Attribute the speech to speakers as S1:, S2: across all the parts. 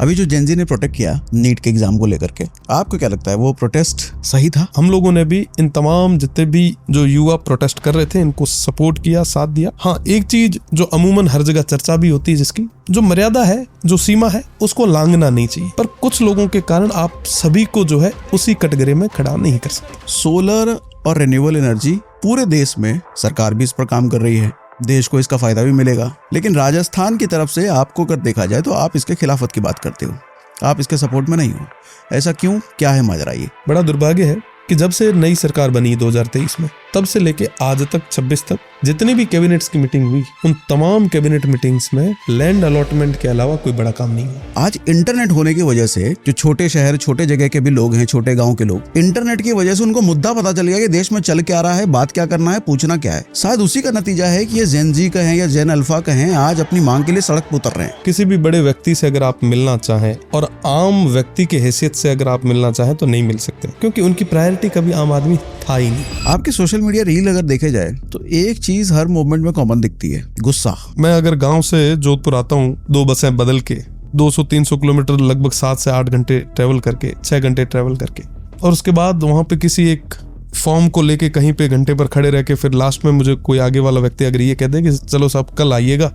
S1: अभी जो जेनजी ने प्रोटेस्ट किया नीट के एग्जाम को लेकर के, आपको क्या लगता है वो प्रोटेस्ट सही था?
S2: हम लोगों ने भी इन तमाम जितने भी जो युवा प्रोटेस्ट कर रहे थे इनको सपोर्ट किया, साथ दिया। हाँ, एक चीज जो अमूमन हर जगह चर्चा भी होती है, जिसकी जो मर्यादा है, जो सीमा है, उसको लांघना नहीं चाहिए। पर कुछ लोगों के कारण आप सभी को जो है उसी कैटेगरी में खड़ा नहीं कर सकते।
S1: सोलर और रिन्यूएबल एनर्जी पूरे देश में सरकार भी इस पर काम कर रही है, देश को इसका फायदा भी मिलेगा। लेकिन राजस्थान की तरफ से आपको अगर देखा जाए तो आप इसके खिलाफत की बात करते हो, आप इसके सपोर्ट में नहीं हो। ऐसा क्यों? क्या है माजरा? ये
S2: बड़ा दुर्भाग्य है कि जब से नई सरकार बनी 2023 में, तब से लेके आज तक 26 तक जितनी भी कैबिनेट्स की मीटिंग हुई, उन तमाम कैबिनेट मीटिंग्स में लैंड अलॉटमेंट के अलावा कोई बड़ा काम नहीं हुआ।
S1: आज इंटरनेट होने की वजह से जो छोटे शहर, छोटे जगह के भी लोग हैं, छोटे गांव के लोग, इंटरनेट की वजह से उनको मुद्दा पता चल गया कि देश में चल क्या रहा है, बात क्या करना है, पूछना क्या है। शायद उसी का नतीजा है कि ये जेन जी कहें या जेन अल्फा कहें, आज अपनी मांग के लिए सड़क पर उतर रहे हैं।
S2: किसी भी बड़े व्यक्ति से अगर आप मिलना चाहें और आम व्यक्ति की हैसियत से अगर आप मिलना चाहें तो नहीं मिल सकते, क्योंकि उनकी प्रायोरिटी कभी आम आदमी था ही नहीं।
S1: आपके सोशल मीडिया रील अगर देखे जाए तो एक चीज हर मूवमेंट में कॉमन दिखती है, गुस्सा।
S2: मैं अगर गांव से जोधपुर आता हूँ 2 बसें बदल के 200-300 किलोमीटर लगभग 7 से 8 घंटे ट्रेवल करके, 6 घंटे ट्रेवल करके, और उसके बाद वहां पे किसी एक फॉर्म को लेके कहीं पे घंटे पर खड़े रह के फिर लास्ट में मुझे कोई आगे वाला व्यक्ति अगर ये कह दे कि चलो साहब कल आइएगा,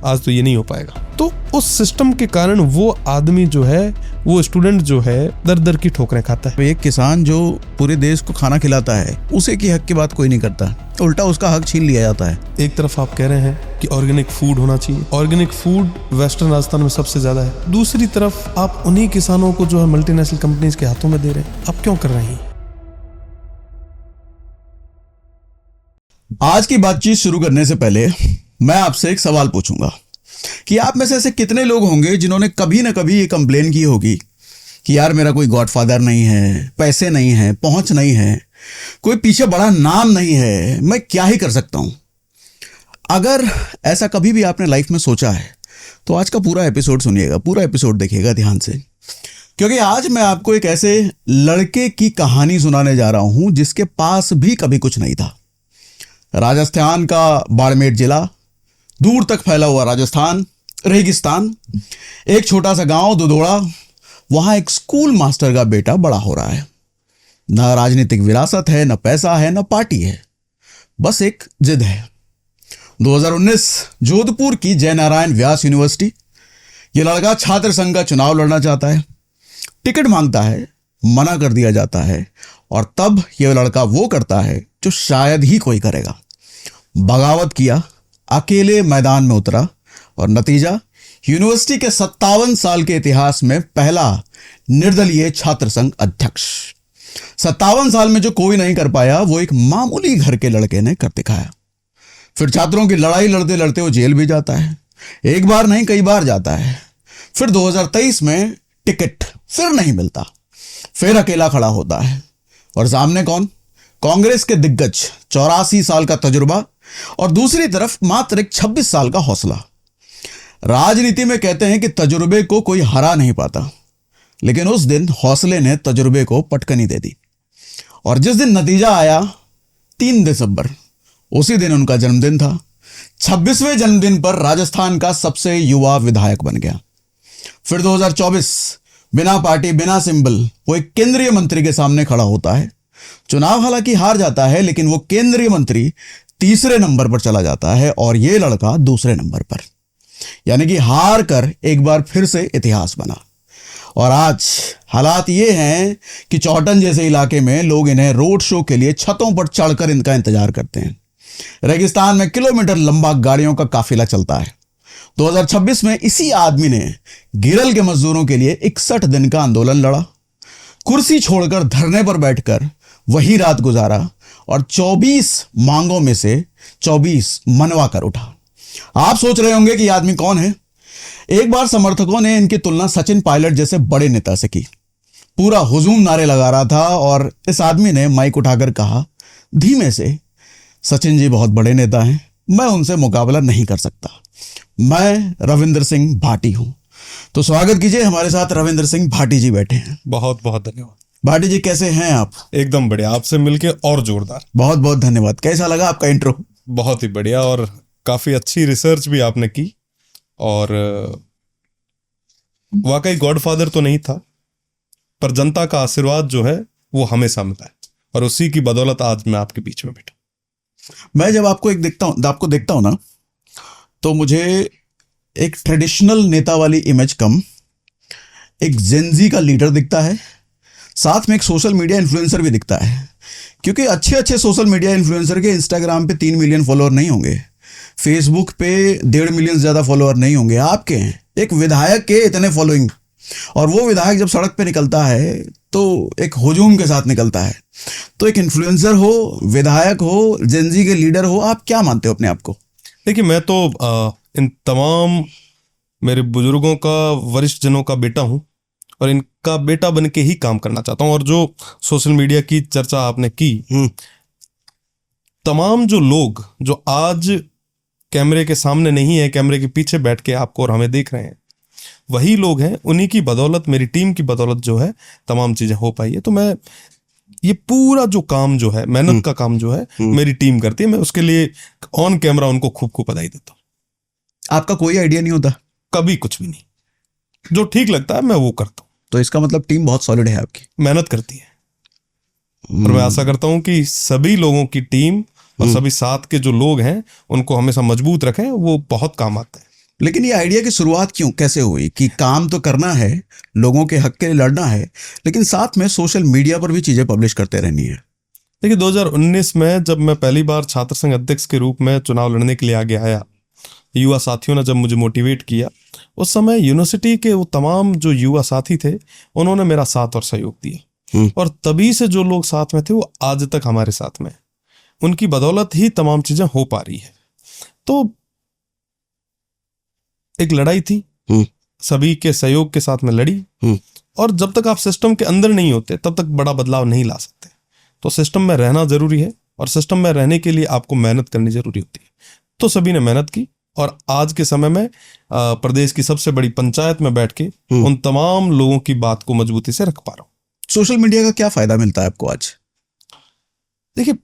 S2: आज तो ये नहीं हो पाएगा, तो उस सिस्टम के कारण वो आदमी जो है, वो स्टूडेंट जो है, दर दर की ठोकरें खाता है।
S1: एक किसान जो पूरे देश को खाना खिलाता है, उसे की हक की बात कोई नहीं करता, उल्टा उसका हक छीन लिया जाता है।
S2: एक तरफ आप कह रहे हैं कि ऑर्गेनिक फूड होना चाहिए, ऑर्गेनिक फूड वेस्टर्न राजस्थान में सबसे ज्यादा है, दूसरी तरफ आप उन्हीं किसानों को जो है मल्टीनेशनल कंपनीज के हाथों में दे रहे हैं। आप क्यों कर रहे हैं?
S1: आज की बातचीत शुरू करने से पहले मैं आपसे एक सवाल पूछूंगा कि आप में से ऐसे कितने लोग होंगे जिन्होंने कभी ना कभी ये कंप्लेन की होगी कि यार मेरा कोई गॉडफादर नहीं है, पैसे नहीं है, पहुंच नहीं है, कोई पीछे बड़ा नाम नहीं है, मैं क्या ही कर सकता हूं। अगर ऐसा कभी भी आपने लाइफ में सोचा है तो आज का पूरा एपिसोड सुनिएगा, पूरा एपिसोड देखिएगा ध्यान से, क्योंकि आज मैं आपको एक ऐसे लड़के की कहानी सुनाने जा रहा हूं जिसके पास भी कभी कुछ नहीं था। राजस्थान का बाड़मेर जिला, दूर तक फैला हुआ राजस्थान, रेगिस्तान, एक छोटा सा गांव दुधोड़ा, वहां एक स्कूल मास्टर का बेटा बड़ा हो रहा है। न राजनीतिक विरासत है, न पैसा है, न पार्टी है, बस एक जिद है। 2019 जोधपुर की जयनारायण व्यास यूनिवर्सिटी, यह लड़का छात्र संघ का चुनाव लड़ना चाहता है, टिकट मांगता है, मना कर दिया जाता है, और तब यह लड़का वो करता है जो शायद ही कोई करेगा। बगावत किया, अकेले मैदान में उतरा, और नतीजा यूनिवर्सिटी के 57 साल के इतिहास में पहला निर्दलीय छात्र संघ अध्यक्ष। 57 साल में जो कोई नहीं कर पाया वो एक मामूली घर के लड़के ने कर दिखाया। फिर छात्रों की लड़ाई लड़ते लड़ते वो जेल भी जाता है, एक बार नहीं कई बार जाता है। फिर 2023 में टिकट फिर नहीं मिलता, फिर अकेला खड़ा होता है, और सामने कौन? कांग्रेस के दिग्गज, 84 साल का तजुर्बा, और दूसरी तरफ मात्र एक 26 साल का हौसला। राजनीति में कहते हैं कि तजुर्बे को कोई हरा नहीं पाता, लेकिन उस दिन हौसले ने तजुर्बे को पटकनी दे दी। और जिस दिन नतीजा आया 3 दिसंबर, उसी दिन उनका जन्मदिन था। 26वें जन्मदिन पर राजस्थान का सबसे युवा विधायक बन गया। फिर 2024 बिना पार्टी, बिना सिंबल, वो एक केंद्रीय मंत्री के सामने खड़ा होता है। चुनाव हालांकि हार जाता है, लेकिन वो केंद्रीय मंत्री तीसरे नंबर पर चला जाता है और ये लड़का दूसरे नंबर पर, यानी कि हार कर एक बार फिर से इतिहास बना। और आज हालात ये हैं कि चौहटन जैसे इलाके में लोग इन्हें रोड शो के लिए छतों पर चढ़कर इनका इंतजार करते हैं। रेगिस्तान में किलोमीटर लंबा गाड़ियों का काफिला चलता है। 2026 में इसी आदमी ने गिरल के मजदूरों के लिए 61 दिन का आंदोलन लड़ा, कुर्सी छोड़कर धरने पर बैठकर वही रात गुजारा, और 24 मांगों में से 24 मनवा कर उठा। आप सोच रहे होंगे कि आदमी कौन है। एक बार समर्थकों ने इनकी तुलना सचिन पायलट जैसे बड़े नेता से की। पूरा हुजूम नारे लगा रहा था और इस आदमी ने माइक उठाकर कहा धीमे से, सचिन जी बहुत बड़े नेता हैं, मैं उनसे मुकाबला नहीं कर सकता, मैं रविंद्र सिंह भाटी हूं। तो स्वागत कीजिए, हमारे साथ रविंद्र सिंह भाटी जी बैठे हैं।
S2: बहुत बहुत धन्यवाद।
S1: भाटी जी कैसे हैं आप?
S2: एकदम बढ़िया, आपसे मिलके और जोरदार।
S1: बहुत बहुत धन्यवाद। कैसा लगा आपका इंट्रो?
S2: बहुत ही बढ़िया, और काफी अच्छी रिसर्च भी आपने की, और वाकई गॉडफादर तो नहीं था, पर जनता का आशीर्वाद जो है वो हमेशा मिला है, और उसी की बदौलत आज मैं आपके बीच में बैठा।
S1: मैं जब आपको देखता हूं ना, तो मुझे एक ट्रेडिशनल नेता वाली इमेज कम, एक जेनजी का लीडर दिखता है, साथ में एक सोशल मीडिया इन्फ्लुएंसर भी दिखता है। क्योंकि अच्छे अच्छे सोशल मीडिया इन्फ्लुएंसर के इंस्टाग्राम पे 3 मिलियन फॉलोअर नहीं होंगे, फेसबुक पे 1.5 मिलियन से ज़्यादा फॉलोअर नहीं होंगे। आपके हैं एक विधायक के इतने फॉलोइंग, और वो विधायक जब सड़क पे निकलता है तो एक हुजूम के साथ निकलता है। तो एक इन्फ्लुएंसर हो, विधायक हो, जेनजी के लीडर हो, आप क्या मानते हो अपने आप को?
S2: देखिए, मैं तो इन तमाम मेरे बुजुर्गों का, वरिष्ठ जनों का बेटा हूं, और इनका बेटा बन के ही काम करना चाहता हूं। और जो सोशल मीडिया की चर्चा आपने की, तमाम जो लोग जो आज कैमरे के सामने नहीं है, कैमरे के पीछे बैठ के आपको और हमें देख रहे हैं, वही लोग हैं। उन्हीं की बदौलत, मेरी टीम की बदौलत जो है तमाम चीजें हो पाई है। तो मैं ये पूरा जो काम जो है, मेहनत का काम जो है, मेरी टीम करती है। मैं उसके लिए ऑन कैमरा उनको खूब खूब बधाई देता हूँ।
S1: आपका कोई आइडिया नहीं होता?
S2: कभी कुछ भी नहीं, जो ठीक लगता है मैं वो करता हूँ।
S1: तो इसका मतलब टीम बहुत सॉलिड है आपकी,
S2: मेहनत करती है। और मैं आशा करता हूं कि सभी लोगों की टीम और सभी साथ के जो लोग हैं उनको हमेशा मजबूत रखें, वो बहुत काम आते हैं।
S1: लेकिन ये आइडिया की शुरुआत कैसे हुई कि काम तो करना है, लोगों के हक के लिए लड़ना है, लेकिन साथ में सोशल मीडिया पर भी चीजें पब्लिश करते रहनी है?
S2: देखिए, 2019 में जब मैं पहली बार छात्र संघ अध्यक्ष के रूप में चुनाव लड़ने के लिए आगे आया, युवा साथियों ने जब मुझे मोटिवेट किया, उस समय यूनिवर्सिटी के वो तमाम जो युवा साथी थे उन्होंने मेरा साथ और सहयोग दिया, और तभी से जो लोग साथ में थे वो आज तक हमारे साथ में। उनकी बदौलत ही तमाम चीजें हो पा रही है। तो एक लड़ाई थी, सभी के सहयोग के साथ में लड़ी, और जब तक आप सिस्टम के अंदर नहीं होते तब तक बड़ा बदलाव नहीं ला सकते। तो सिस्टम में रहना जरूरी है, और सिस्टम में रहने के लिए आपको मेहनत करनी जरूरी होती है। तो सभी ने मेहनत की, और आज के समय में प्रदेश की सबसे बड़ी पंचायत में बैठ के उन तमाम लोगों की बात को मजबूती से रख पा रहा हूं।
S1: सोशल मीडिया का क्या फायदा मिलता है आपको आज?
S2: देखिए,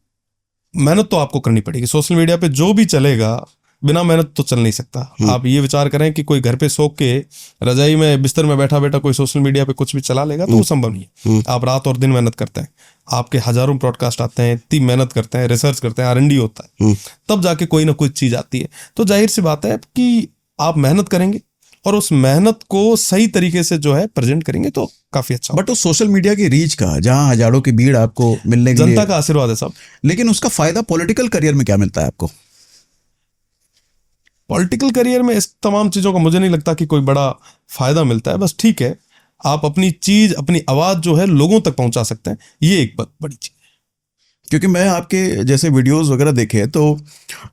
S2: मेहनत तो आपको करनी पड़ेगी। सोशल मीडिया पे जो भी चलेगा, बिना मेहनत तो चल नहीं सकता। आप ये विचार करें कि कोई घर पे सो के रजाई में बिस्तर में बैठा बैठा कोई सोशल मीडिया पे कुछ भी चला लेगा, तो वो संभव नहीं है। आप रात और दिन मेहनत करते हैं, आपके हजारों ब्रॉडकास्ट आते हैं, इतनी मेहनत करते हैं, रिसर्च करते हैं, R&D होता है, तब जाके कोई ना कोई चीज आती है। तो जाहिर सी बात है कि आप मेहनत करेंगे और उस मेहनत को सही तरीके से जो है प्रेजेंट करेंगे तो काफी अच्छा।
S1: बट उस सोशल मीडिया की रीच का, जहां हजारों की भीड़ आपको मिलने के लिए,
S2: जनता का आशीर्वाद है सब।
S1: लेकिन उसका फायदा पॉलिटिकल करियर में क्या मिलता है आपको?
S2: पॉलिटिकल करियर में इस तमाम चीजों का मुझे नहीं लगता कि कोई बड़ा फायदा मिलता है। बस ठीक है, आप अपनी चीज, अपनी आवाज जो है लोगों तक पहुंचा सकते हैं, ये एक बड़ी चीज है।
S1: क्योंकि मैं आपके जैसे वीडियोस वगैरह देखे तो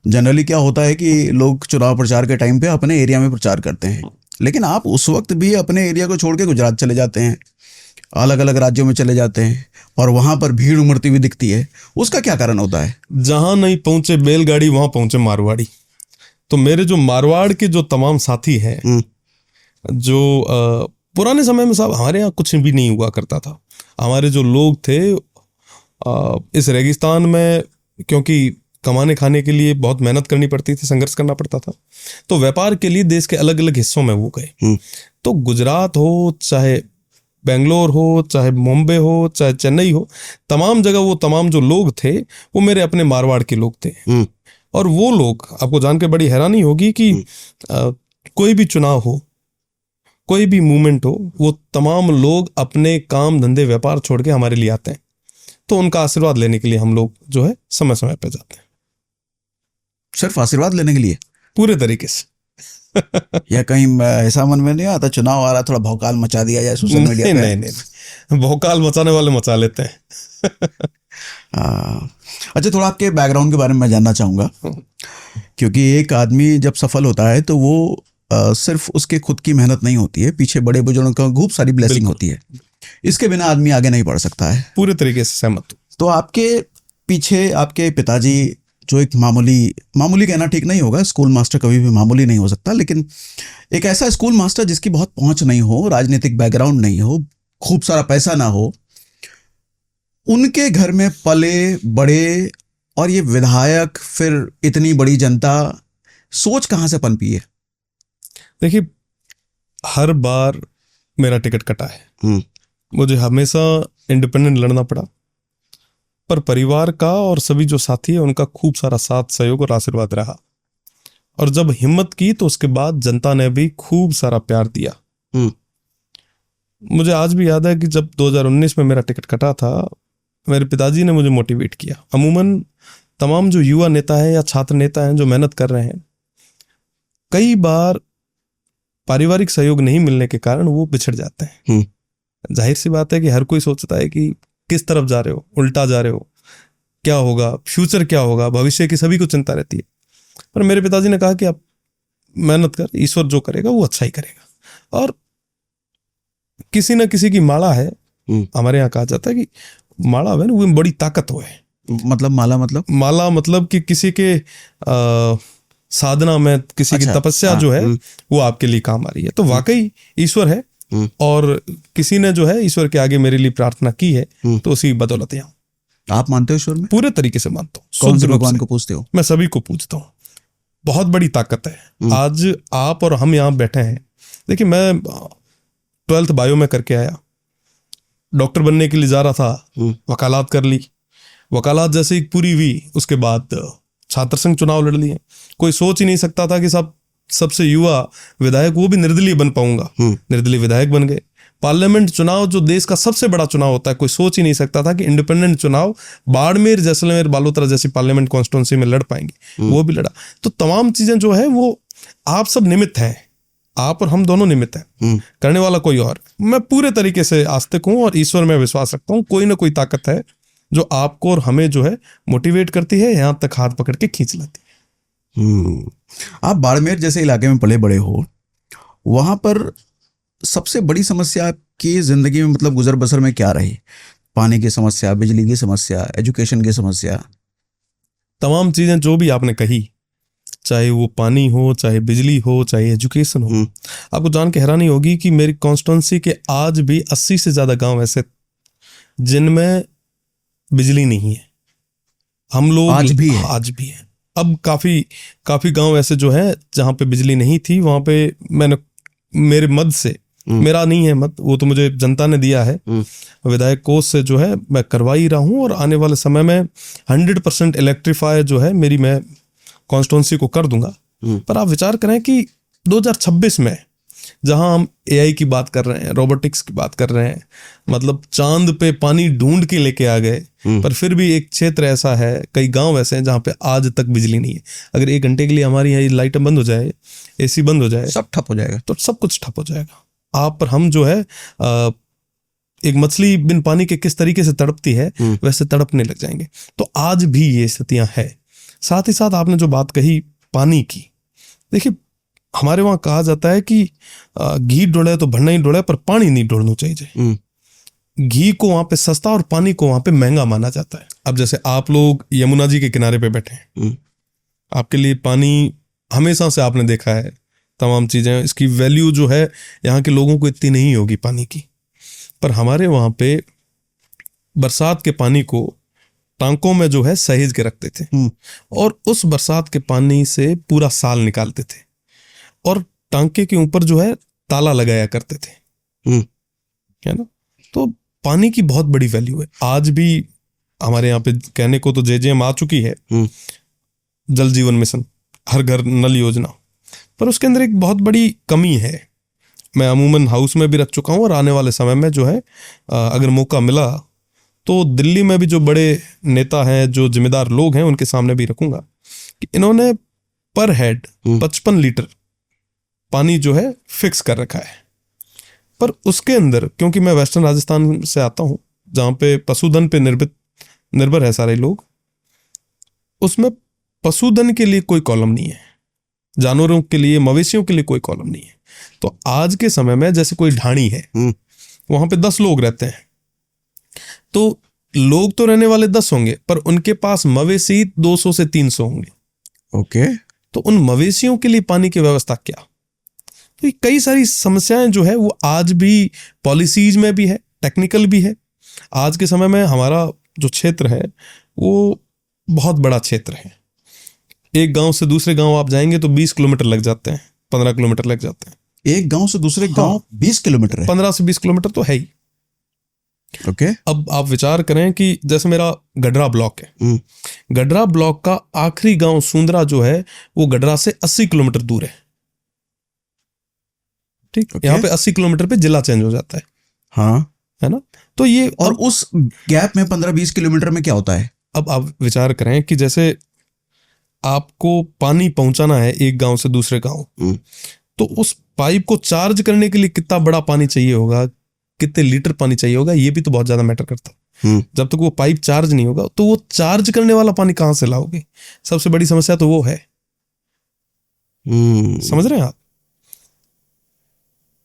S1: जनरली क्या होता है कि लोग चुनाव प्रचार के टाइम पे अपने एरिया में प्रचार करते हैं, लेकिन आप उस वक्त भी अपने एरिया को छोड़ के गुजरात चले जाते हैं, अलग अलग राज्यों में चले जाते हैं, और वहां पर भीड़ उमड़ती हुई दिखती है। उसका क्या कारण होता है?
S2: जहां नहीं पहुंचे बैलगाड़ी, वहां पहुंचे मारवाड़ी। तो मेरे जो मारवाड़ के जो तमाम साथी हैं, जो पुराने समय में साहब हमारे यहाँ कुछ भी नहीं हुआ करता था। हमारे जो लोग थे इस रेगिस्तान में, क्योंकि कमाने खाने के लिए बहुत मेहनत करनी पड़ती थी, संघर्ष करना पड़ता था, तो व्यापार के लिए देश के अलग अलग हिस्सों में वो गए। तो गुजरात हो, चाहे बेंगलोर हो, चाहे मुंबई हो, चाहे चेन्नई हो, तमाम जगह वो तमाम जो लोग थे वो मेरे अपने मारवाड़ के लोग थे। और वो लोग, आपको जान के बड़ी हैरानी होगी कि कोई भी चुनाव हो, कोई भी मूवमेंट हो, वो तमाम लोग अपने काम धंधे व्यापार छोड़ के हमारे लिए आते हैं। तो उनका आशीर्वाद लेने के लिए हम लोग जो है समय समय पे जाते हैं।
S1: सिर्फ आशीर्वाद लेने के लिए? पूरे
S2: तरीके से।
S1: या कहीं ऐसा मन में नहीं आता चुनाव आ रहा, थोड़ा भौकाल मचा दिया जाए सोशल मीडिया पे?
S2: नहीं, भौकाल मचाने वाले मचा लेते हैं।
S1: अच्छा, थोड़ा आपके बैकग्राउंड के बारे में मैं जानना चाहूँगा, क्योंकि एक आदमी जब सफल होता है तो वो सिर्फ उसके खुद की मेहनत नहीं होती है, पीछे बड़े बुजुर्गों का खूब सारी ब्लेसिंग होती है। इसके बिना आदमी आगे नहीं बढ़ सकता है।
S2: पूरे तरीके से सहमत हूं।
S1: तो आपके पीछे आपके पिताजी, जो एक मामूली कहना ठीक नहीं होगा, स्कूल मास्टर कभी भी मामूली नहीं हो सकता, लेकिन एक ऐसा स्कूल मास्टर जिसकी बहुत पहुंच नहीं हो, राजनीतिक बैकग्राउंड नहीं हो, खूब सारा पैसा ना हो, उनके घर में पले बड़े, और ये विधायक, फिर इतनी बड़ी जनता, सोच कहां से पनपी है?
S2: देखिए, हर बार मेरा टिकट कटा है।
S1: हम्म,
S2: मुझे हमेशा इंडिपेंडेंट लड़ना पड़ा, पर परिवार का और सभी जो साथी है उनका खूब सारा साथ सहयोग और आशीर्वाद रहा। और जब हिम्मत की तो उसके बाद जनता ने भी खूब सारा प्यार दिया।
S1: हम्म,
S2: मुझे आज भी याद है कि जब 2019 में मेरा टिकट कटा था, मेरे पिताजी ने मुझे मोटिवेट किया। अमूमन तमाम जो युवा नेता हैं या छात्र नेता हैं जो मेहनत कर रहे हैं, कई बार पारिवारिक सहयोग नहीं मिलने के कारण वो बिछड़ जाते हैं। जाहिर सी बात है कि हर कोई सोचता है कि किस तरफ जा रहे हो, उल्टा जा रहे हो, क्या होगा, फ्यूचर क्या होगा, भविष्य की सभी को चिंता रहती है। पर मेरे पिताजी ने कहा कि आप मेहनत कर, ईश्वर जो करेगा वो अच्छा ही करेगा। और किसी न किसी की माला है, हमारे यहाँ कहा जाता है कि माला है ना वो बड़ी ताकत हो है।
S1: मतलब
S2: माला मतलब कि किसी के साधना में, किसी की तपस्या जो है वो आपके लिए काम आ रही है। तो वाकई ईश्वर है, और किसी ने जो है ईश्वर के आगे मेरे लिए प्रार्थना की है, तो उसी बदौलत यहाँ।
S1: आप मानते हो ईश्वर में?
S2: पूरे तरीके से मानता हूँ।
S1: कौन से भगवान को पूछते हो?
S2: मैं सभी को पूछता हूँ। बहुत बड़ी ताकत है। आज आप और हम यहाँ बैठे हैं। देखिए, मैं 12th बायो में करके आया, डॉक्टर बनने के लिए जा रहा था, वकालत कर ली। वकालत जैसे ही पूरी हुई उसके बाद छात्र संघ चुनाव लड़ लिए। कोई सोच ही नहीं सकता था कि सबसे युवा विधायक, वो भी निर्दलीय बन पाऊंगा। निर्दलीय विधायक बन गए। पार्लियामेंट चुनाव जो देश का सबसे बड़ा चुनाव होता है, कोई सोच ही नहीं सकता था कि इंडिपेंडेंट चुनाव बाड़मेर, जैसलमेर, बालोतरा जैसी पार्लियामेंट कॉन्स्टिट्यूंसी में लड़ पाएंगे। वो भी लड़ा। तो तमाम चीजें जो है वो आप सब निमित्त हैं, आप और हम दोनों निमित्त हैं, करने वाला कोई और। मैं पूरे तरीके से आस्तिक हूं और ईश्वर में विश्वास रखता हूं। कोई ना कोई ताकत है जो आपको और हमें जो है मोटिवेट करती है, यहां तक हाथ पकड़ के खींच लाती है।
S1: आप बाड़मेर जैसे इलाके में पले बड़े हो, वहां पर सबसे बड़ी समस्या आपकी जिंदगी में मतलब गुजर बसर में क्या रही? पानी की समस्या, बिजली की समस्या, एजुकेशन की समस्या?
S2: तमाम चीजें जो भी आपने कही, चाहे वो पानी हो, चाहे बिजली हो, चाहे एजुकेशन हो। आपको जान के हैरानी होगी कि मेरी कॉन्स्टिट्यूंसी के आज भी 80 से ज्यादा गांव ऐसे जिनमें बिजली नहीं है। हम लोग आज भी है। अब काफी गांव ऐसे जो है जहां पे बिजली नहीं थी, वहां पे मैंने मेरे मद से, मेरा नहीं है मत, वो तो मुझे जनता ने दिया है, विधायक कोष से जो है मैं करवा ही रहा हूं। और आने वाले समय में 100% इलेक्ट्रीफाई जो है मेरी, मैं कॉन्स्टिट्यूंसी को कर दूंगा। पर आप विचार करें कि 2026 में जहां हम AI की बात कर रहे हैं, रोबोटिक्स की बात कर रहे हैं, मतलब चांद पे पानी ढूंढ के लेके आ गए, पर फिर भी एक क्षेत्र ऐसा है, कई गांव ऐसे हैं जहां पे आज तक बिजली नहीं है। अगर 1 घंटे के लिए हमारी यहाँ लाइटें बंद हो जाए, AC बंद हो जाए,
S1: सब ठप हो जाएगा।
S2: तो सब कुछ ठप हो जाएगा। आप पर हम जो है एक मछली बिन पानी के किस तरीके से तड़पती है, वैसे तड़पने लग जाएंगे। तो आज भी ये स्थितियां है। साथ ही साथ आपने जो बात कही पानी की, देखिए हमारे वहां कहा जाता है कि घी डोले तो भरना ही डोले, पर पानी नहीं डोलना चाहिए। घी को वहां पे सस्ता और पानी को वहां पे महंगा माना जाता है। अब जैसे आप लोग यमुना जी के किनारे पे बैठे हैं, आपके लिए पानी हमेशा से आपने देखा है, तमाम चीजें, इसकी वैल्यू जो है यहाँ के लोगों को इतनी नहीं होगी पानी की। पर हमारे वहां पे बरसात के पानी को टांकों में जो है सहेज के रखते थे, और उस बरसात के पानी से पूरा साल निकालते थे, और टांके के ऊपर जो है ताला लगाया करते थे, है ना। तो पानी की बहुत बड़ी वैल्यू है। आज भी हमारे यहाँ पे कहने को तो JJM आ चुकी है, जल जीवन मिशन, हर घर नल योजना, पर उसके अंदर एक बहुत बड़ी कमी है। मैं अमूमन हाउस में भी रख चुका हूँ, और आने वाले समय में जो है अगर मौका मिला तो दिल्ली में भी जो बड़े नेता हैं, जो जिम्मेदार लोग हैं, उनके सामने भी रखूंगा कि इन्होंने पर हेड 55 लीटर पानी जो है फिक्स कर रखा है। पर उसके अंदर, क्योंकि मैं वेस्टर्न राजस्थान से आता हूं जहां पे पशुधन पे निर्भर है सारे लोग, उसमें पशुधन के लिए कोई कॉलम नहीं है, जानवरों के लिए, मवेशियों के लिए कोई कॉलम नहीं है। तो आज के समय में जैसे कोई ढाणी है, वहां पे 10 लोग रहते हैं, तो लोग तो रहने वाले 10 होंगे, पर उनके पास मवेशी 200 से 300 होंगे।
S1: ओके।
S2: तो उन मवेशियों के लिए पानी की व्यवस्था क्या? तो कई सारी समस्याएं जो है वो आज भी पॉलिसीज में भी है, टेक्निकल भी है। आज के समय में हमारा जो क्षेत्र है वो बहुत बड़ा क्षेत्र है। एक गांव से दूसरे गांव आप जाएंगे तो 20 किलोमीटर लग जाते हैं, 15 किलोमीटर लग जाते हैं।
S1: एक गांव से दूसरे गांव 20 किलोमीटर है?
S2: 15 से 20 किलोमीटर तो है ही।
S1: ओके।
S2: अब आप विचार करें कि जैसे मेरा गडरा ब्लॉक है, गडरा ब्लॉक का आखिरी गांव सुंदरा जो है वो गडरा से 80 किलोमीटर दूर है। ठीक, यहाँ पे 80 किलोमीटर पे जिला चेंज हो जाता है।
S1: हाँ,
S2: है ना। तो ये
S1: और उस गैप में 15-20 किलोमीटर में क्या होता है?
S2: अब आप विचार करें कि जैसे आपको पानी पहुंचाना है एक गांव से दूसरे गांव, तो उस पाइप को चार्ज करने के लिए कितना बड़ा पानी चाहिए होगा, कितने लीटर पानी चाहिए होगा, ये भी तो बहुत ज्यादा मैटर करता है। जब तक वो पाइप चार्ज नहीं होगा तो वो चार्ज करने वाला पानी कहां से लाओगे? सबसे बड़ी समस्या तो वो है। समझ रहे हैं आप?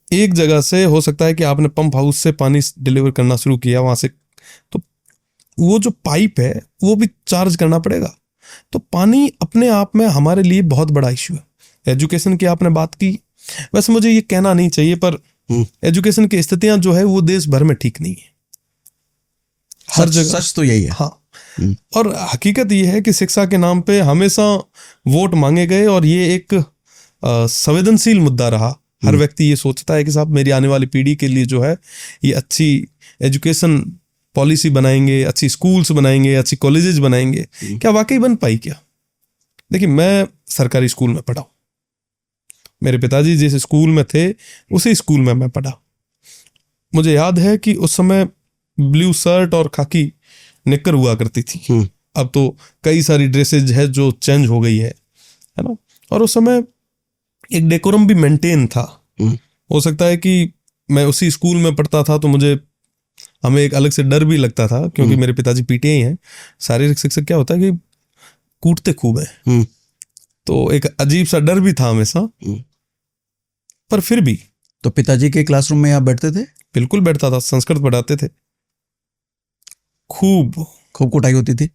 S2: एक जगह से हो सकता है कि आपने पंप हाउस से पानी डिलीवर करना शुरू किया, वहां से तो वो जो पाइप है वो भी चार्ज करना पड़ेगा। तो पानी अपने आप में हमारे लिए बहुत बड़ा इश्यू है। एजुकेशन की आपने बात की, वैसे मुझे ये कहना नहीं चाहिए पर एजुकेशन की स्थितियां जो है वो देश भर में ठीक नहीं है, हर जगह।
S1: सच तो यही है।
S2: हाँ, और हकीकत ये है कि शिक्षा के नाम पे हमेशा वोट मांगे गए और ये एक संवेदनशील मुद्दा रहा। हर व्यक्ति ये सोचता है कि साहब मेरी आने वाली पीढ़ी के लिए जो है ये अच्छी एजुकेशन पॉलिसी बनाएंगे, अच्छी स्कूल्स बनाएंगे, अच्छी कॉलेजेस बनाएंगे। क्या वाकई बन पाई क्या? देखिए, मैं सरकारी स्कूल में पढ़ा हूं, मेरे पिताजी जिस स्कूल में थे उसी स्कूल में मैं पढ़ा। मुझे याद है कि उस समय ब्लू शर्ट और खाकी निक्कर हुआ करती थी। अब तो कई सारी ड्रेसेज है जो चेंज हो गई है ना। और उस समय एक डेकोरम भी मेंटेन था। हो सकता है कि मैं उसी स्कूल में पढ़ता था तो हमें एक अलग से डर भी लगता था, क्योंकि मेरे पिताजी पीटीआई हैं। शारीरिक शिक्षक क्या होता है कि कूटते खूब है, तो एक अजीब सा डर भी था हमेशा। पर फिर भी
S1: तो पिताजी के क्लासरूम में आप बैठते थे?
S2: बिल्कुल बैठता था, संस्कृत पढ़ाते थे। खूब
S1: कुटाई होती थी?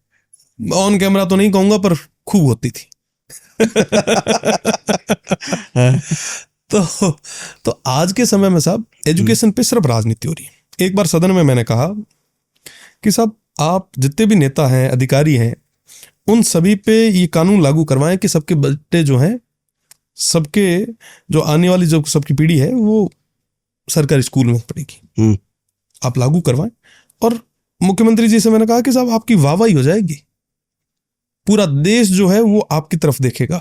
S2: ऑन कैमरा तो नहीं कहूंगा पर खूब होती थी। तो आज के समय में साहब एजुकेशन पे सिर्फ राजनीति हो रही है। एक बार सदन में मैंने कहा कि साहब आप जितने भी नेता हैं, अधिकारी हैं, उन सभी पे ये कानून लागू करवाएं कि सबके बच्चे जो हैं, सबके जो आने वाली जो सबकी पीढ़ी है वो सरकारी स्कूल में पढ़ेगी। आप लागू करवाएं। और मुख्यमंत्री जी से मैंने कहा कि साहब आपकी वाहवाही हो जाएगी, पूरा देश जो है वो आपकी तरफ देखेगा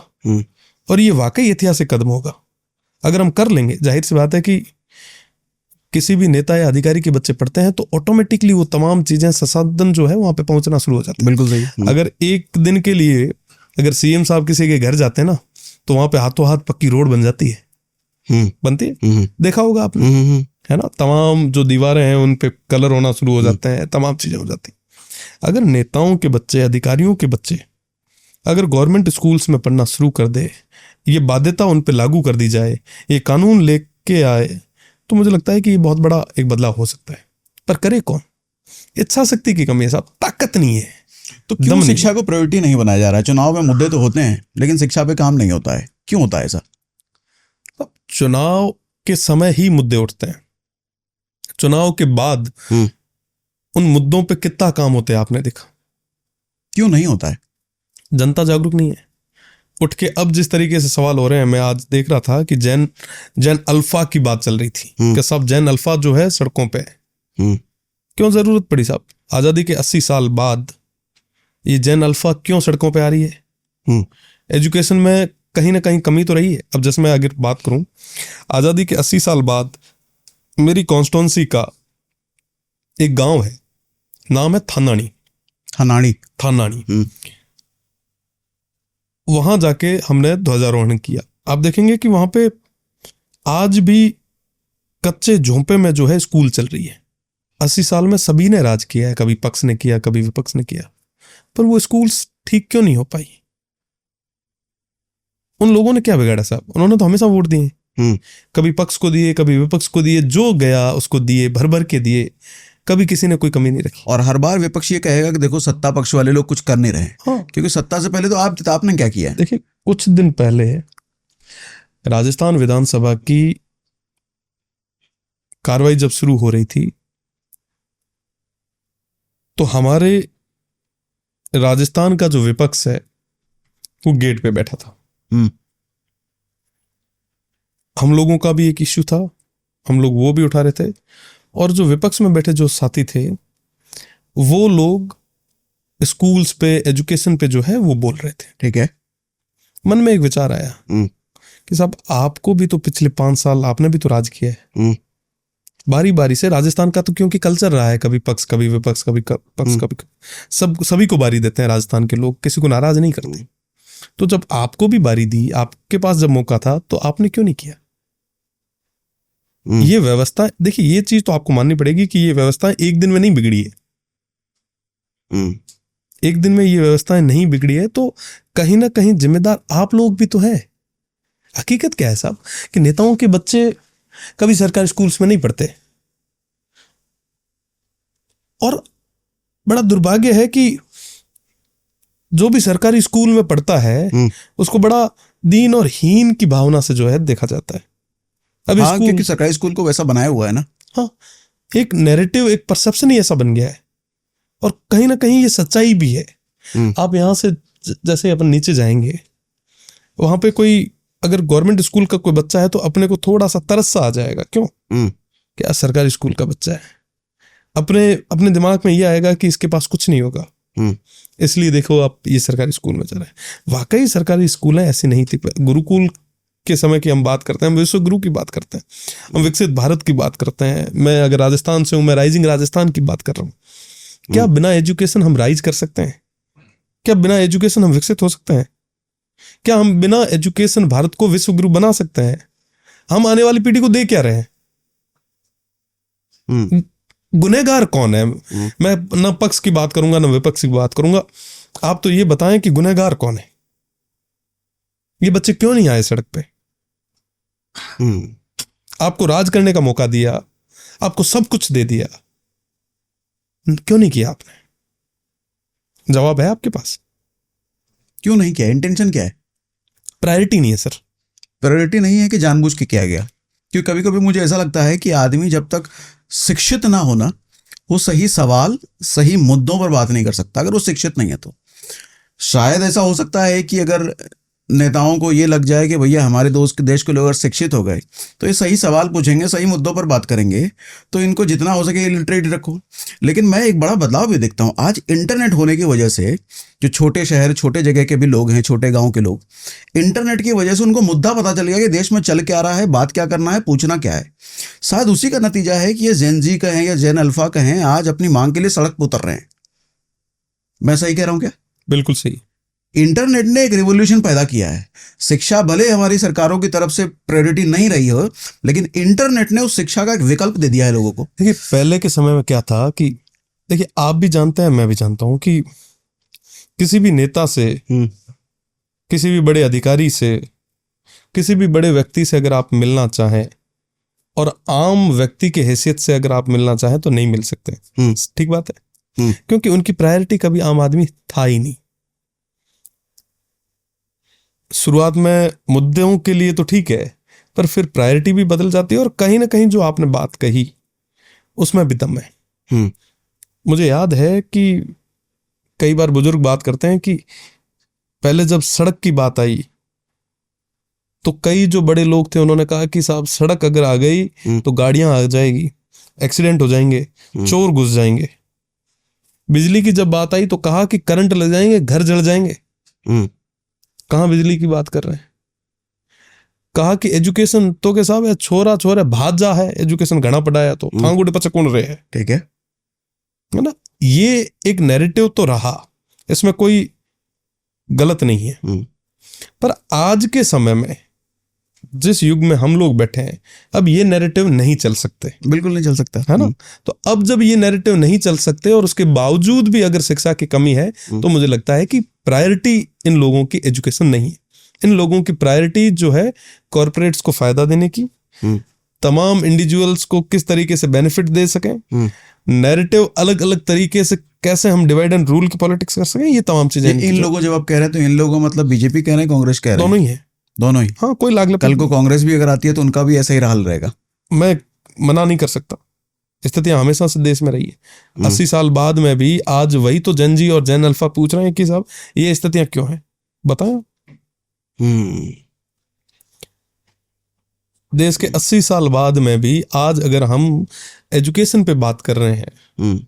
S2: और ये वाकई ऐतिहासिक कदम होगा अगर हम कर लेंगे। जाहिर सी बात है कि किसी भी नेता या अधिकारी के बच्चे पढ़ते हैं तो ऑटोमेटिकली वो तमाम चीजें, संसाधन जो है वहां पे पहुंचना शुरू हो जाते हैं।
S1: बिल्कुल सही।
S2: अगर एक दिन के लिए अगर सीएम साहब किसी के घर जाते हैं ना तो वहां पे हाथों हाथ पक्की रोड बन जाती है, बनती है, देखा होगा आपने, है ना। तमाम जो दीवारें हैं उन पे कलर होना शुरू हो जाते हैं, तमाम चीजें हो जाती। अगर नेताओं के बच्चे, अधिकारियों के बच्चे अगर गवर्नमेंट स्कूल्स में पढ़ना शुरू कर दे, ये बाध्यता उन पे लागू कर दी जाए, ये कानून लेके आए, तो मुझे लगता है कि ये बहुत बड़ा एक बदलाव हो सकता है। पर करे कौन? इच्छा शक्ति की कमी है साहब, ताकत नहीं है।
S1: तो क्यों शिक्षा को प्रायोरिटी नहीं बनाया जा रहा है? चुनाव में मुद्दे तो होते हैं लेकिन शिक्षा पे काम नहीं होता है, क्यों होता है ऐसा?
S2: चुनाव के समय ही मुद्दे उठते हैं, चुनाव के बाद उन मुद्दों पे कितना काम होते हैं आपने देखा?
S1: क्यों नहीं होता है?
S2: जनता जागरूक नहीं है। उठ के अब जिस तरीके से सवाल हो रहे हैं, मैं आज देख रहा था कि जैन अल्फा की बात चल रही थी कि सब जैन अल्फा जो है सड़कों पे है। क्यों जरूरत पड़ी साहब? आजादी के 80 साल बाद ये जैन अल्फा क्यों सड़कों पे आ रही है? एजुकेशन में कहीं ना कहीं कमी तो रही है। अब जैसे मैं अगर बात करूं, आजादी के 80 साल बाद मेरी कॉन्स्टिट्यूंसी का एक गांव है, नाम है थानानी। वहां जाके हमने ध्वजारोहण किया। आप देखेंगे कि वहां पे आज भी कच्चे झोंपे में जो है स्कूल चल रही है। 80 साल में सभी ने राज किया है, कभी पक्ष ने किया, कभी विपक्ष ने किया, पर वो स्कूल्स ठीक क्यों नहीं हो पाई? उन लोगों ने क्या बिगाड़ा साहब? उन्होंने तो हमेशा वोट दिए, कभी पक्ष को दिए, कभी विपक्ष को दिए, जो गया उसको दिए, भर भर के दिए, कभी किसी ने कोई कमी नहीं रखी।
S1: और हर बार विपक्ष ये कहेगा कि देखो सत्ता पक्ष वाले लोग कुछ कर नहीं रहे।
S2: हाँ,
S1: क्योंकि सत्ता से पहले तो आपने क्या किया है?
S2: देखिए, कुछ दिन पहले राजस्थान विधानसभा की कार्रवाई जब शुरू हो रही थी तो हमारे राजस्थान का जो विपक्ष है वो गेट पे बैठा था। हम लोगों का भी एक इश्यू था, हम लोग वो भी उठा रहे थे, और जो विपक्ष में बैठे जो साथी थे वो लोग स्कूल्स पे, एजुकेशन पे जो है वो बोल रहे थे।
S1: ठीक है।
S2: मन में एक विचार आया कि साहब आपको भी तो पिछले 5 साल आपने भी तो राज किया है, बारी बारी से। राजस्थान का तो क्योंकि कल्चर रहा है, कभी पक्ष कभी विपक्ष, कभी पक्ष कभी सभी को बारी देते हैं राजस्थान के लोग, किसी को नाराज नहीं करते। तो जब आपको भी बारी दी, आपके पास जब मौका था, तो आपने क्यों नहीं किया? ये व्यवस्था, देखिए ये चीज तो आपको माननी पड़ेगी कि ये व्यवस्था एक दिन में नहीं बिगड़ी है। एक दिन में ये व्यवस्थाएं नहीं बिगड़ी है, तो कहीं ना कहीं जिम्मेदार आप लोग भी तो है। हकीकत क्या है साहब कि नेताओं के बच्चे कभी सरकारी स्कूल्स में नहीं पढ़ते, और बड़ा दुर्भाग्य है कि जो भी सरकारी स्कूल में पढ़ता है उसको बड़ा दीन और हीन की भावना से जो है देखा जाता है।
S1: अभी हाँ, क्योंकि सरकारी स्कूल को वैसा बनाया हुआ है ना।
S2: हाँ, एक नैरेटिव, एक परसेप्शन ही ऐसा बन गया है, और कहीं ना कहीं ये सच्चाई भी है। आप यहां से जैसे अपन नीचे जाएंगे, वहां पे कोई अगर गवर्नमेंट स्कूल का कोई बच्चा है तो अपने को थोड़ा सा तरस सा आ जाएगा। क्यों? क्या सरकारी स्कूल का बच्चा है, अपने दिमाग में ये आएगा कि इसके पास कुछ नहीं होगा, इसलिए देखो आप ये सरकारी स्कूल में जा रहे हैं। वाकई सरकारी स्कूल ऐसी नहीं थी। गुरुकुल के समय की हम बात करते हैं, हम विश्व गुरु की बात करते हैं, हम विकसित भारत की बात करते हैं। मैं अगर राजस्थान से हूं, मैं राइजिंग राजस्थान की बात कर रहा हूं। क्या बिना एजुकेशन हम राइज कर सकते हैं? क्या बिना एजुकेशन हम विकसित हो सकते हैं? क्या हम बिना एजुकेशन भारत को विश्व गुरु बना सकते हैं? हम आने वाली पीढ़ी को दे क्या रहे हैं? गुनहगार कौन है? मैं न पक्ष की बात करूंगा न विपक्ष की बात करूंगा। आप तो ये बताएं कि गुनहगार कौन है? ये बच्चे क्यों नहीं आए सड़क पे? आपको राज करने का मौका दिया, आपको सब कुछ दे दिया, क्यों नहीं किया आपने? जवाब है आपके पास?
S1: क्यों नहीं किया? इंटेंशन क्या है?
S2: प्रायोरिटी नहीं है सर।
S1: प्रायोरिटी नहीं है कि जानबूझ के किया गया? क्योंकि कभी कभी मुझे ऐसा लगता है कि आदमी जब तक शिक्षित ना होना, वो सही सवाल, सही मुद्दों पर बात नहीं कर सकता। अगर वो शिक्षित नहीं है तो शायद ऐसा हो सकता है कि अगर नेताओं को ये लग जाए कि भैया हमारे देश के लोग अगर शिक्षित हो गए तो ये सही सवाल पूछेंगे, सही मुद्दों पर बात करेंगे, तो इनको जितना हो सके इलिटरेट रखो। लेकिन मैं एक बड़ा बदलाव भी देखता हूँ आज इंटरनेट होने की वजह से। जो छोटे शहर, छोटे जगह के भी लोग हैं, छोटे गांव के लोग, इंटरनेट की वजह से उनको मुद्दा पता चल गया कि देश में चल क्या रहा है, बात क्या करना है, पूछना क्या है। शायद उसी का नतीजा है कि ये जेन जी कहें या जेन अल्फा कहें, आज अपनी मांग के लिए सड़क पर उतर रहे हैं। मैं सही कह रहा हूँ क्या?
S2: बिल्कुल सही।
S1: इंटरनेट ने एक रिवॉल्यूशन पैदा किया है। शिक्षा भले हमारी सरकारों की तरफ से प्रायोरिटी नहीं रही हो, लेकिन इंटरनेट ने उस शिक्षा का एक विकल्प दे दिया है लोगों को।
S2: देखिए पहले के समय में क्या था कि देखिए आप भी जानते हैं, मैं भी जानता हूं कि किसी भी नेता से, किसी भी बड़े अधिकारी से, किसी भी बड़े व्यक्ति से अगर आप मिलना चाहें और आम व्यक्ति के हैसियत से अगर आप मिलना चाहें तो नहीं मिल सकते। ठीक बात है, क्योंकि उनकी प्रायोरिटी कभी आम आदमी था ही नहीं। शुरुआत में मुद्दों के लिए तो ठीक है, पर फिर प्रायोरिटी भी बदल जाती है, और कहीं ना कहीं जो आपने बात कही उसमें भी दम है। मुझे याद है कि कई बार बुजुर्ग बात करते हैं कि पहले जब सड़क की बात आई तो कई जो बड़े लोग थे उन्होंने कहा कि साहब सड़क अगर आ गई तो गाड़ियां आ जाएगी, एक्सीडेंट हो जाएंगे, चोर घुस जाएंगे। बिजली की जब बात आई तो कहा कि करंट लग जाएंगे, घर जल जाएंगे। कहां बिजली की बात कर रहे हैं? कहा कि एजुकेशन तो के साहब छोरा छोरा भात जा है, एजुकेशन घना पढ़ाया तो फांगुड़े पचकुन रहे हैं।
S1: ठीक है
S2: ना? ये एक नैरेटिव तो रहा, इसमें कोई गलत नहीं है। पर आज के समय में जिस युग में हम लोग बैठे हैं, अब ये नैरेटिव नहीं चल सकते।
S1: बिल्कुल नहीं चल सकता,
S2: है ना? तो अब जब ये नैरेटिव नहीं चल सकते और उसके बावजूद भी अगर शिक्षा की कमी है, तो मुझे लगता है कि प्रायोरिटी इन लोगों की एजुकेशन नहीं है। इन लोगों की प्रायोरिटी जो है कॉर्पोरेट्स को फायदा देने की, तमाम इंडिविजुअल्स को किस तरीके से बेनिफिट दे सकें, नैरेटिव अलग अलग तरीके से कैसे हम डिवाइड एंड रूल की पॉलिटिक्स कर सकें, ये तमाम चीजें।
S1: इन लोगों जब आप कह रहे हैं तो इन लोगों मतलब बीजेपी कह रहे हैं, कांग्रेस कह रहे हैं?
S2: दोनों ही है।
S1: दोनों ही?
S2: हाँ, कोई लागले
S1: कल को कांग्रेस भी अगर आती है तो उनका भी ऐसा ही हाल रहेगा।
S2: मैं मना नहीं कर सकता, स्थितियां हमेशा से देश में रही है। 80 साल बाद में भी आज वही तो जेन जी और जेन अल्फा पूछ रहे हैं कि साहब ये स्थितियां क्यों हैं, बताएं। देश के 80 साल बाद में भी आज अगर हम एजुकेशन पे बात कर रहे हैं,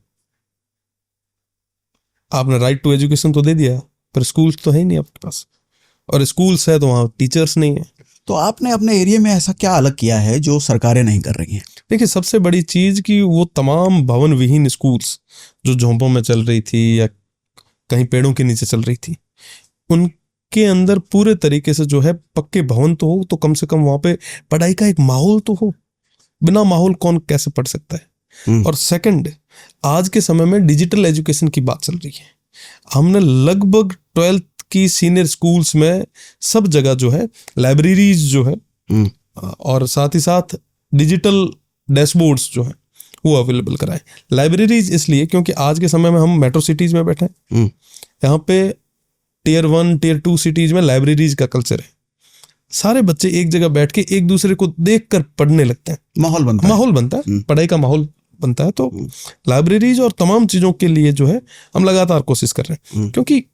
S2: आपने राइट टू एजुकेशन तो दे दिया, पर स्कूल्स तो है ही नहीं आपके पास, और स्कूल्स है तो वहाँ टीचर्स नहीं है।
S1: तो आपने अपने एरिया में ऐसा क्या अलग किया है जो सरकारें नहीं कर रही हैं?
S2: देखिए, सबसे बड़ी चीज कि वो तमाम भवन विहीन स्कूल्स जो झोंपों में चल रही थी या कहीं पेड़ों के नीचे चल रही थी, उनके अंदर पूरे तरीके से जो है पक्के भवन तो हो, तो कम से कम वहां पे पढ़ाई का एक माहौल तो हो। बिना माहौल कौन कैसे पढ़ सकता है? और सेकंड, आज के समय में डिजिटल एजुकेशन की बात चल रही है। हमने लगभग 12th की सीनियर स्कूल्स में सब जगह जो है लाइब्रेरीज जो है और साथ ही साथ डिजिटल डैशबोर्ड्स जो है वो अवेलेबल कराए। लाइब्रेरीज इसलिए क्योंकि आज के समय में हम मेट्रो सिटीज में बैठे हैं, यहाँ पे टियर 1 टियर 2 सिटीज में लाइब्रेरीज का कल्चर है। सारे बच्चे एक जगह बैठ के एक दूसरे को देख कर पढ़ने लगते हैं, माहौल बनता है, पढ़ाई का माहौल बनता है। तो लाइब्रेरीज और तमाम चीजों के लिए जो है हम लगातार कोशिश कर रहे हैं, क्योंकि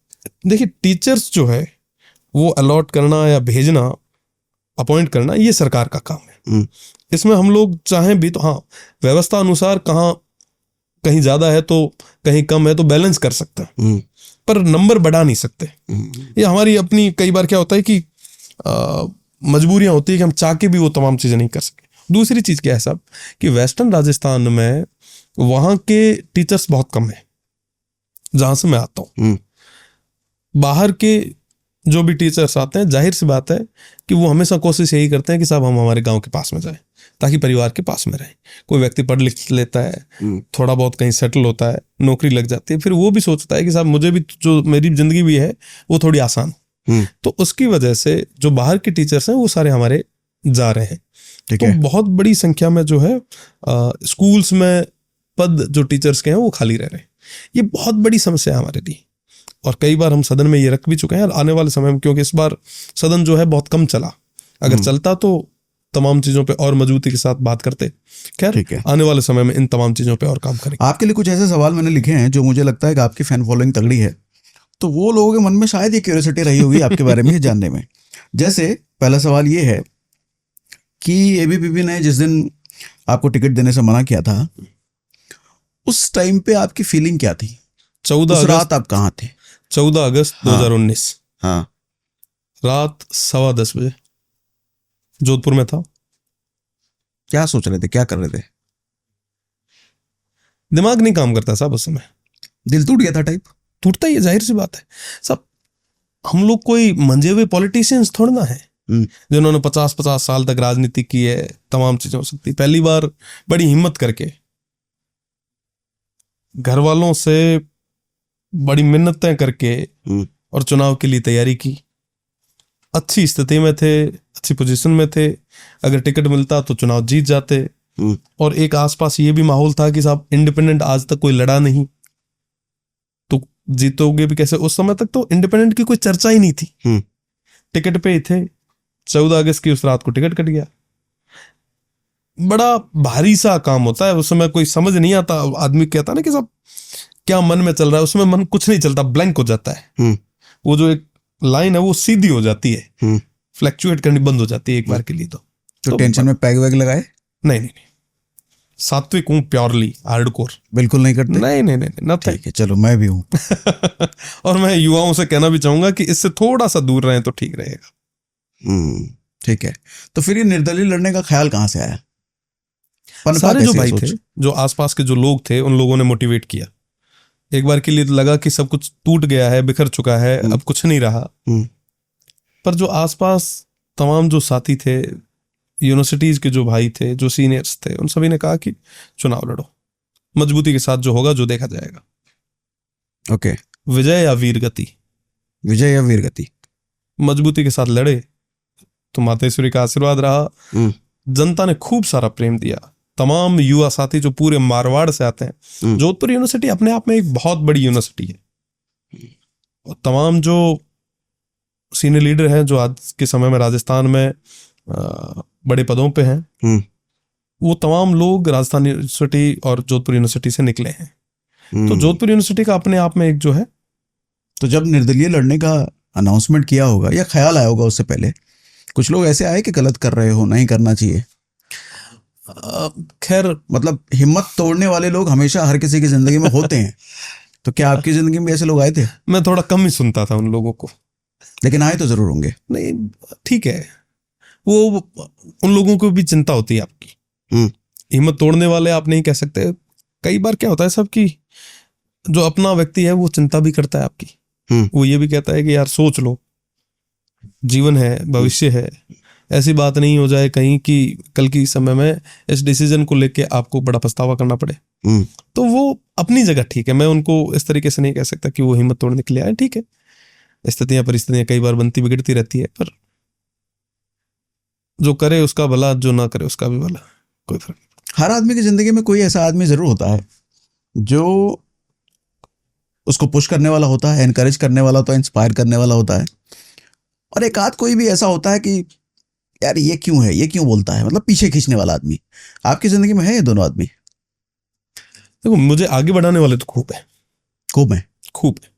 S2: देखिए टीचर्स जो है वो अलॉट करना या भेजना, अपॉइंट करना, ये सरकार का काम है। इसमें हम लोग चाहें भी तो हाँ, व्यवस्था अनुसार कहीं ज्यादा है तो कहीं कम है तो बैलेंस कर सकते हैं, पर नंबर बढ़ा नहीं सकते। ये हमारी अपनी, कई बार क्या होता है कि मजबूरियां होती है कि हम चाह के भी वो तमाम चीजें नहीं कर सके। दूसरी चीज क्या है साहब कि वेस्टर्न राजस्थान में वहां के टीचर्स बहुत कम है, जहां से मैं आता हूँ। बाहर के जो भी टीचर्स आते हैं, जाहिर सी बात है कि वो हमेशा कोशिश यही करते हैं कि साहब हम हमारे गांव के पास में जाएं, ताकि परिवार के पास में रहें। कोई व्यक्ति पढ़ लिख लेता है, थोड़ा बहुत कहीं सेटल होता है, नौकरी लग जाती है, फिर वो भी सोचता है कि साहब मुझे भी, जो मेरी जिंदगी भी है वो थोड़ी आसान। तो उसकी वजह से जो बाहर के टीचर्स हैं वो सारे हमारे जा रहे हैं। तो बहुत बड़ी संख्या में जो है स्कूल्स में पद जो टीचर्स के हैं वो खाली रह रहे हैं। ये बहुत बड़ी समस्या है हमारे लिए, और कई बार हम सदन में ये रख भी चुके हैं। आने वाले समय में, क्योंकि इस बार सदन जो है बहुत कम चला, अगर चलता तो तमाम चीजों पे और मजबूती के साथ बात करते। खैर, आने वाले समय में इन तमाम चीजों पे और काम करेंगे।
S1: आपके लिए कुछ ऐसे सवाल मैंने लिखे हैं जो मुझे लगता है कि आपकी फैन फॉलोइंग तगड़ी है, तो वो लोगों के मन में शायद ये क्यूरियोसिटी रही होगी आपके बारे में ये जानने में। जैसे पहला सवाल ये है कि एबीवीपी ने जिस दिन आपको टिकट देने से मना किया था, उस टाइम पे आपकी फीलिंग क्या थी?
S2: 14
S1: अगस्त रात आप कहाँ थे?
S2: 14 अगस्त 2019।
S1: हाँ,
S2: रात 10:15 बजे जोधपुर में था।
S1: क्या सोच रहे थे, क्या कर रहे थे?
S2: दिमाग नहीं काम करता साहब उस समय।
S1: दिल टूट गया था टाइप?
S2: टूटता ही है, जाहिर सी बात है सब। हम लोग कोई मंजे हुए पॉलिटिशियंस थोड़ा ना है जिन्होंने 50-50 साल तक राजनीति की है। तमाम चीजें हो सकती, पहली बार बड़ी हिम्मत करके घर वालों से बड़ी मिन्नतें करके और चुनाव के लिए तैयारी की। अच्छी स्थिति में थे, अच्छी पोजीशन में थे, अगर टिकट मिलता तो चुनाव जीत जाते। और एक आसपास ये भी माहौल था कि साहब इंडिपेंडेंट आज तक कोई लड़ा नहीं, तो जीतोगे भी कैसे? उस समय तक तो इंडिपेंडेंट की कोई चर्चा ही नहीं थी, टिकट पे ही थे। 14 अगस्त की उस रात को टिकट कट गया। बड़ा भारी सा काम होता है उस समय, कोई समझ नहीं आता। आदमी कहता ना कि साहब क्या मन में चल रहा है, उसमें मन कुछ नहीं चलता, ब्लैंक हो जाता है। वो जो एक लाइन है वो सीधी हो जाती है, फ्लैक्चुएट करनी बंद हो जाती है एक बार के लिए। तो
S1: टेंशन में पैग वैग लगाए?
S2: नहीं, सात्विक हूँ, प्योरली हार्डकोर।
S1: बिल्कुल नहीं करते?
S2: नहीं।
S1: ठीक है, चलो मैं भी हूँ।
S2: और मैं युवाओं से कहना भी चाहूंगा कि इससे थोड़ा सा दूर रहें तो ठीक रहेगा।
S1: ठीक है। तो फिर ये निर्दलीय लड़ने का ख्याल कहाँ से आया?
S2: सारे जो भाई थे, जो आसपास के जो लोग थे, उन लोगों ने मोटिवेट किया। एक बार के लिए लगा कि सब कुछ टूट गया है, बिखर चुका है, अब कुछ नहीं रहा। पर जो आसपास तमाम जो साथी थे, यूनिवर्सिटीज के जो भाई थे, जो सीनियर्स थे, उन सभी ने कहा कि चुनाव लड़ो, मजबूती के साथ, जो होगा जो देखा जाएगा।
S1: ओके।
S2: विजय या वीरगति?
S1: विजय या वीरगति।
S2: मजबूती के साथ लड़े तो मातेश्वरी का आशीर्वाद रहा। जनता ने खूब सारा प्रेम दिया। तमाम युवा साथी जो पूरे मारवाड़ से आते हैं, जोधपुर यूनिवर्सिटी अपने आप में एक बहुत बड़ी यूनिवर्सिटी है। और तमाम जो सीनियर लीडर हैं जो आज के समय में राजस्थान में बड़े पदों पे हैं, वो तमाम लोग राजस्थान यूनिवर्सिटी और जोधपुर यूनिवर्सिटी से निकले हैं। तो जोधपुर यूनिवर्सिटी का अपने आप में एक जो है।
S1: तो जब निर्दलीय लड़ने का अनाउंसमेंट किया होगा या ख्याल आया होगा उससे पहले, कुछ लोग ऐसे आए कि गलत कर रहे हो, नहीं करना चाहिए?
S2: खैर,
S1: मतलब हिम्मत तोड़ने वाले लोग हमेशा हर किसी की जिंदगी में होते हैं, तो क्या आपकी जिंदगी में ऐसे लोग आए थे?
S2: मैं थोड़ा कम ही सुनता था उन लोगों को।
S1: लेकिन आए तो जरूर होंगे।
S2: नहीं, ठीक है, वो उन लोगों को भी चिंता होती है आपकी।
S1: हम्म।
S2: हिम्मत तोड़ने वाले आप नहीं कह सकते। कई बार क्या होता है सब कि जो अपना व्यक्ति है वो चिंता भी करता है आपकी। वो ये भी कहता है कि यार सोच लो, जीवन है, भविष्य है, ऐसी बात नहीं हो जाए कहीं कि कल की समय में इस डिसीजन को लेके आपको बड़ा पछतावा करना पड़े। तो वो अपनी जगह ठीक है, मैं उनको इस तरीके से नहीं कह सकता कि वो हिम्मत तोड़ने के लिए आए। ठीक है, स्थितियां परिस्थितियां कई बार बनती बिगड़ती रहती है, पर जो करे उसका भला, जो ना करे उसका भी भला, कोई फर्क नहीं।
S1: हर आदमी की जिंदगी में कोई ऐसा आदमी जरूर होता है जो उसको पुश करने वाला होता है, एनकरेज करने वाला होता है, इंस्पायर करने वाला होता है, और एक आध कोई भी ऐसा होता है कि यार ये क्यों है, ये क्यों बोलता है, मतलब पीछे खींचने वाला आदमी। आपकी जिंदगी में है ये दोनों आदमी?
S2: देखो, मुझे आगे बढ़ाने वाले तो खूब है,
S1: खूब है।
S2: खूब है,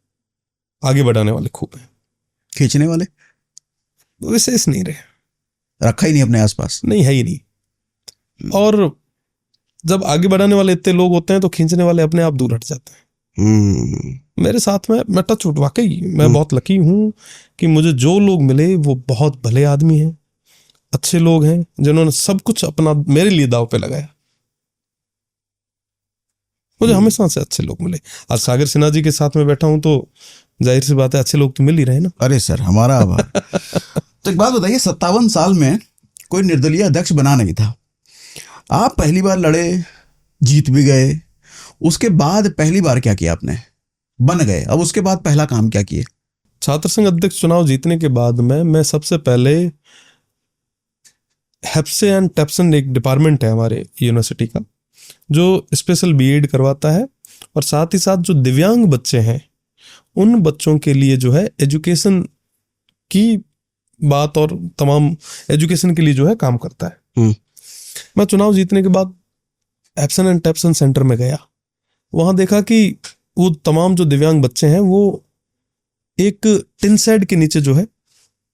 S2: आगे बढ़ाने वाले खूब है।
S1: खींचने वाले
S2: विशेष नहीं रहे,
S1: रखा ही नहीं अपने आसपास।
S2: नहीं है ही नहीं। और जब आगे बढ़ाने वाले इतने लोग होते हैं तो खींचने वाले अपने आप दूर हट जाते हैं। मेरे साथ में मैं टच वुड, वाकई मैं बहुत लकी हूं कि मुझे जो लोग मिले वो बहुत भले आदमी हैं, अच्छे लोग हैं, जिन्होंने सब कुछ अपना मेरे लिए दांव पे लगाया। मुझे हमेशा से अच्छे लोग मिले। आज सागर सिन्हा जी के साथ में बैठा हूं तो जाहिर सी बात है अच्छे लोग तो मिल ही रहे ना।
S1: अरे सर, हमारा आभार। तो एक बात बताइए, 57 साल में कोई निर्दलीय अध्यक्ष बना नहीं था, आप पहली बार लड़े, जीत भी गए, उसके बाद पहली बार क्या किया आपने? बन गए, अब उसके बाद पहला काम क्या किए?
S2: छात्र संघ अध्यक्ष चुनाव जीतने के बाद में मैं सबसे पहले हेप्से एंड टेप्सन, एक डिपार्टमेंट है हमारे यूनिवर्सिटी का जो स्पेशल बीएड करवाता है, और साथ ही साथ जो दिव्यांग बच्चे हैं उन बच्चों के लिए जो है एजुकेशन की बात और तमाम एजुकेशन के लिए जो है काम करता है। मैं चुनाव जीतने के बाद हेप्सन एंड टेप्सन सेंटर में गया, वहां देखा कि वो तमाम जो दिव्यांग बच्चे हैं वो एक टिन शेड के नीचे जो है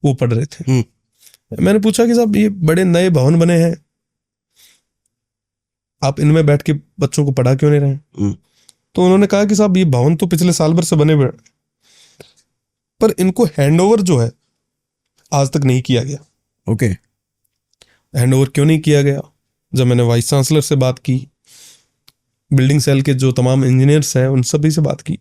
S2: वो पढ़ रहे थे। मैंने पूछा कि साहब ये बड़े नए भवन बने हैं, आप इनमें बैठ के बच्चों को पढ़ा क्यों नहीं रहे? तो उन्होंने कहा कि साहब ये भवन तो पिछले साल भर से बने हुए, पर इनको हैंडओवर जो है आज तक नहीं किया गया।
S1: ओके।
S2: हैंडओवर क्यों नहीं किया गया? जब मैंने वाइस चांसलर से बात की, बिल्डिंग सेल के जो तमाम इंजीनियर्स हैं उन सभी से बात की,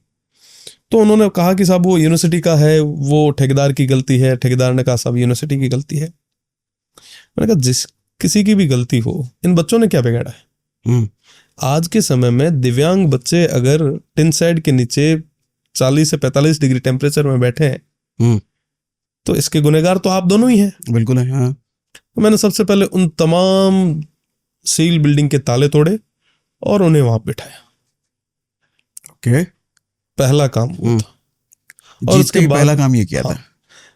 S2: तो उन्होंने कहा कि साहब वो यूनिवर्सिटी का है, वो ठेकेदार की गलती है। ठेकेदार ने कहा साहब यूनिवर्सिटी की गलती है। मैंने कहा जिस किसी की भी गलती हो, इन बच्चों ने क्या बिगाड़ा है? आज के समय में दिव्यांग बच्चे अगर टिन शेड के नीचे 40 से 45 डिग्री टेम्परेचर में बैठे हैं तो इसके गुनहगार तो आप दोनों ही हैं।
S1: बिल्कुल है। हाँ।
S2: तो मैंने सबसे पहले उन तमाम सील बिल्डिंग के ताले तोड़े और उन्हें वहां बिठाया।
S1: ओके।
S2: पहला काम वो था। और
S1: जीत
S2: उसके
S1: के
S2: बाद
S1: पहला काम ये किया था।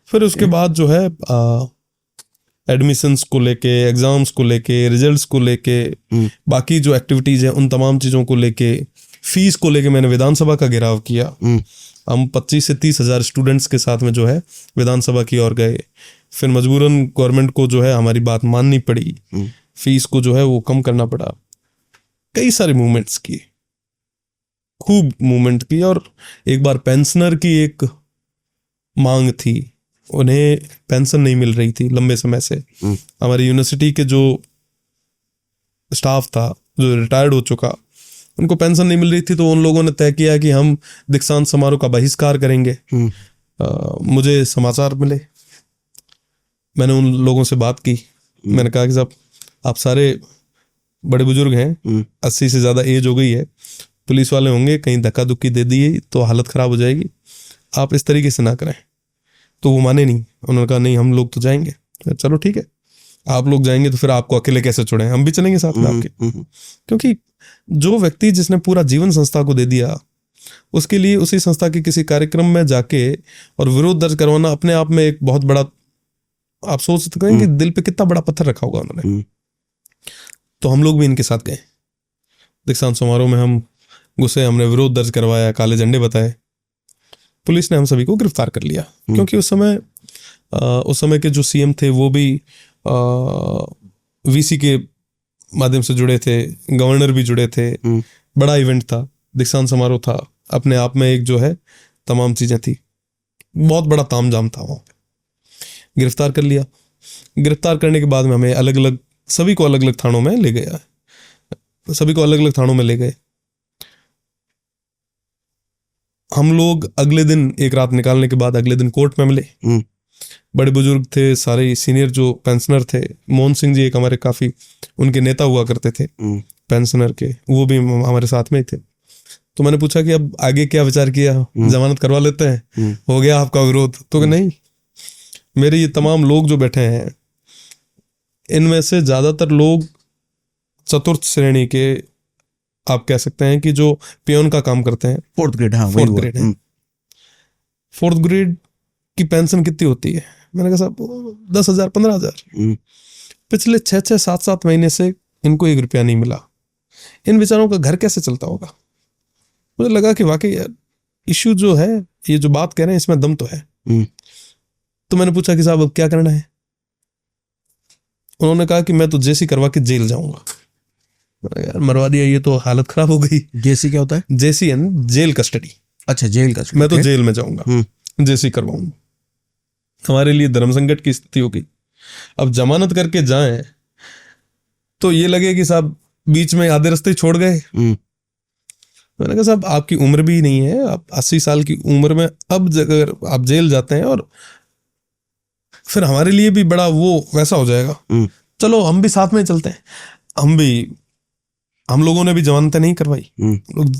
S2: फिर उसके बाद जो है एडमिशंस को लेके, एग्जाम्स को लेके, रिजल्ट्स को लेके, बाकी जो एक्टिविटीज हैं उन तमाम चीजों को लेके, फीस को लेके मैंने विधानसभा का घेराव किया। हम 25 से 30 हजार स्टूडेंट्स के साथ में जो है विधानसभा की ओर गए। फिर मजबूरन गवर्नमेंट को जो है हमारी बात माननी पड़ी, फीस को जो है वो कम करना पड़ा। कई सारे मूवमेंट्स किए, खूब मूवमेंट किए। और एक बार पेंशनर की एक मांग थी, उन्हें पेंशन नहीं मिल रही थी लंबे समय से। हमारी यूनिवर्सिटी के जो स्टाफ था जो रिटायर्ड हो चुका, उनको पेंशन नहीं मिल रही थी, तो उन लोगों ने तय किया कि हम दीक्षांत समारोह का बहिष्कार करेंगे। मुझे समाचार मिले, मैंने उन लोगों से बात की। मैंने कहा कि साहब आप सारे बड़े बुजुर्ग हैं, 80 से ज्यादा एज हो गई है, पुलिस वाले होंगे, कहीं धक्का धुक्की दे दिए तो हालत खराब हो जाएगी, आप इस तरीके से ना करें। तो वो माने नहीं, उन्होंने कहा नहीं हम लोग तो जाएंगे। चलो ठीक है, आप लोग जाएंगे तो फिर आपको अकेले कैसे छोड़ें, हम भी चलेंगे साथ में आपके। क्योंकि जो व्यक्ति जिसने पूरा जीवन संस्था को दे दिया, उसके लिए उसी संस्था के किसी कार्यक्रम में जाके और विरोध दर्ज करवाना अपने आप में एक बहुत बड़ा, आप सोच सकते हैं कि दिल पे कितना बड़ा पत्थर रखा होगा उन्होंने। तो हम लोग भी इनके साथ गए दीक्षांत समारोह में। हम घुसे, हमने विरोध दर्ज करवाया, काले झंडे बताए, पुलिस ने हम सभी को गिरफ्तार कर लिया। क्योंकि उस समय उस समय के जो सीएम थे वो भी वीसी के माध्यम से जुड़े थे, गवर्नर भी जुड़े थे, बड़ा इवेंट था, दीक्षांत समारोह था, अपने आप में एक जो है तमाम चीजें थी, बहुत बड़ा तामझाम था वहाँ पे। गिरफ्तार कर लिया। गिरफ्तार करने के बाद में हमें अलग अलग, सभी को अलग अलग थानों में ले गया, सभी को अलग अलग थानों में ले गए। हम लोग अगले दिन, एक रात निकालने के बाद अगले दिन कोर्ट में मिले। बड़े बुजुर्ग थे, सारे सीनियर जो पेंशनर थे, मोहन सिंह जी एक हमारे काफी उनके नेता हुआ करते थे पेंशनर के, वो भी हमारे साथ में ही थे। तो मैंने पूछा कि अब आगे क्या विचार किया, जमानत करवा लेते हैं, हो गया आपका विरोध? तो कि नहीं, मेरे ये तमाम लोग जो बैठे हैं इनमें से ज्यादातर लोग चतुर्थ श्रेणी के, आप कह सकते हैं कि जो पियोन का काम करते हैं,
S1: फोर्थ ग्रेड। हाँ,
S2: फोर्थ ग्रेड है। फोर्थ ग्रेड की पेंशन कितनी होती है? मैंने कहा साहब 10,000 15,000। पिछले 6-6 7-7 महीने से इनको 1 रुपया नहीं मिला। इन बेचारों का घर कैसे चलता होगा? मुझे लगा कि वाकई यार इश्यू जो है, ये जो बात कह रहे हैं इसमें दम तो है। तो मैंने पूछा कि साहब अब क्या करना है? उन्होंने कहा कि मैं तो जेसी करवा के जेल जाऊंगा। यार मरवा दिया, ये तो हालत खराब हो गई।
S1: जेसी क्या होता है?
S2: जेसी है जेल कस्टडी।
S1: अच्छा, जेल कस्टडी।
S2: मैं तो जेल में जाऊंगा, जेसी करवाऊंगा। हमारे लिए धर्म संकट की स्थिति हो गई। अब जमानत करके जाएं तो ये लगे कि साहब बीच में आधे रास्ते छोड़ गए। मैंने कहा साहब आपकी उम्र भी नहीं है, आप 80 साल की उम्र में अब अगर आप जेल जाते हैं और फिर हमारे लिए भी बड़ा वो वैसा हो जाएगा। चलो हम भी साथ में चलते हैं। हम लोगों ने भी जमानतें नहीं करवाई, लोग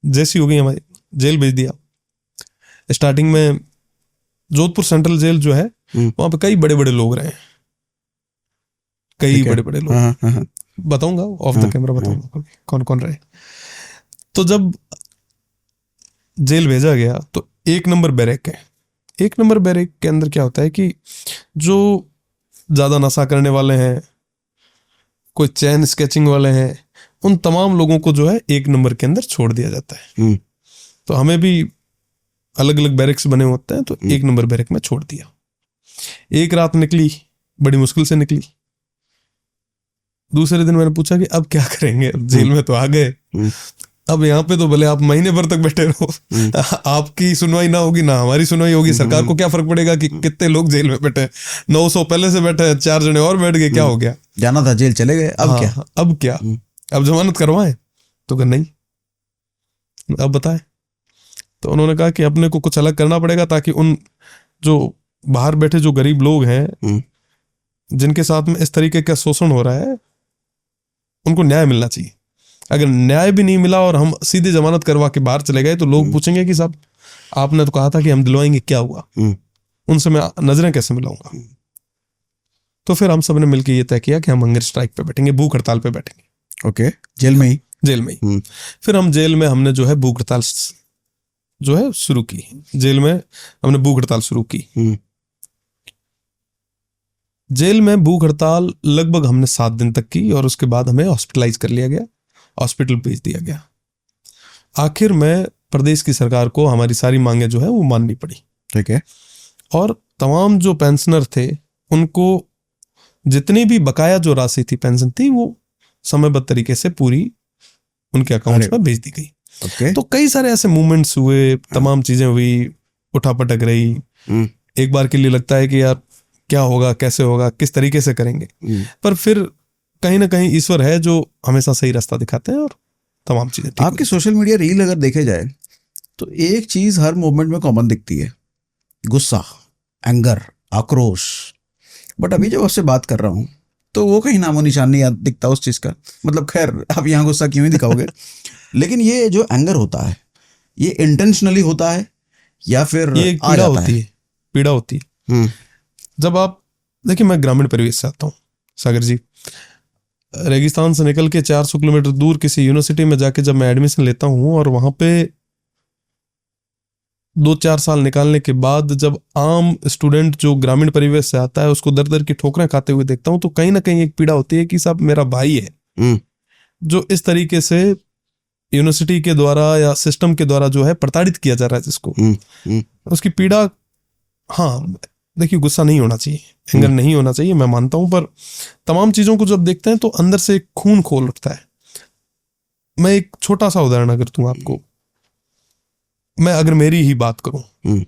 S2: जैसी हो गई हमारी, जेल भेज दिया। स्टार्टिंग में जोधपुर सेंट्रल जेल जो है वहां पे कई बड़े बड़े लोग रहे, कई बड़े बड़े लोग। बताऊंगा ऑफ द कैमरा, बताऊंगा कौन कौन रहे। तो जब जेल भेजा गया तो 1 नंबर बैरेक है। 1 नंबर बैरेक के अंदर क्या होता है कि जो ज्यादा नशा करने वाले हैं, कोई चैन स्केचिंग वाले हैं, उन तमाम लोगों को जो है 1 नंबर के अंदर छोड़ दिया जाता है। तो हमें भी अलग अलग बैरेक्स बने होते हैं, तो 1 नंबर बैरेक में छोड़ दिया। एक रात निकली, बड़ी मुश्किल से निकली। दूसरे दिन मैंने पूछा कि अब क्या करेंगे, जेल में तो आ गए, अब यहाँ पे तो भले आप महीने भर तक बैठे रहो, आपकी सुनवाई ना होगी ना हमारी सुनवाई होगी, सरकार को क्या फर्क पड़ेगा कि कितने लोग जेल में बैठे हैं? 900 पहले से बैठे हैं, 4 जने और बैठ गए, क्या हो गया?
S1: जाना था जेल, चले गए, अब क्या?
S2: अब जमानत करवाएं? तो कहा नहीं, अब बताएं। तो उन्होंने कहा कि अपने को कुछ अलग करना पड़ेगा ताकि उन जो बाहर बैठे जो गरीब लोग हैं जिनके साथ में इस तरीके का शोषण हो रहा है, उनको न्याय मिलना चाहिए। अगर न्याय भी नहीं मिला और हम सीधे जमानत करवा के बाहर चले गए तो लोग पूछेंगे कि साहब आपने तो कहा था कि हम दिलवाएंगे, क्या हुआ? उनसे मैं नजरें कैसे मिलाऊंगा? तो फिर हम सब ने मिलकर ये तय किया कि हम हंगर स्ट्राइक पे बैठेंगे, भूख हड़ताल पे बैठेंगे।
S1: ओके, जेल में ही?
S2: जेल में ही। फिर हम जेल में हमने जो है भूख हड़ताल जो है शुरू की। जेल में हमने भूख हड़ताल शुरू की। जेल में भूख हड़ताल लगभग हमने 7 दिन तक की और उसके बाद हमें हॉस्पिटलाइज कर लिया गया, हॉस्पिटल भेज दिया गया। आखिर में प्रदेश की सरकार को हमारी सारी मांगे जो है वो माननी पड़ी।
S1: ठीक है।
S2: और तमाम जो पेंशनर थे उनको जितनी भी बकाया जो राशि थी, पेंशन थी, वो समयबद्ध तरीके से पूरी उनके अकाउंट्स में भेज दी गई। तो कई सारे ऐसे मूवमेंट्स हुए, तमाम चीजें हुई, उठापटक रही। एक बार के लिए लगता है कि यार क्या होगा, कैसे होगा, किस तरीके से करेंगे, पर फिर कहीं ना कहीं ईश्वर है जो हमेशा सही रास्ता दिखाते हैं और तमाम चीजें।
S1: आपके सोशल मीडिया रील अगर देखे जाए तो एक चीज हर मूवमेंट में कॉमन दिखती है, गुस्सा, एंगर, आक्रोश। बट अभी जब आपसे बात कर रहा हूँ तो वो कहीं नामो निशान नहीं दिखता उस चीज का। मतलब खैर आप यहाँ गुस्सा क्यों ही दिखाओगे, लेकिन ये जो एंगर होता है ये इंटेंशनली होता है या फिर
S2: ये एक पीड़ा होती है? पीड़ा होती है जब आप देखिए, मैं ग्रामीण परिवेश से आता हूँ सागर जी। रेगिस्तान से निकल के 400 किलोमीटर दूर किसी यूनिवर्सिटी में जाके जब मैं एडमिशन लेता हूँ और वहां पे 2-4 साल निकालने के बाद जब आम स्टूडेंट जो ग्रामीण परिवेश से आता है उसको दर दर की ठोकरें खाते हुए देखता हूँ, तो कहीं ना कहीं एक पीड़ा होती है कि साहब मेरा भाई है जो इस तरीके से यूनिवर्सिटी के द्वारा या सिस्टम के द्वारा जो है प्रताड़ित किया जा रहा है जिसको, उसकी पीड़ा। हाँ, देखिए गुस्सा नहीं होना चाहिए, एंगर नहीं होना चाहिए, मैं मानता हूं, पर तमाम चीजों को जब देखते हैं तो अंदर से एक खून खोल उठता है। मैं एक छोटा सा उदाहरण अगर दूं आपको, मैं अगर मेरी ही बात करूं,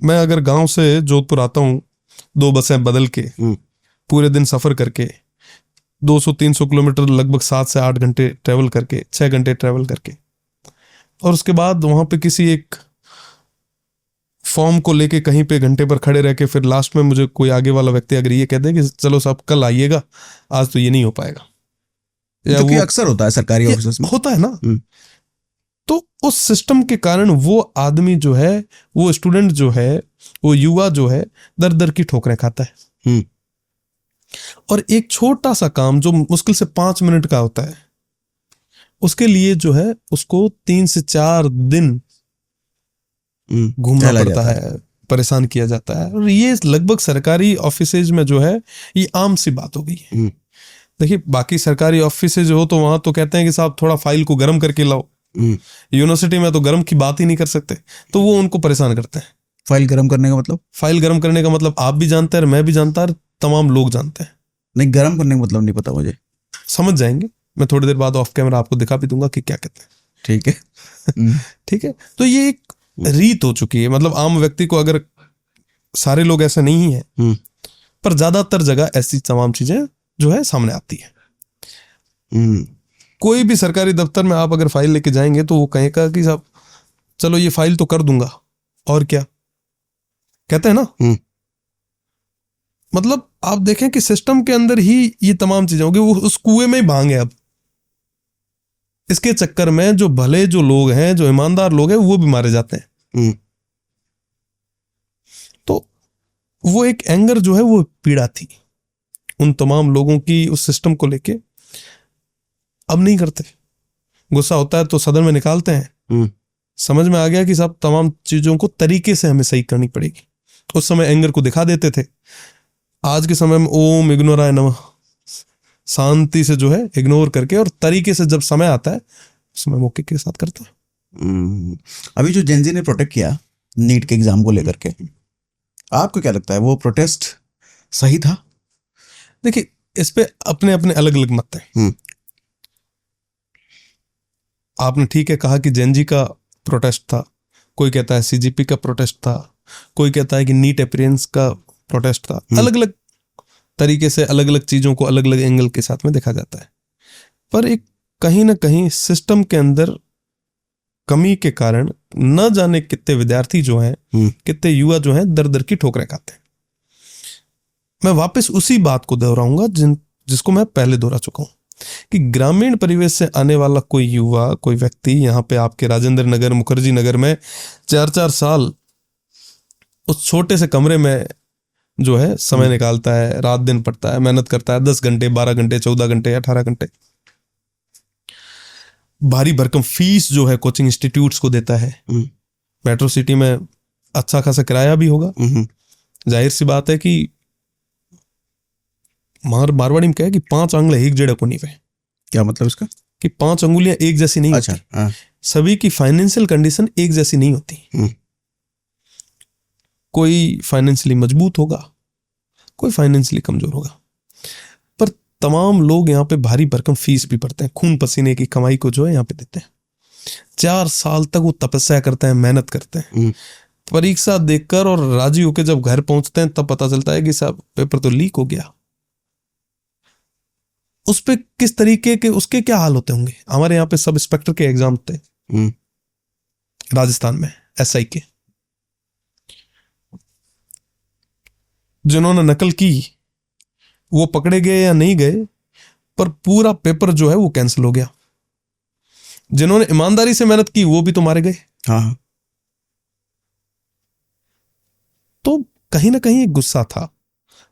S2: मैं अगर गांव से जोधपुर आता हूं 2 बसें बदल के, पूरे दिन सफर करके, 200-300 किलोमीटर लगभग 7 से 8 घंटे ट्रेवल करके, 6 घंटे ट्रेवल करके, और उसके बाद वहां पे किसी एक फॉर्म को लेके कहीं पे घंटे पर खड़े रह के फिर लास्ट में मुझे कोई आगे वाला व्यक्ति अगर ये कह दे कि चलो साहब कल आइएगा, आज तो ये नहीं हो पाएगा, या
S1: जो कि
S2: वो
S1: अक्सर होता है सरकारी ऑफिस में,
S2: होता है ना। तो उस सिस्टम के कारण वो आदमी जो है, वो स्टूडेंट जो है, वो युवा जो है, दर दर की ठोकरें खाता है। और एक छोटा सा काम जो मुश्किल से 5 मिनट का होता है, उसके लिए जो है उसको 3 से 4 दिन घूमना पड़ता है, परेशान किया जाता है। और ये लगभग सरकारी ऑफिसेज में जो है ये आम सी बात हो गई है। देखिए बाकी सरकारी ऑफिसेज हो तो वहां तो कहते हैं कि साहब थोड़ा फाइल को गर्म करके लाओ, यूनिवर्सिटी में तो गर्म की बात ही नहीं कर सकते, तो वो उनको परेशान करते हैं।
S1: फाइल गर्म करने का मतलब?
S2: फाइल गर्म करने का मतलब आप भी जानते हैं, मैं भी जानता है, तमाम लोग जानते हैं।
S1: नहीं, गर्म करने का मतलब नहीं पता मुझे।
S2: समझ जाएंगे, मैं थोड़ी देर बाद ऑफ कैमरा आपको दिखा भी दूंगा कि क्या कहते हैं।
S1: ठीक है।
S2: ठीक है, तो ये एक रीत हो चुकी है, मतलब आम व्यक्ति को, अगर सारे लोग ऐसे नहीं है पर ज्यादातर जगह ऐसी तमाम चीजें जो है सामने आती है। कोई भी सरकारी दफ्तर में आप अगर फाइल लेके जाएंगे तो वो कहेगा कि साहब चलो ये फाइल तो कर दूंगा, और क्या कहते हैं ना। मतलब आप देखें कि सिस्टम के अंदर ही ये तमाम चीजें होगी, वो उस कुएं में ही भांगे। अब इसके चक्कर में जो भले जो लोग हैं, जो ईमानदार लोग हैं, वो भी मारे जाते हैं। तो वो एक एंगर जो है, वो पीड़ा थी उन तमाम लोगों की उस सिस्टम को लेके। अब नहीं करते, गुस्सा होता है तो सदन में निकालते हैं। समझ में आ गया कि साहब तमाम चीजों को तरीके से हमें सही करनी पड़ेगी। उस समय एंगर को दिखा देते थे, आज के समय में ओम इग्नोराय नमः, शांति से जो है इग्नोर करके, और तरीके से जब समय आता है उसमें मौके के साथ करता है।
S1: अभी जो जेनजी ने प्रोटेस्ट किया नीट के एग्जाम को लेकर के, आपको क्या लगता है वो प्रोटेस्ट सही था?
S2: देखिए इस पे अपने अपने अलग अलग मत हैं। आपने ठीक है कहा कि जेनजी का प्रोटेस्ट था, कोई कहता है सीजीपी का प्रोटेस्ट था, कोई कहता है कि नीट अपीयरेंस का प्रोटेस्ट था। अलग अलग तरीके से अलग अलग चीजों को अलग अलग एंगल के साथ में देखा जाता है, पर एक कहीं ना कहीं सिस्टम के अंदर कमी के कारण न जाने कितने विद्यार्थी जो हैं, कितने युवा जो हैं, दर दर की ठोकरें खाते हैं। मैं वापस उसी बात को दोहराऊंगा जिसको मैं पहले दोहरा चुका हूं, कि ग्रामीण परिवेश से आने वाला कोई युवा, कोई व्यक्ति यहाँ पे आपके राजेंद्र नगर, मुखर्जी नगर में 4-4 साल उस छोटे से कमरे में जो है समय निकालता है, रात दिन पढ़ता है, मेहनत करता है, 10 घंटे, 12 घंटे, 14 घंटे, 18 घंटे, भारी भरकम फीस जो है कोचिंग इंस्टीट्यूट्स को देता है। मेट्रो सिटी में अच्छा खासा किराया भी होगा। जाहिर सी बात है कि मारवाड़ी में क्या है कि 5 आंगले एक जड़े को नहीं वे।
S1: क्या मतलब इसका? कि
S2: 5 अंगुलियां एक जैसी नहीं
S1: अच्छा,
S2: होती। सभी की फाइनेंशियल कंडीशन एक जैसी नहीं होती। कोई फाइनेंशियली मजबूत होगा, कोई फाइनेंशियली कमजोर होगा, पर तमाम लोग यहाँ पे भारी भरकम फीस भी भरते हैं, खून पसीने की कमाई को जो है यहाँ पे देते हैं। 4 साल तक वो तपस्या करते हैं, मेहनत करते हैं, परीक्षा देकर और राजी होकर जब घर पहुंचते हैं तब पता चलता है कि साहब पेपर तो लीक हो गया। उस पे किस तरीके के उसके क्या हाल होते होंगे। हमारे यहाँ पे सब इंस्पेक्टर के एग्जाम थे राजस्थान में, एसआई के। जिन्होंने नकल की वो पकड़े गए या नहीं गए, पर पूरा पेपर जो है वो कैंसिल हो गया। जिन्होंने ईमानदारी से मेहनत की वो भी तो मारे गए।
S1: हाँ।
S2: तो कहीं ना कहीं एक गुस्सा था।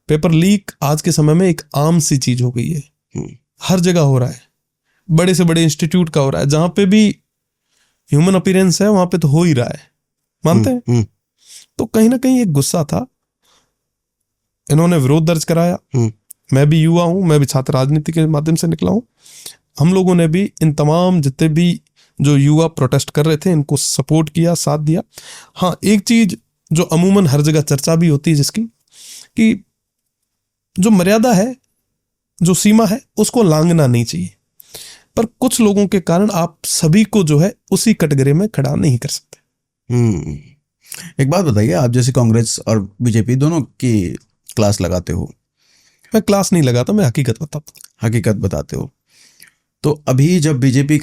S2: पेपर लीक आज के समय में एक आम सी चीज हो गई है, हर जगह हो रहा है, बड़े से बड़े इंस्टीट्यूट का हो रहा है, जहां पे भी ह्यूमन अपीयरेंस है वहां पे तो हो ही रहा है, मानते हैं। तो कहीं ना कहीं एक गुस्सा था, इन्होंने विरोध दर्ज कराया। मैं भी युवा हूं, मैं भी छात्र राजनीति के माध्यम से निकला हूं। हम लोगों ने भी इन तमाम जितने भी जो युवा प्रोटेस्ट कर रहे थे इनको सपोर्ट किया, साथ दिया। हाँ, एक चीज जो अमूमन हर जगह चर्चा भी होती है जिसकी, कि जो मर्यादा है, जो सीमा है, उसको लांघना नहीं चाहिए। पर कुछ लोगों के कारण आप सभी को जो है उसी कटघरे में खड़ा नहीं कर सकते।
S1: एक बात बताइए, आप जैसे कांग्रेस और बीजेपी दोनों की क्लास लगाते हो।
S2: मैं क्लास नहीं लगाता, मैं हकीकत बताता हूँ।
S1: हकीकत बताते हो। तो अभी जब बीजेपी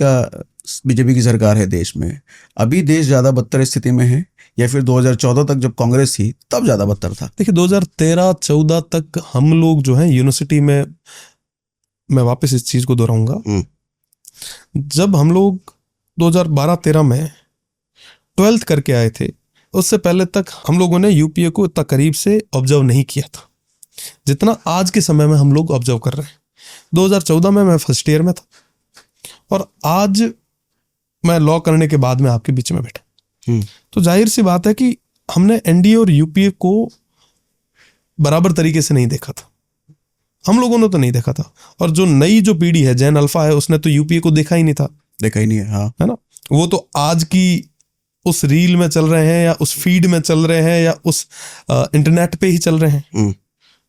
S1: की सरकार है देश में, अभी देश ज़्यादा बदतर स्थिति में है या फिर 2014 तक जब कांग्रेस थी तब ज़्यादा बदतर था?
S2: देखिए 2013-14 तक हम लोग जो है यूनिवर्सिटी में, मैं वापस इस चीज़ को दोहराऊंगा, जब हम लोग 2012-13 में 12th करके आए थे, उससे पहले तक हम लोगों ने यूपीए को इतना करीब से ऑब्जर्व नहीं किया था जितना आज के समय में हम लोग ऑब्जर्व कर रहे हैं। 2014 में मैं फर्स्ट ईयर में था और आज मैं लॉ करने के बाद में आपके बीच में बैठा। तो जाहिर सी बात है कि हमने एनडीए और यूपीए को बराबर तरीके से नहीं देखा था, हम लोगों ने तो नहीं देखा था। और जो नई जो पीढ़ी है, जेन अल्फा है, उसने तो यूपीए को देखा ही नहीं था,
S1: देखा ही नहीं है। हाँ,
S2: है ना। वो तो आज की उस रील में चल रहे हैं या उस फीड में चल रहे हैं या उस इंटरनेट पे ही चल रहे हैं,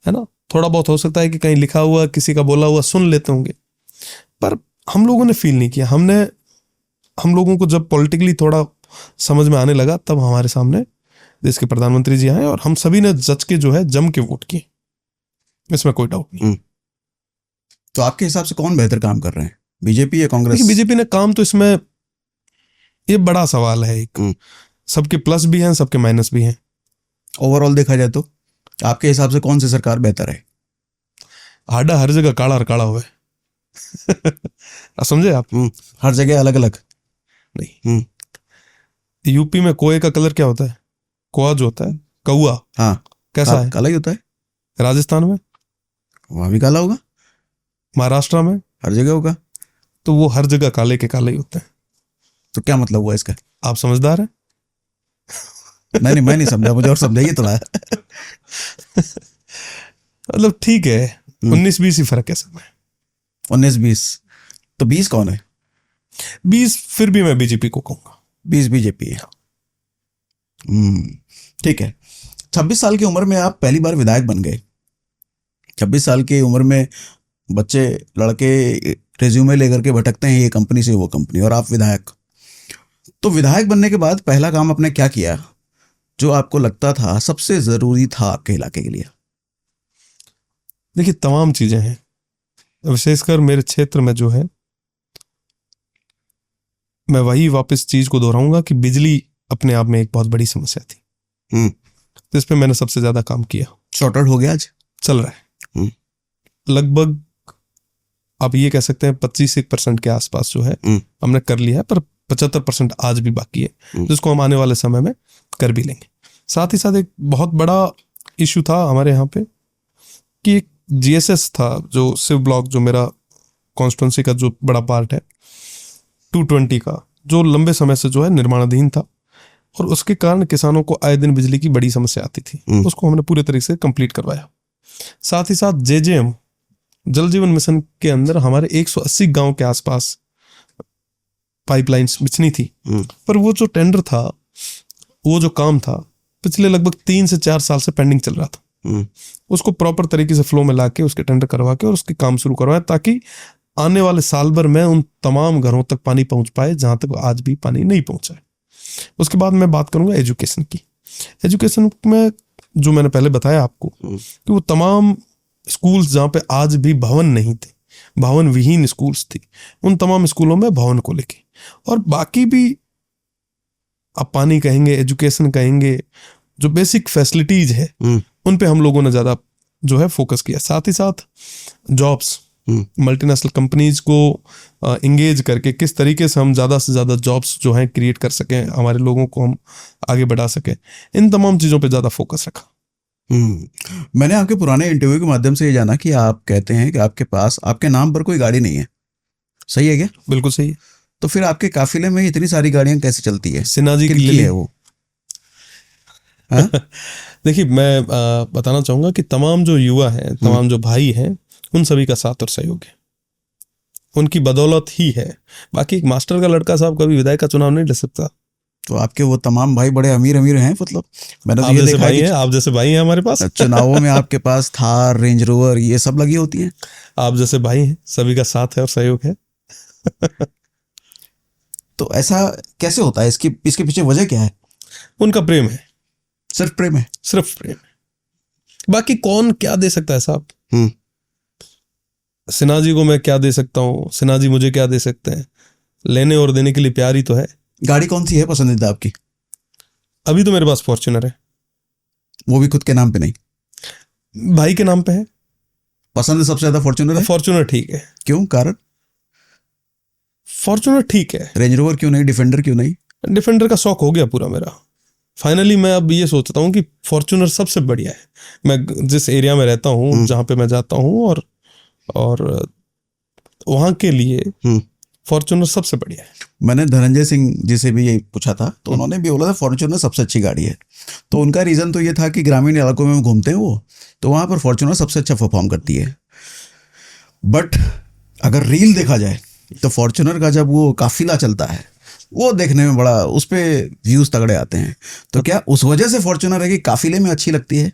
S2: है ना। थोड़ा बहुत हो सकता है कि कहीं लिखा हुआ, किसी का बोला हुआ सुन लेते होंगे, पर हम लोगों ने फील नहीं किया। हम लोगों को जब पॉलिटिकली थोड़ा समझ में आने लगा, तब हमारे सामने देश के प्रधानमंत्री जी आए और हम सभी ने जज के जो है जम के वोट किए, इसमें कोई डाउट नहीं।
S1: तो आपके हिसाब से कौन बेहतर काम कर रहे हैं, बीजेपी या कांग्रेस?
S2: बीजेपी ने काम तो, इसमें ये बड़ा सवाल है एक, सबके प्लस भी हैं, सबके माइनस भी हैं।
S1: ओवरऑल देखा जाए तो आपके हिसाब से कौन सी सरकार बेहतर है?
S2: आडा हर जगह काला और काला हुआ है समझे आप?
S1: हर जगह अलग अलग
S2: नहीं। यूपी में कोए का कलर क्या होता है? कोआ जो होता है, कौआ,
S1: हाँ,
S2: कैसा है?
S1: काला ही होता है।
S2: राजस्थान में
S1: वहां भी काला होगा,
S2: महाराष्ट्र में,
S1: हर जगह होगा।
S2: तो वो हर जगह काले के काले ही होते हैं।
S1: तो क्या मतलब हुआ इसका?
S2: आप समझदार हैं?
S1: मैं नहीं समझा, मुझे और समझाइए थोड़ा।
S2: मतलब ठीक है, 19-20 ही फर्क है सब में।
S1: 19-20 तो 20 कौन है?
S2: 20 फिर भी मैं बीजेपी को कहूंगा।
S1: 20 बीजेपी है। ठीक है। 26 साल की उम्र में आप पहली बार विधायक बन गए। 26 साल की उम्र में बच्चे, लड़के रिज्यूमे लेकर के भटकते हैं ये कंपनी से वो कंपनी, और आप विधायक। तो विधायक बनने के बाद पहला काम आपने क्या किया जो आपको लगता था सबसे जरूरी था आपके इलाके के लिए?
S2: देखिए तमाम चीजें हैं, विशेषकर मेरे क्षेत्र में जो है, मैं वही वापस चीज को दोहराऊंगा कि बिजली अपने आप में एक बहुत बड़ी समस्या थी। तो इस पे मैंने सबसे ज्यादा काम किया।
S1: शॉर्ट आउट हो गया, आज
S2: चल रहा है लगभग, आप ये कह सकते हैं 25% के आसपास जो है हमने कर लिया है, पर 75% आज भी बाकी है, जिसको हम आने वाले समय में कर भी लेंगे। साथ ही साथ एक बहुत बड़ा इशू था हमारे यहाँ पे कि एक जीएसएस था, जो सिव ब्लॉक, जो मेरा कॉन्स्टिट्यूंसी का जो बड़ा पार्ट है 220 का, जो लंबे समय से जो है निर्माणाधीन था, और उसके कारण किसानों को आए दिन बिजली की बड़ी समस्या आती थी। उसको हमने पूरे तरीके से कंप्लीट करवाया। साथ ही साथ जेजेएम, जल जीवन मिशन के अंदर हमारे 180 गांव के आसपास पाइपलाइंस बिछनी थी, पर वो जो टेंडर था, वो जो काम था, पिछले लगभग 3 से 4 साल से पेंडिंग चल रहा था। उसको प्रॉपर तरीके से फ्लो में लाके उसके टेंडर करवा के और उसके काम शुरू करवाए, ताकि आने वाले साल भर में उन तमाम घरों तक पानी पहुंच पाए जहां तक आज भी पानी नहीं पहुंचा है। उसके बाद मैं बात करूंगा एजुकेशन की। एजुकेशन में जो मैंने पहले बताया आपको कि वो तमाम स्कूल्स जहाँ पे आज भी भवन नहीं थे, भवन विहीन स्कूल्स थी, उन तमाम स्कूलों में भवन को लेके, और बाकी भी आप पानी कहेंगे, एजुकेशन कहेंगे, जो बेसिक फैसिलिटीज है उन पे हम लोगों ने ज़्यादा जो है फोकस किया। साथ ही साथ जॉब्स, मल्टीनेशनल कंपनीज को इंगेज करके किस तरीके से हम ज़्यादा से ज़्यादा जॉब्स जो हैं क्रिएट कर सकें, हमारे लोगों को हम आगे बढ़ा सकें, इन तमाम चीज़ों पे ज़्यादा फोकस रखा।
S1: मैंने आपके पुराने इंटरव्यू के माध्यम से ये जाना कि आप कहते हैं कि आपके पास आपके नाम पर कोई गाड़ी नहीं है, सही है क्या?
S2: बिल्कुल सही है।
S1: तो फिर आपके काफिले में इतनी सारी गाड़ियां कैसे चलती है?
S2: सिन्हा जी की
S1: है वो?
S2: देखिए मैं बताना चाहूंगा कि तमाम जो युवा हैं, तमाम जो भाई हैं, उन सभी का साथ और सहयोग है, उनकी बदौलत ही है। बाकी एक मास्टर का लड़का साहब कभी विधायक का चुनाव नहीं लड़ सकता,
S1: तो आपके वो तमाम भाई बड़े अमीर अमीर हैं, मतलब मैंने तो
S2: आप
S1: ये
S2: जैसे
S1: देखा है
S2: भाई
S1: कि
S2: हैं, आप जैसे भाई हैं हमारे पास।
S1: चुनावों में आपके पास थार, रेंज रोवर ये सब लगी होती है।
S2: आप जैसे भाई हैं, सभी का साथ है और सहयोग है।
S1: तो ऐसा कैसे होता है? इसकी इसके पीछे वजह क्या है?
S2: उनका प्रेम है,
S1: सिर्फ प्रेम है?
S2: सिर्फ प्रेम है। बाकी कौन क्या दे सकता है साहब?
S1: हम्म।
S2: सिन्हा जी को मैं क्या दे सकता हूँ, सिन्हा जी मुझे क्या दे सकते हैं? लेने और देने के लिए प्यार ही तो है।
S1: गाड़ी कौन सी है पसंदीदा आपकी?
S2: अभी तो मेरे पास फॉर्च्यूनर है।
S1: वो भी खुद के नाम पे नहीं,
S2: भाई के नाम पे है।
S1: पसंद सबसे ज्यादा फॉर्च्यूनर है?
S2: फॉर्च्यूनर ठीक है।
S1: क्यों, कारण?
S2: फॉर्च्यूनर ठीक है।
S1: रेंज रोवर क्यों नहीं, डिफेंडर क्यों नहीं?
S2: डिफेंडर का शौक हो गया पूरा मेरा। फाइनली मैं अब ये सोचता हूँ कि फॉर्च्यूनर सबसे बढ़िया है। मैं जिस एरिया में रहता हूँ, जहाँ पे मैं जाता हूँ, और वहाँ के लिए फॉर्च्यूनर सबसे बढ़िया है।
S1: मैंने धनंजय सिंह जी से भी यही पूछा था, तो उन्होंने भी बोला था फॉर्च्यूनर सबसे अच्छी गाड़ी है। तो उनका रीज़न तो ये था कि ग्रामीण इलाकों में घूमते हैं वो, तो वहाँ पर फॉर्च्यूनर सबसे अच्छा परफॉर्म करती है। बट अगर रील देखा जाए तो फॉर्च्यूनर का जब वो काफिला चलता है, वो देखने में बड़ा, उस पर व्यूज़ तगड़े आते हैं। तो क्या उस वजह से फॉर्च्यूनर है कि काफिले में अच्छी लगती है?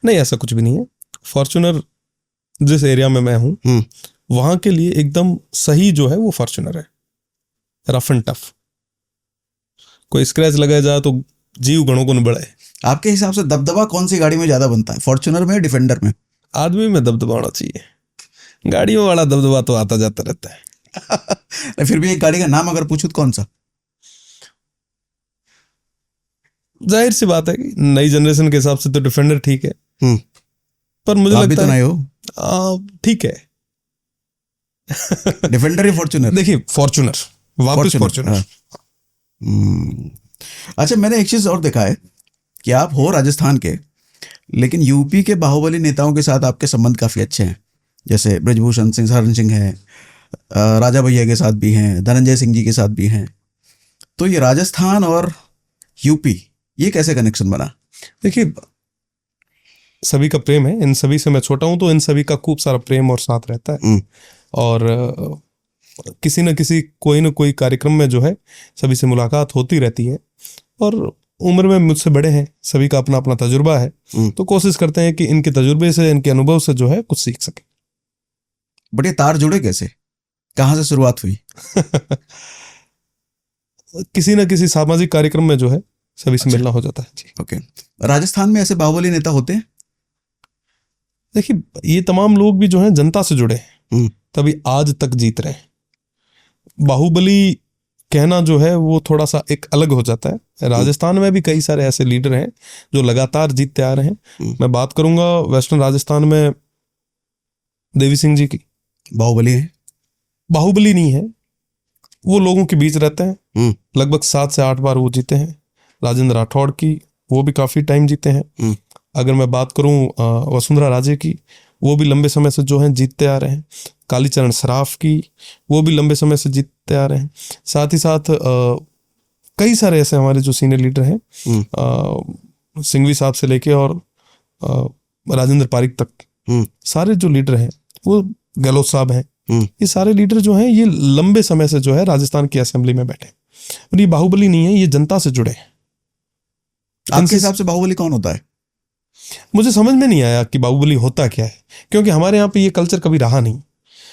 S2: नहीं, ऐसा कुछ भी नहीं है। फॉर्च्यूनर जिस एरिया में मैं हूँ, वहाँ के लिए एकदम सही जो है वो फॉर्च्यूनर है। रफ एंड टफ, कोई स्क्रैच लगाया जाए तो जीव गणों को न बढ़े।
S1: आपके हिसाब से दबदबा कौन सी गाड़ी में ज्यादा बनता है, फॉर्च्यूनर में या डिफेंडर में?
S2: आदमी में दबदबा होना चाहिए, गाड़ियों वाला दबदबा तो आता जाता रहता है।
S1: फिर भी एक गाड़ी का नाम अगर पूछूं तो कौन सा?
S2: जाहिर सी बात है कि नई जनरेशन के हिसाब से तो डिफेंडर ठीक है, पर मुझे
S1: आप भी
S2: लगता
S1: तो
S2: है
S1: नए हो।
S2: ठीक है।
S1: डिफेंडर या फॉर्च्यूनर?
S2: देखिए, फॉर्च्यूनर, वापस फॉर्च्यूनर।
S1: हाँ। अच्छा, मैंने एक चीज और देखा है कि आप हो राजस्थान के, लेकिन यूपी के बाहुबली नेताओं के साथ आपके संबंध काफी अच्छे हैं। जैसे ब्रजभूषण सिंह, हरण सिंह है, राजा भैया के साथ भी हैं, धनंजय सिंह जी के साथ भी हैं। तो ये राजस्थान और यूपी, ये कैसे कनेक्शन बना?
S2: देखिए, सभी का प्रेम है, इन सभी से मैं छोटा हूं तो इन सभी का खूब सारा प्रेम और साथ रहता है। और किसी न किसी, कोई न कोई कार्यक्रम में जो है सभी से मुलाकात होती रहती है। और उम्र में मुझसे बड़े हैं, सभी का अपना अपना तजुर्बा है, तो कोशिश करते हैं कि इनके तजुर्बे से, इनके अनुभव से जो है कुछ सीख सके।
S1: बड़े तार जुड़े कैसे, कहाँ से शुरुआत हुई?
S2: किसी न किसी सामाजिक कार्यक्रम में जो है सभी से मिलना हो जाता है जी।
S1: ओके। राजस्थान में ऐसे बाहुबली नेता होते हैं?
S2: देखिए, ये तमाम लोग भी जो हैं जनता से जुड़े हैं, तभी आज तक जीत रहे हैं। बाहुबली कहना जो है वो थोड़ा सा एक अलग हो जाता है। राजस्थान में भी कई सारे ऐसे लीडर हैं जो लगातार जीतते आ रहे हैं। मैं बात करूंगा वेस्टर्न राजस्थान में देवी सिंह जी की।
S1: बाहुबली है?
S2: बाहुबली नहीं है, वो लोगों के बीच रहते हैं। लगभग 7 से 8 बार वो जीते हैं। राजेंद्र राठौड़ की, वो भी काफी टाइम जीते हैं। अगर मैं बात करूं वसुंधरा राजे की, वो भी लंबे समय से जो हैं जीतते आ रहे हैं। कालीचरण सराफ की, वो भी लंबे समय से जीतते आ रहे हैं। साथ ही साथ कई सारे ऐसे हमारे जो सीनियर लीडर हैं, सिंघवी साहब से लेके और राजेंद्र पारिक तक, सारे जो लीडर हैं, वो गहलोत साहब हैं, ये सारे लीडर जो हैं ये लंबे समय से जो है राजस्थान की असेंबली में बैठे। और ये बाहुबली नहीं है, ये जनता से जुड़े हैं।
S1: आपके हिसाब से बाहुबली कौन होता है?
S2: मुझे समझ में नहीं आया कि बाहुबली होता क्या है, क्योंकि हमारे यहाँ पे ये कल्चर कभी रहा नहीं।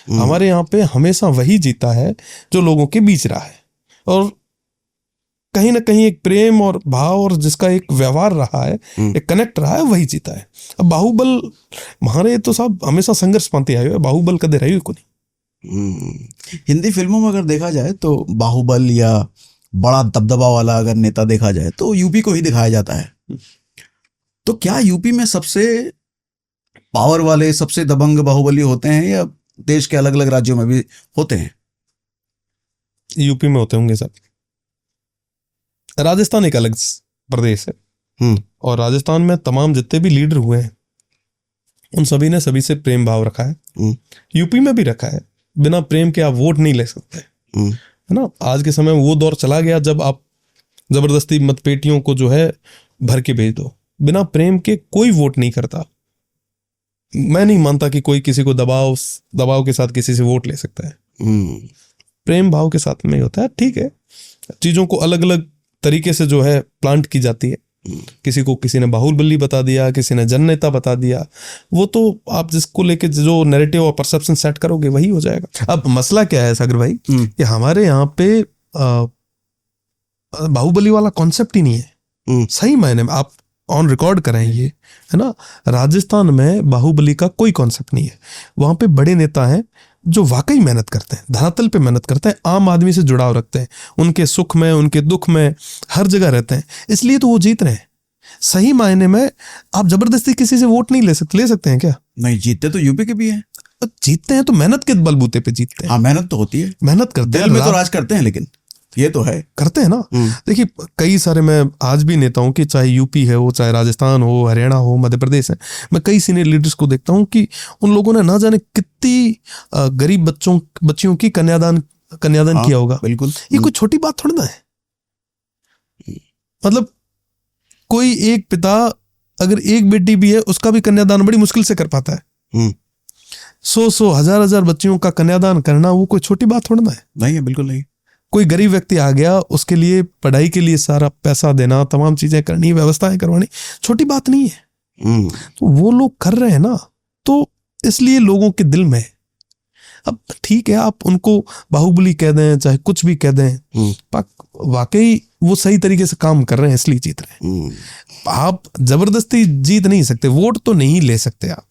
S2: हमारे यहाँ पे हमेशा वही जीता है जो लोगों के बीच रहा है, और कहीं ना कहीं एक प्रेम और भाव और जिसका एक व्यवहार रहा है, एक कनेक्ट रहा है, वही जीता है। अब बाहुबल हमारे तो साहब हमेशा संघर्ष पाते आए हुए, बाहुबल कदे रही को नहीं।
S1: हिंदी फिल्मों में अगर देखा जाए तो बाहुबल या बड़ा दबदबा वाला अगर नेता देखा जाए तो यूपी को ही दिखाया जाता है। तो क्या यूपी में सबसे पावर वाले, सबसे दबंग बाहुबली होते हैं, या देश के अलग अलग राज्यों में भी होते हैं?
S2: यूपी में होते होंगे साहब। राजस्थान एक अलग प्रदेश है, और राजस्थान में तमाम जितने भी लीडर हुए हैं उन सभी ने सभी से प्रेम भाव रखा है। यूपी में भी रखा है। बिना प्रेम के आप वोट नहीं ले सकते, है ना। आज के समय में वो दौर चला गया जब आप जबरदस्ती मतपेटियों को जो है भर के भेज दो। बिना प्रेम के कोई वोट नहीं करता। मैं नहीं मानता कि कोई किसी को दबाव के साथ किसी से वोट ले सकता है। प्रेम भाव के साथ में ही होता है। ठीक है, चीजों को अलग अलग तरीके से जो है प्लांट की जाती है। किसी को किसी ने बाहुबली बता दिया, किसी ने जननेता बता दिया, वो तो आप जिसको लेके जो नैरेटिव और परसेप्शन सेट करोगे वही हो जाएगा। अब मसला क्या है सागर भाई कि हमारे यहाँ पे बाहुबली वाला कॉन्सेप्ट ही नहीं है। सही मायने में आप ऑन रिकॉर्ड करें ये, है ना, राजस्थान में बाहुबली का कोई कॉन्सेप्ट नहीं है। वहां पे बड़े नेता हैं जो वाकई मेहनत करते हैं, धरातल पे मेहनत करते हैं, आम आदमी से जुड़ाव रखते हैं, उनके सुख में उनके दुख में हर जगह रहते हैं, इसलिए तो वो जीत रहे हैं। सही मायने में आप जबरदस्ती किसी से वोट नहीं ले सकते हैं क्या?
S1: नहीं, जीतते तो यूपी के भी हैं।
S2: जीतते हैं तो मेहनत के बलबूते पे जीतते हैं।
S1: हाँ, मेहनत तो होती है,
S2: मेहनत करते हैं,
S1: दिल में तो राज करते हैं, लेकिन ये तो है,
S2: करते हैं ना। देखिए कई सारे, मैं आज भी नेताओं की, चाहे यूपी है वो, चाहे राजस्थान हो, हरियाणा हो, मध्य प्रदेश है, मैं कई सीनियर लीडर्स को देखता हूँ कि उन लोगों ने ना जाने कितनी गरीब बच्चियों की कन्यादान किया होगा।
S1: बिल्कुल,
S2: ये कोई छोटी बात थोड़ी ना है। मतलब कोई एक पिता अगर एक बेटी भी है उसका भी कन्यादान बड़ी मुश्किल से कर पाता है। 100 हजार बच्चियों का कन्यादान करना वो कोई छोटी बात थोड़ी ना है।
S1: नहीं है, बिल्कुल नहीं।
S2: कोई गरीब व्यक्ति आ गया, उसके लिए पढ़ाई के लिए सारा पैसा देना, तमाम चीजें करनी, व्यवस्थाएं करवानी, छोटी बात नहीं है। तो वो लोग कर रहे हैं ना, तो इसलिए लोगों के दिल में। अब ठीक है, आप उनको बाहुबली कह दें, चाहे कुछ भी कह दें, वाकई वो सही तरीके से काम कर रहे हैं इसलिए जीत रहे हैं। आप जबरदस्ती जीत नहीं सकते, वोट तो नहीं ले सकते आप,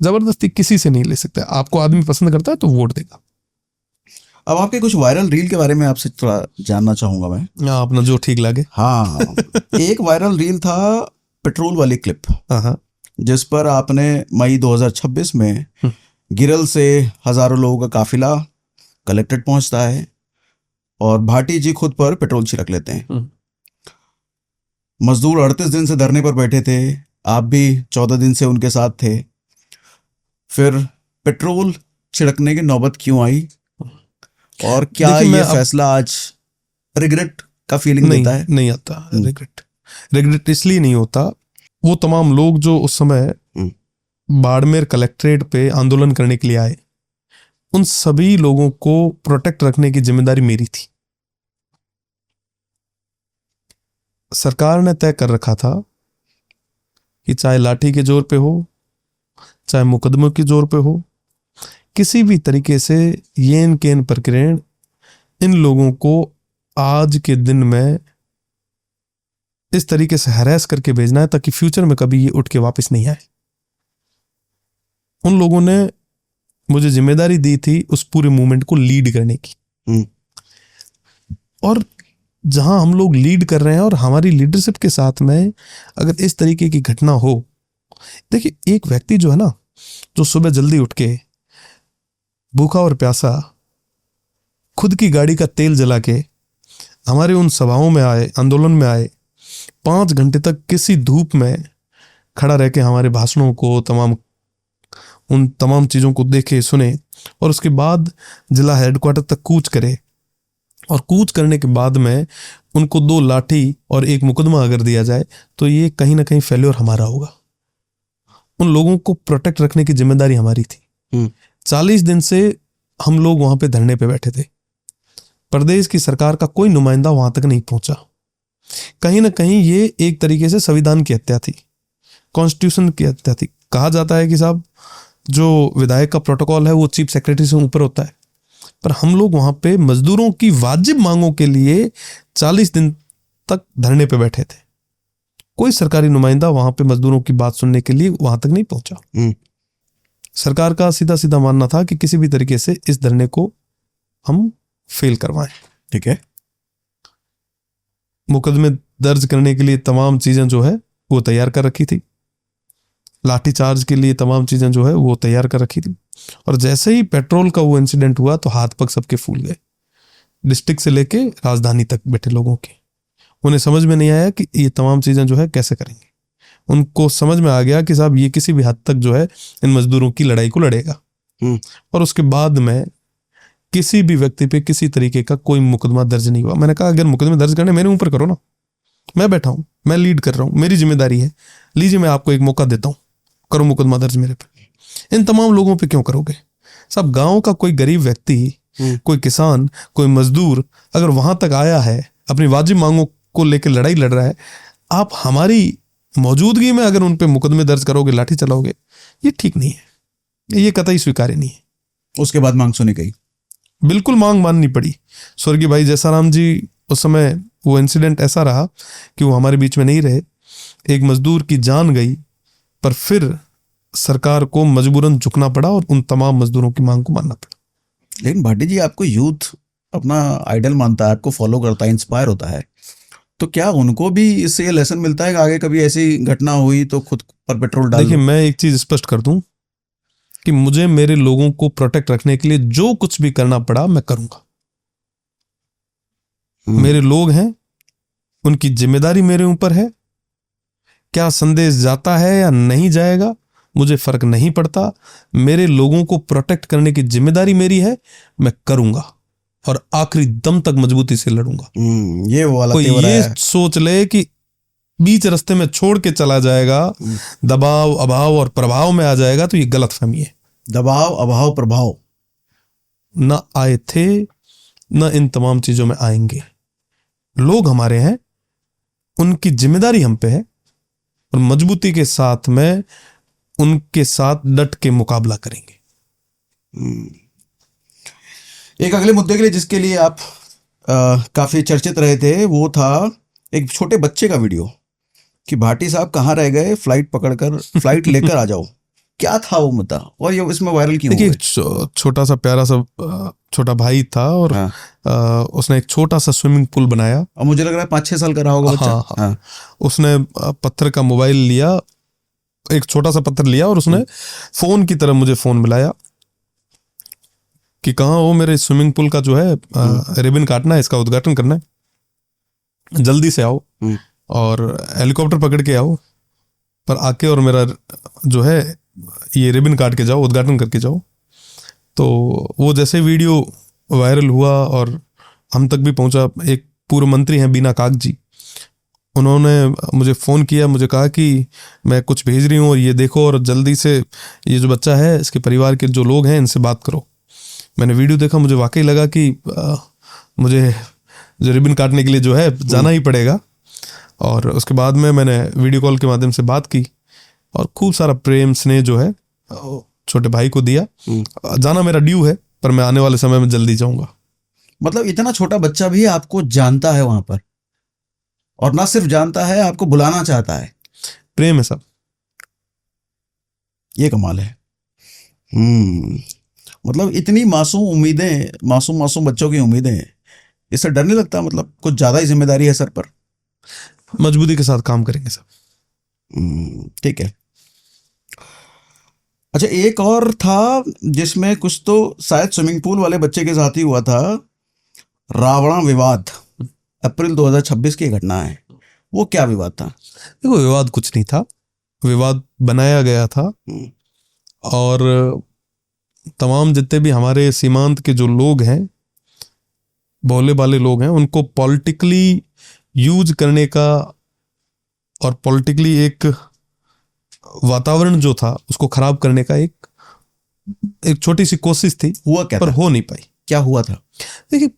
S2: जबरदस्ती किसी से नहीं ले सकते। आपको आदमी पसंद करता है तो वोट देगा।
S1: अब आपके कुछ वायरल रील के बारे में आपसे थोड़ा जानना चाहूंगा मैं।
S2: अपना जो ठीक लगे।
S1: हाँ, एक वायरल रील था पेट्रोल वाली क्लिप, जिस पर आपने मई 2026 में गिरल से हजारों लोगों का काफिला कलेक्ट्रेट पहुंचता है और भाटी जी खुद पर पेट्रोल छिड़क लेते हैं। मजदूर 38 दिन से धरने पर बैठे थे, आप भी 14 दिन से उनके साथ थे। फिर पेट्रोल छिड़कने की नौबत क्यों आई, और क्या ये फैसला आज रिग्रेट का फीलिंग देता है?
S2: नहीं आता रिग्रेट इसलिए नहीं होता। वो तमाम लोग जो उस समय बाड़मेर कलेक्ट्रेट पे आंदोलन करने के लिए आए, उन सभी लोगों को प्रोटेक्ट रखने की जिम्मेदारी मेरी थी। सरकार ने तय कर रखा था कि चाहे लाठी के जोर पे हो, चाहे मुकदमों के जोर पे हो, किसी भी तरीके से येन केन प्रक्रिया इन लोगों को आज के दिन में इस तरीके से हरास करके भेजना है ताकि फ्यूचर में कभी ये उठ के वापस नहीं आए। उन लोगों ने मुझे जिम्मेदारी दी थी उस पूरे मूवमेंट को लीड करने की। और जहां हम लोग लीड कर रहे हैं और हमारी लीडरशिप के साथ में अगर इस तरीके की घटना हो, देखिए एक व्यक्ति जो है ना, जो सुबह जल्दी उठ के भूखा और प्यासा खुद की गाड़ी का तेल जला के हमारे उन सभाओं में आए, आंदोलन में आए, 5 घंटे तक किसी धूप में खड़ा रह के हमारे भाषणों को, उन तमाम चीज़ों को देखे सुने, और उसके बाद जिला हेडक्वार्टर तक कूच करे, और कूच करने के बाद में उनको 2 लाठी और 1 मुकदमा अगर दिया जाए तो ये कहीं ना कहीं फेल्योर हमारा होगा। उन लोगों को प्रोटेक्ट रखने की जिम्मेदारी हमारी थी। 40 दिन से हम लोग वहां पे धरने पे बैठे थे, प्रदेश की सरकार का कोई नुमाइंदा वहां तक नहीं पहुंचा। कहीं ना कहीं ये एक तरीके से संविधान की हत्या थी, कॉन्स्टिट्यूशन की हत्या थी। कहा जाता है कि साहब जो विधायक का प्रोटोकॉल है वो चीफ सेक्रेटरी से ऊपर होता है, पर हम लोग वहां पे मजदूरों की वाजिब मांगों के लिए 40 दिन तक धरने पे बैठे थे। कोई सरकारी नुमाइंदा वहां पे मजदूरों की बात सुनने के लिए वहां तक नहीं पहुंचा। सरकार का सीधा सीधा मानना था कि किसी भी तरीके से इस धरने को हम फेल करवाएं।
S1: ठीक है,
S2: मुकदमे दर्ज करने के लिए तमाम चीजें जो है वो तैयार कर रखी थी, लाठीचार्ज के लिए तमाम चीजें जो है वो तैयार कर रखी थी। और जैसे ही पेट्रोल का वो इंसिडेंट हुआ तो हाथ पग सबके फूल गए, डिस्ट्रिक्ट से लेके राजधानी तक बैठे लोगों के। उन्हें समझ में नहीं आया कि ये तमाम चीजें जो है कैसे करेंगे। उनको समझ में आ गया कि साहब ये किसी भी हद तक जो है इन मजदूरों की लड़ाई को लड़ेगा। और उसके बाद में किसी भी व्यक्ति पे किसी तरीके का कोई मुकदमा दर्ज नहीं हुआ। मैंने कहा अगर मुकदमे दर्ज करने मेरे ऊपर करो ना, मैं बैठा हूं, मैं लीड कर रहा हूं, मेरी जिम्मेदारी है, लीजिए मैं आपको एक मौका देता हूं, करो मुकदमा दर्ज मेरे पे। इन तमाम लोगों पे क्यों करोगे? सब गांव का कोई गरीब व्यक्ति, कोई किसान, कोई मजदूर अगर वहां तक आया है अपनी वाजिब मांगों को लेकर लड़ाई लड़ रहा है, आप हमारी मौजूदगी में अगर उन पे मुकदमे दर्ज करोगे, लाठी चलाओगे, ये ठीक नहीं है, ये कतई स्वीकार्य नहीं है।
S1: उसके बाद मांग सुनी गई।
S2: बिल्कुल मांग माननी पड़ी। स्वर्गीय भाई जैसाराम जी, उस समय वो इंसिडेंट ऐसा रहा कि वो हमारे बीच में नहीं रहे, एक मजदूर की जान गई, पर फिर सरकार को मजबूरन झुकना पड़ा और उन तमाम मजदूरों की मांग को मानना पड़ा।
S1: लेकिन भाटी जी, आपको यूथ अपना आइडल मानता है, आपको फॉलो करता है, इंस्पायर होता है, तो क्या उनको भी इससे ये लेसन मिलता है कि आगे कभी ऐसी घटना हुई तो खुद पर पेट्रोल डाल
S2: देखिए, मैं एक चीज स्पष्ट कर दूं कि मुझे मेरे लोगों को प्रोटेक्ट रखने के लिए जो कुछ भी करना पड़ा मैं करूंगा। मेरे लोग हैं, उनकी जिम्मेदारी मेरे ऊपर है। क्या संदेश जाता है या नहीं जाएगा मुझे फर्क नहीं पड़ता, मेरे लोगों को प्रोटेक्ट करने की जिम्मेदारी मेरी है, मैं करूंगा और आखिरी दम तक मजबूती से लड़ूंगा।
S1: ये वो वाला
S2: कोई
S1: तेवर
S2: ये
S1: है।
S2: सोच ले कि बीच रास्ते में छोड़ के चला जाएगा, दबाव, अभाव और प्रभाव में आ जाएगा, तो ये गलत फहमी है।
S1: दबाव, अभाव, प्रभाव
S2: न आए थे, न इन तमाम चीजों में आएंगे। लोग हमारे हैं, उनकी जिम्मेदारी हम पे है और मजबूती के साथ में उनके साथ डट के मुकाबला करेंगे।
S1: एक अगले मुद्दे के लिए जिसके लिए आप काफी चर्चित रहे थे, वो था एक छोटे बच्चे का वीडियो कि भाटी साहब कहाँ रह गए, फ्लाइट पकड़कर फ्लाइट लेकर आ जाओ। क्या था वो मुद्दा और ये इसमें वायरल क्यों हुआ?
S2: देखिए, छोटा सा प्यारा सा छोटा भाई था और उसने एक छोटा सा स्विमिंग पूल बनाया
S1: और मुझे लग रहा है 5-6 साल का रहा होगा बच्चा।
S2: हाँ। उसने पत्थर का मोबाइल लिया, एक छोटा सा पत्थर लिया और उसने फोन की तरह मुझे फोन मिलाया कि कहाँ हो, मेरे स्विमिंग पूल का जो है रिबन काटना है, इसका उद्घाटन करना है, जल्दी से आओ और हेलीकॉप्टर पकड़ के आओ, पर आके और मेरा जो है ये रिबन काट के जाओ, उद्घाटन करके जाओ। तो वो जैसे वीडियो वायरल हुआ और हम तक भी पहुंचा, एक पूर्व मंत्री हैं बीना काक जी, उन्होंने मुझे फ़ोन किया, मुझे कहा कि मैं कुछ भेज रही हूँ और ये देखो और जल्दी से ये जो बच्चा है इसके परिवार के जो लोग हैं इनसे बात करो। मैंने वीडियो देखा, मुझे वाकई लगा कि मुझे जो रिबन काटने के लिए जो है जाना ही पड़ेगा। और उसके बाद में मैंने वीडियो कॉल के माध्यम से बात की और खूब सारा प्रेम स्नेह जो है छोटे भाई को दिया। जाना मेरा ड्यू है, पर मैं आने वाले समय में जल्दी जाऊंगा।
S1: मतलब इतना छोटा बच्चा भी आपको जानता है वहां पर, और ना सिर्फ जानता है, आपको बुलाना चाहता है।
S2: प्रेम है सब,
S1: ये कमाल है। मतलब इतनी मासूम उम्मीदें, मासूम बच्चों की उम्मीदें, इससे डर नहीं लगता? मतलब कुछ ज्यादा ही जिम्मेदारी है सर पर।
S2: मजबूती के साथ काम करेंगे सब।
S1: ठीक है। अच्छा, एक और था जिसमें कुछ तो शायद स्विमिंग पूल वाले बच्चे के साथ ही हुआ था, रावणा विवाद, अप्रैल 2026 की घटना है। वो क्या विवाद था?
S2: देखो, विवाद कुछ नहीं था, विवाद बनाया गया था और तमाम जितने भी हमारे सीमांत के जो लोग हैं, भोले भाले लोग हैं, उनको पॉलिटिकली यूज करने का और पॉलिटिकली एक वातावरण जो था उसको खराब करने का एक छोटी सी कोशिश थी।
S1: हुआ क्या
S2: पर
S1: था?
S2: हो नहीं पाई।
S1: क्या हुआ था?
S2: देखिए,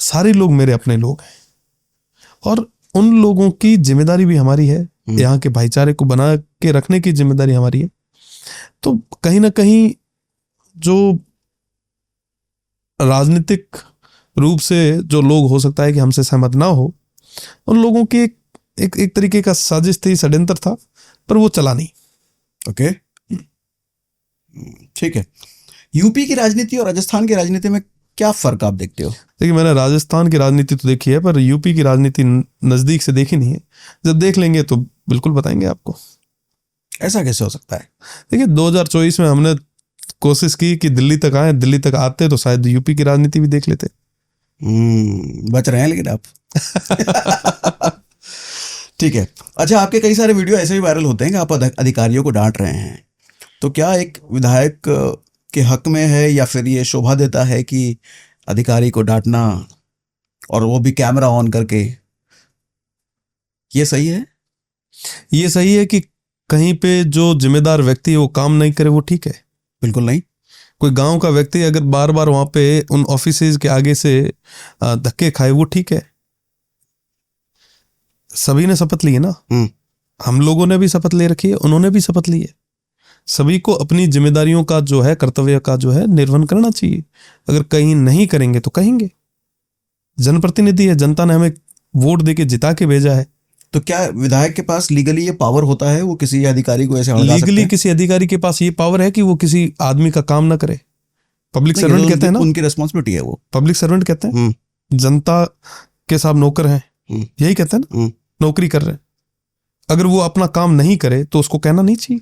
S2: सारे लोग मेरे अपने लोग हैं और उन लोगों की जिम्मेदारी भी हमारी है, यहाँ के भाईचारे को बना के रखने की जिम्मेदारी हमारी है। तो कहीं ना कहीं जो राजनीतिक रूप से जो लोग हो सकता है कि हमसे सहमत ना हो, उन लोगों की एक तरीके का साजिश थी, षड्यंत्र था, पर वो चला नहीं।
S1: ओके, ठीक है। यूपी की राजनीति और राजस्थान की राजनीति में क्या फर्क आप देखते हो?
S2: देखिए, मैंने राजस्थान की राजनीति तो देखी है, पर यूपी की राजनीति नजदीक से देखी नहीं है। जब देख लेंगे तो बिल्कुल बताएंगे आपको।
S1: ऐसा कैसे हो सकता है?
S2: देखिए, 2024 में हमने कोशिश की कि दिल्ली तक आए, दिल्ली तक आते तो शायद यूपी की राजनीति भी देख लेते।
S1: बच रहे हैं लेकिन आप। ठीक है। अच्छा, आपके कई सारे वीडियो ऐसे भी वायरल होते हैं कि आप अधिकारियों को डांट रहे हैं, तो क्या एक विधायक के हक में है या फिर ये शोभा देता है कि अधिकारी को डांटना, और वो भी कैमरा ऑन करके? ये सही है?
S2: ये सही है कि कहीं पे जो जिम्मेदार व्यक्ति वो काम नहीं करे वो ठीक है?
S1: बिल्कुल नहीं।
S2: कोई गांव का व्यक्ति अगर बार बार वहां पे उन ऑफिसेज के आगे से धक्के खाए वो ठीक है? सभी ने शपथ ली है ना,
S1: हम्म।
S2: हम लोगों ने भी शपथ ले रखी है, उन्होंने भी शपथ ली है। सभी को अपनी जिम्मेदारियों का जो है, कर्तव्य का जो है निर्वहन करना चाहिए। अगर कहीं नहीं करेंगे तो कहेंगे। जनप्रतिनिधि है, जनता ने हमें वोट देके जिता के भेजा है।
S1: तो क्या विधायक के पास लीगली ये पावर होता है, वो किसी अधिकारी को ऐसे हड़का सकते
S2: लीगली
S1: हैं?
S2: किसी अधिकारी के पास ये पावर है कि वो किसी आदमी का काम ना करे। पब्लिक
S1: नहीं,
S2: सर्वेंट
S1: ये
S2: कहते हैं ना,
S1: उनकी रिस्पॉन्सिबिलिटी है वो।
S2: पब्लिक सर्वेंट कहते हैं, जनता के साहब नौकर हैं, यही कहते हैं ना, नौकरी कर रहे हैं। अगर वो अपना काम नहीं करे तो उसको कहना नहीं चाहिए,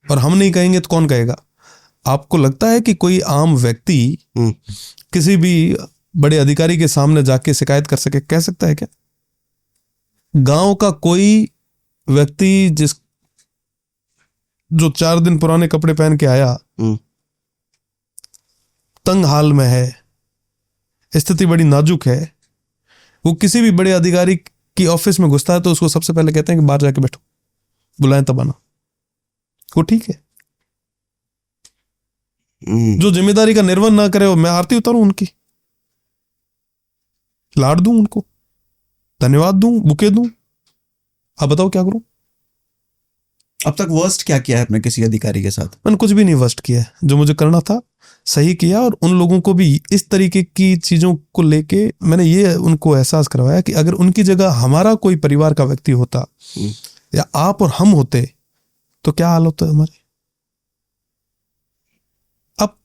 S2: और हम नहीं कहेंगे तो कौन कहेगा? आपको लगता है कि कोई आम व्यक्ति किसी भी बड़े अधिकारी के सामने जाके शिकायत कर सके? कह सकता है क्या? गांव का कोई व्यक्ति जो 4 दिन पुराने कपड़े पहन के आया, तंग हाल में है, स्थिति बड़ी नाजुक है, वो किसी भी बड़े अधिकारी की ऑफिस में घुसता है तो उसको सबसे पहले कहते हैं कि बाहर जाके बैठो, बुलाएं तब आना। वो ठीक है? जो जिम्मेदारी का निर्वहन ना करे, वो मैं आरती उतारूं उनकी, लाड दूं उनको, धन्यवाद दूं, बुके दूं? आप बताओ क्या करूं?
S1: अब तक वर्स्ट क्या किया है आपने किसी अधिकारी के साथ?
S2: मैंने कुछ भी नहीं वर्स्ट किया है। जो मुझे करना था सही किया, और उन लोगों को भी इस तरीके की चीजों को लेके मैंने ये उनको एहसास करवाया कि अगर उनकी जगह हमारा कोई परिवार का व्यक्ति होता या आप और हम होते तो क्या हाल होता है हमारे। अब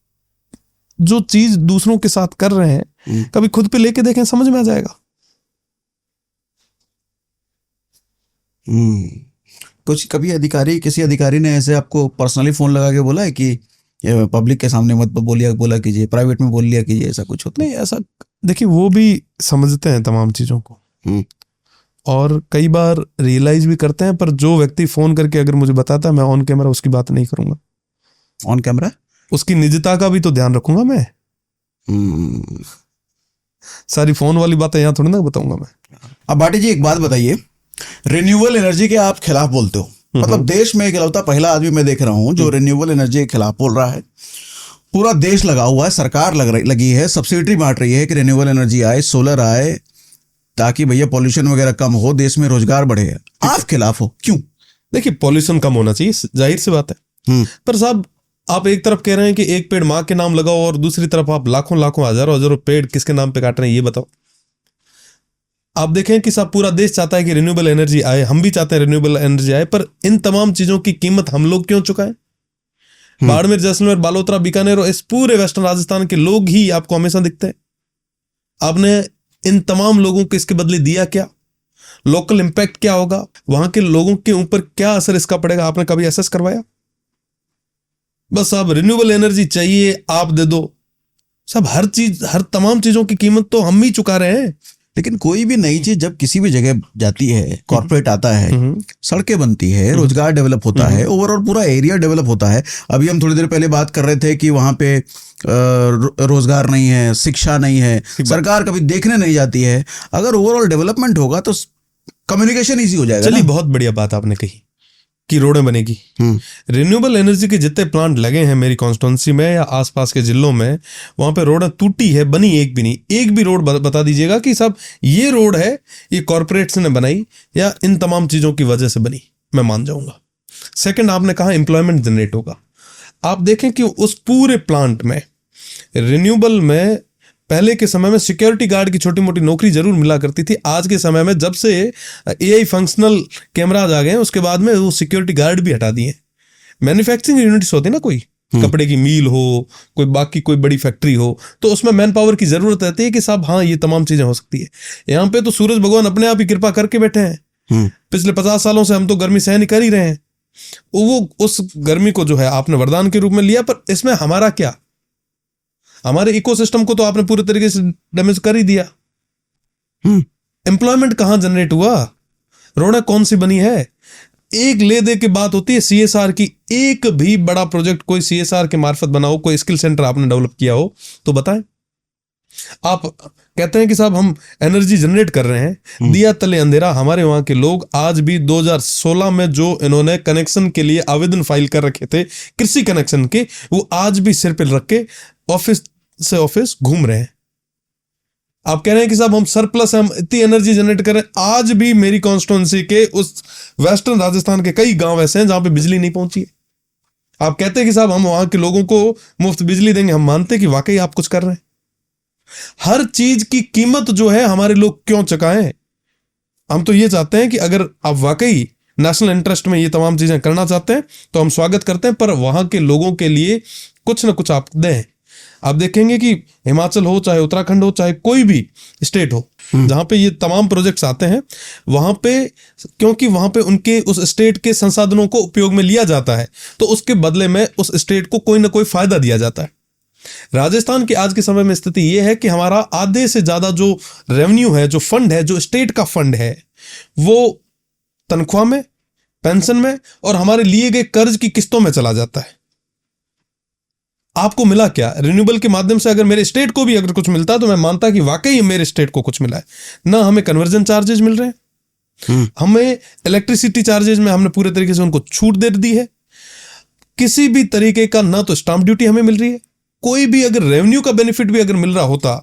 S2: जो चीज दूसरों के साथ कर रहे हैं, कभी खुद पे लेके देखें, समझ में आ जाएगा।
S1: कुछ कभी किसी अधिकारी ने ऐसे आपको पर्सनली फोन लगा के बोला है कि ये पब्लिक के सामने मत बोला कीजिए, प्राइवेट में बोल लिया कीजिए, ऐसा कुछ होता?
S2: नहीं, ऐसा देखिए, वो भी समझते हैं तमाम चीजों को, और कई बार रियलाइज भी करते हैं। पर जो व्यक्ति फोन करके अगर मुझे बताता है, मैं ऑन कैमरा उसकी बात नहीं करूंगा।
S1: ऑन कैमरा
S2: उसकी निजता का भी तो ध्यान रखूंगा मैं। सारी फोन वाली बातें यहाँ थोड़ी ना बताऊंगा मैं।
S1: अब भाटी जी एक बात बताइए, रिन्यूएबल एनर्जी के आप खिलाफ बोलते हो, मतलब देश में इकलौता पहला आदमी मैं देख रहा हूं जो रिन्यूएबल एनर्जी के खिलाफ बोल रहा है। पूरा देश लगा हुआ है, सरकार लगी है, सब्सिडी बांट रही है कि रिन्यूएबल एनर्जी आए, सोलर आए, ताकि भैया पॉल्यूशन वगैरह कम हो, देश में रोजगार बढ़े। आप खिलाफ हो, क्यों?
S2: देखिए, पॉल्यूशन कम होना चाहिए, जाहिर सी बात है। पर साहब, आप एक तरफ कह रहे हैं कि एक पेड़ माँ के नाम लगाओ, और दूसरी तरफ आप लाखों लाखों हजारों पेड़ किसके नाम पे काट रहे हैं, ये बताओ। आप देखें कि साहब पूरा देश चाहता है कि रिन्यूएबल एनर्जी आए, हम भी चाहते हैं रिन्यूएबल एनर्जी आए, पर इन तमाम चीजों की कीमत हम लोग क्यों चुकाएं? बाड़मेर, जैसलमेर, बालोतरा, बीकानेर और इस पूरे वेस्टर्न राजस्थान के लोग ही आपको हमेशा दिखते हैं। आपने इन तमाम लोगों को इसके बदले दिया क्या? लोकल इंपैक्ट क्या होगा? वहां के लोगों के ऊपर क्या असर इसका पड़ेगा? आपने कभी असेस करवाया? बस आप रिन्यूएबल एनर्जी चाहिए, आप दे दो। सब हर तमाम चीजों की कीमत तो हम ही चुका रहे हैं।
S1: लेकिन कोई भी नई चीज जब किसी भी जगह जाती है, कॉर्पोरेट आता है, सड़कें बनती है, रोजगार डेवलप होता है, ओवरऑल पूरा एरिया डेवलप होता है। अभी हम थोड़ी देर पहले बात कर रहे थे कि वहां पे रोजगार नहीं है, शिक्षा नहीं है, सरकार कभी देखने नहीं जाती है। अगर ओवरऑल डेवलपमेंट होगा तो कम्युनिकेशन इजी हो जाएगा।
S2: चलिए, बहुत बढ़िया बात आपने कही कि रोडें बनेगी। रिन्यूएबल एनर्जी के जितने प्लांट लगे हैं मेरी कॉन्स्टिट्यूंसी में या आसपास के जिलों में, वहां पे रोडें टूटी है, बनी एक भी नहीं। एक भी रोड बता दीजिएगा कि साहब ये रोड है, ये कॉर्पोरेट्स ने बनाई या इन तमाम चीजों की वजह से बनी, मैं मान जाऊंगा। सेकंड, आपने कहा एम्प्लॉयमेंट जनरेट होगा। आप देखें कि उस पूरे प्लांट में रिन्यूएबल में पहले के समय में सिक्योरिटी गार्ड की छोटी मोटी नौकरी जरूर मिला करती थी। आज के समय में जब से एआई फंक्शनल कैमराज आ गए हैं, उसके बाद में वो सिक्योरिटी गार्ड भी हटा दिए। मैन्युफैक्चरिंग यूनिट्स होती है ना, कोई कपड़े की मिल हो, कोई बड़ी फैक्ट्री हो, तो उसमें मैन पावर की जरूरत रहती है कि साहब हाँ ये तमाम चीजें हो सकती है। यहाँ पे तो सूरज भगवान अपने आप ही कृपा करके बैठे हैं। पिछले 50 सालों से हम तो गर्मी सहन कर ही रहे हैं। वो उस गर्मी को जो है आपने वरदान के रूप में लिया, पर इसमें हमारा क्या? हमारे इकोसिस्टम को तो आपने पूरे तरीके से डैमेज कर ही दिया। एम्प्लॉयमेंट कहां जनरेट हुआ? रोडें कौन सी बनी है? एक ले दे के बात होती है सीएसआर की। एक भी बड़ा प्रोजेक्ट कोई सीएसआर के मार्फत बना हो, कोई स्किल सेंटर आपने डेवलप किया हो तो बताएं। आप कहते हैं कि साहब हम एनर्जी जनरेट कर रहे हैं, दिया तले अंधेरा। हमारे वहां के लोग आज भी 2016 में जो इन्होंने कनेक्शन के लिए आवेदन फाइल कर रखे थे, कृषि कनेक्शन के, वो आज भी सिर पे रख के ऑफिस से ऑफिस घूम रहे हैं। आप कह रहे हैं कि साहब हम सरप्लस है, हम इतनी एनर्जी जनरेट कर रहे हैं। आज भी मेरी कॉन्स्टिट्यूंसी के उस वेस्टर्न राजस्थान के कई गांव ऐसे हैं जहां पे बिजली नहीं पहुंची है। आप कहते हैं कि साहब हम वहां के लोगों को मुफ्त बिजली देंगे, हम मानते हैं कि वाकई आप कुछ कर रहे हैं। हर चीज की कीमत जो है हमारे लोग क्यों चुकाएं? हम तो ये चाहते हैं कि अगर आप वाकई नेशनल इंटरेस्ट में ये तमाम चीजें करना चाहते हैं तो हम स्वागत करते हैं, पर वहां के लोगों के लिए कुछ ना कुछ आप दें। आप देखेंगे कि हिमाचल हो, चाहे उत्तराखंड हो, चाहे कोई भी स्टेट हो, जहां पे ये तमाम प्रोजेक्ट्स आते हैं, वहां पे क्योंकि वहां पे उनके उस स्टेट के संसाधनों को उपयोग में लिया जाता है, तो उसके बदले में उस स्टेट को कोई ना कोई फायदा दिया जाता है। राजस्थान की आज के समय में स्थिति यह है कि हमारा आधे से ज्यादा जो रेवेन्यू है, जो फंड है, जो स्टेट का फंड है, वो तनख्वाह में, पेंशन में और हमारे लिए गए कर्ज की किस्तों में चला जाता है। आपको मिला क्या? रिन्यूएबल के माध्यम से अगर मेरे स्टेट को भी अगर कुछ मिलता है तो मैं मानता कि वाकई मेरे स्टेट को कुछ मिला है। ना हमें कन्वर्जन चार्जेस मिल रहे हैं, हमें इलेक्ट्रिसिटी चार्जेस में हमने पूरे तरीके से उनको छूट दे दी है, किसी भी तरीके का ना तो स्टाम्प ड्यूटी हमें मिल रही है, कोई भी अगर रेवेन्यू का बेनिफिट भी अगर मिल रहा होता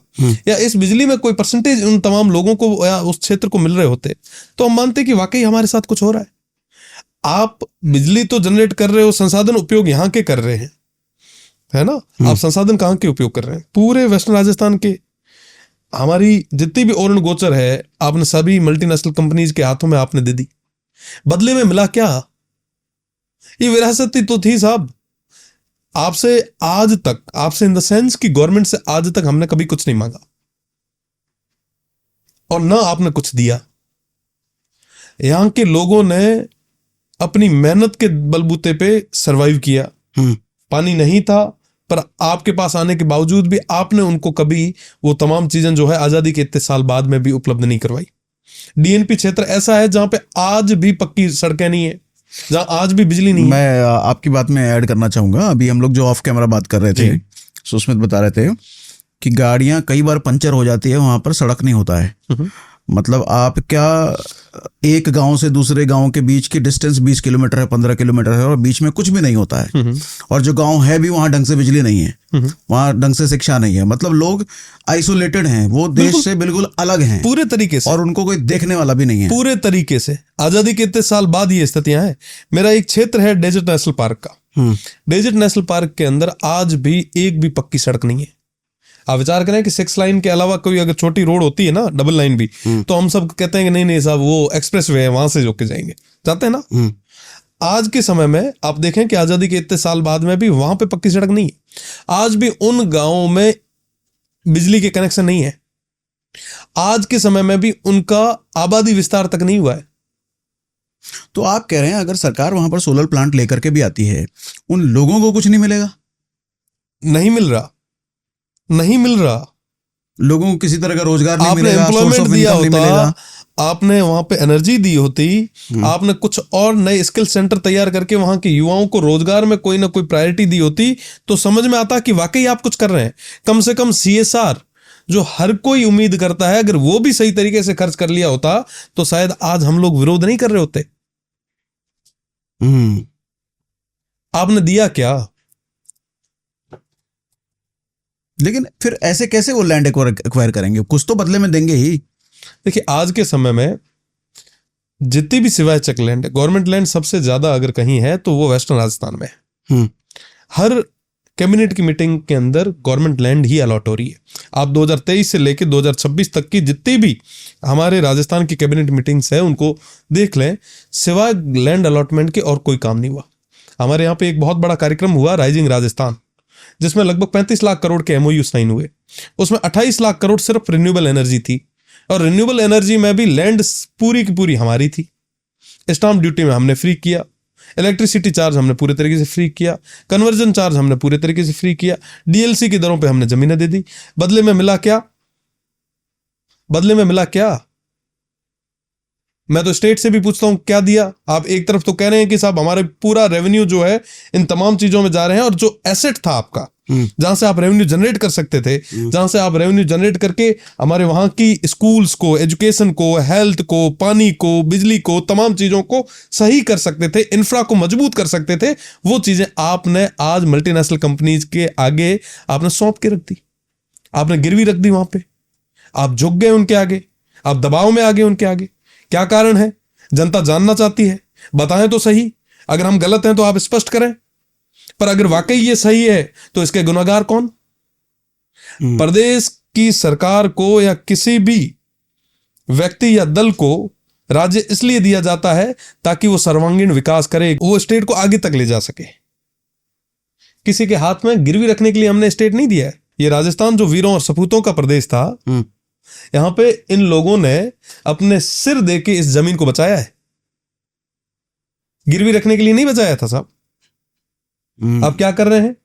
S2: या इस बिजली में कोई परसेंटेज उन तमाम लोगों को या उस क्षेत्र को मिल रहे होते तो हम मानते कि वाकई हमारे साथ कुछ हो रहा है। आप बिजली तो जनरेट कर रहे हो, संसाधन उपयोग यहाँ के कर रहे हैं, है ना? आप संसाधन कहाँ के उपयोग कर रहे हैं? पूरे वेस्टर्न राजस्थान के। हमारी जितनी भी ओरण गोचर है आपने सभी मल्टीनेशनल कंपनीज के हाथों में आपने दे दी। बदले में मिला क्या? ये विरासत ही तो थी साहब। आपसे आज तक, आपसे इन द सेंस कि गवर्नमेंट से आज तक हमने कभी कुछ नहीं मांगा और ना आपने कुछ दिया। यहां के लोगों ने अपनी मेहनत के बलबूते पे सरवाइव किया। पानी नहीं था, पर आपके पास आने के बावजूद भी आपने उनको कभी वो तमाम चीजें जो है आजादी के इतने साल बाद में भी उपलब्ध नहीं करवाई। डीएनपी क्षेत्र ऐसा है जहां पे आज भी पक्की सड़कें नहीं है, जहां आज भी बिजली नहीं है।
S1: मैं आपकी बात में ऐड करना चाहूंगा। अभी हम लोग जो ऑफ कैमरा बात कर रहे थे, सुस्मित बता रहे थे कि गाड़ियां कई बार पंचर हो जाती है, वहां पर सड़क नहीं होता है। मतलब आप क्या, एक गांव से दूसरे गांव के बीच की डिस्टेंस 20 किलोमीटर है, 15 किलोमीटर है और बीच में कुछ भी नहीं होता है। और जो गांव है भी वहां ढंग से बिजली नहीं है, वहां ढंग से शिक्षा नहीं है। मतलब लोग आइसोलेटेड हैं, वो देश से बिल्कुल अलग हैं
S2: पूरे तरीके से,
S1: और उनको कोई देखने वाला भी नहीं है
S2: पूरे तरीके से। आजादी के इतने साल बाद ये स्थितियां हैं। मेरा एक क्षेत्र है डेजर्ट नेशनल पार्क का। डेजर्ट नेशनल पार्क के अंदर आज भी एक भी पक्की सड़क नहीं है। आप विचार करें कि 6 लाइन के अलावा कोई अगर छोटी रोड होती है ना, डबल लाइन भी, तो हम सब कहते हैं कि नहीं नहीं साहब वो एक्सप्रेस वे है, वहां से जोके जाएंगे, जाते हैं ना। आज के समय में आप देखें कि आजादी के इतने साल बाद में भी वहां पे पक्की सड़क नहीं है। आज भी उन गांवों में बिजली के कनेक्शन नहीं है। आज के समय में भी उनका आबादी विस्तार तक नहीं हुआ है।
S1: तो आप कह रहे हैं अगर सरकार वहां पर सोलर प्लांट लेकर के भी आती है, उन लोगों को कुछ नहीं मिलेगा?
S2: नहीं मिल रहा, नहीं मिल रहा।
S1: लोगों को किसी तरह का रोजगार नहीं
S2: आपने
S1: मिलेगा,
S2: एम्प्लॉयमेंट दिया होता,
S1: मिलेगा।
S2: आपने वहां पे एनर्जी दी होती, आपने कुछ और नए स्किल सेंटर तैयार करके वहां के युवाओं को रोजगार में कोई ना कोई प्रायोरिटी दी होती, तो समझ में आता कि वाकई आप कुछ कर रहे हैं। कम से कम CSR जो हर कोई उम्मीद करता है, अगर वो भी सही तरीके से खर्च कर लिया होता तो शायद आज हम लोग विरोध नहीं कर रहे होते। आपने दिया क्या?
S1: लेकिन फिर ऐसे कैसे वो लैंड एक्वायर करेंगे? कुछ तो बदले में देंगे ही।
S2: देखिए आज के समय में जितनी भी सिवाय चेक लैंड, गवर्नमेंट लैंड सबसे ज्यादा अगर कहीं है तो वो वेस्टर्न राजस्थान में है। हर कैबिनेट की मीटिंग के अंदर गवर्नमेंट लैंड ही अलॉट हो रही है। आप 2023 से लेकर 2026 तक की जितनी भी हमारे राजस्थान की कैबिनेट मीटिंग्स है उनको देख लें, सिवाय लैंड अलॉटमेंट के और कोई काम नहीं हुआ। हमारे यहाँ पे एक बहुत बड़ा कार्यक्रम हुआ राइजिंग राजस्थान, जिसमें लगभग 35 लाख करोड़ के MOU साइन हुए। उसमें 28 लाख करोड़ सिर्फ रिन्यूएबल एनर्जी थी, और रिन्यूएबल एनर्जी में भी लैंड पूरी की पूरी हमारी थी। स्टाम्प ड्यूटी में हमने फ्री किया, इलेक्ट्रिसिटी चार्ज हमने पूरे तरीके से फ्री किया, कन्वर्जन चार्ज हमने पूरे तरीके से फ्री किया, DLC की दरों पे हमने जमीनें दे दी। बदले में मिला क्या? बदले में मिला क्या? मैं तो स्टेट से भी पूछता हूं क्या दिया? आप एक तरफ तो कह रहे हैं कि साहब हमारे पूरा रेवेन्यू जो है इन तमाम चीजों में जा रहे हैं, और जो एसेट था आपका जहां से आप रेवेन्यू जनरेट कर सकते थे, जहां से आप रेवेन्यू जनरेट करके हमारे वहां की स्कूल्स को, एजुकेशन को, हेल्थ को, पानी को, बिजली को, तमाम चीजों को सही कर सकते थे, इंफ्रा को मजबूत कर सकते थे, वो चीजें आपने आज मल्टीनेशनल कंपनीज के आगे आपने सौंप के रख दी, आपने गिरवी रख दी वहां पे। आप झुक गए उनके आगे, आप दबाव में आ गए उनके आगे। क्या कारण है? जनता जानना चाहती है, बताएं तो सही। अगर हम गलत हैं तो आप स्पष्ट करें, पर अगर वाकई ये सही है तो इसके गुनहगार कौन? प्रदेश की सरकार को या किसी भी व्यक्ति या दल को राज्य इसलिए दिया जाता है ताकि वो सर्वांगीण विकास करे, वो स्टेट को आगे तक ले जा सके। किसी के हाथ में गिरवी रखने के लिए हमने स्टेट नहीं दिया है। ये राजस्थान जो वीरों और सपूतों का प्रदेश था, यहां पे इन लोगों ने अपने सिर दे के इस जमीन को बचाया है, गिरवी रखने के लिए नहीं बचाया था साहब। आप क्या कर रहे हैं?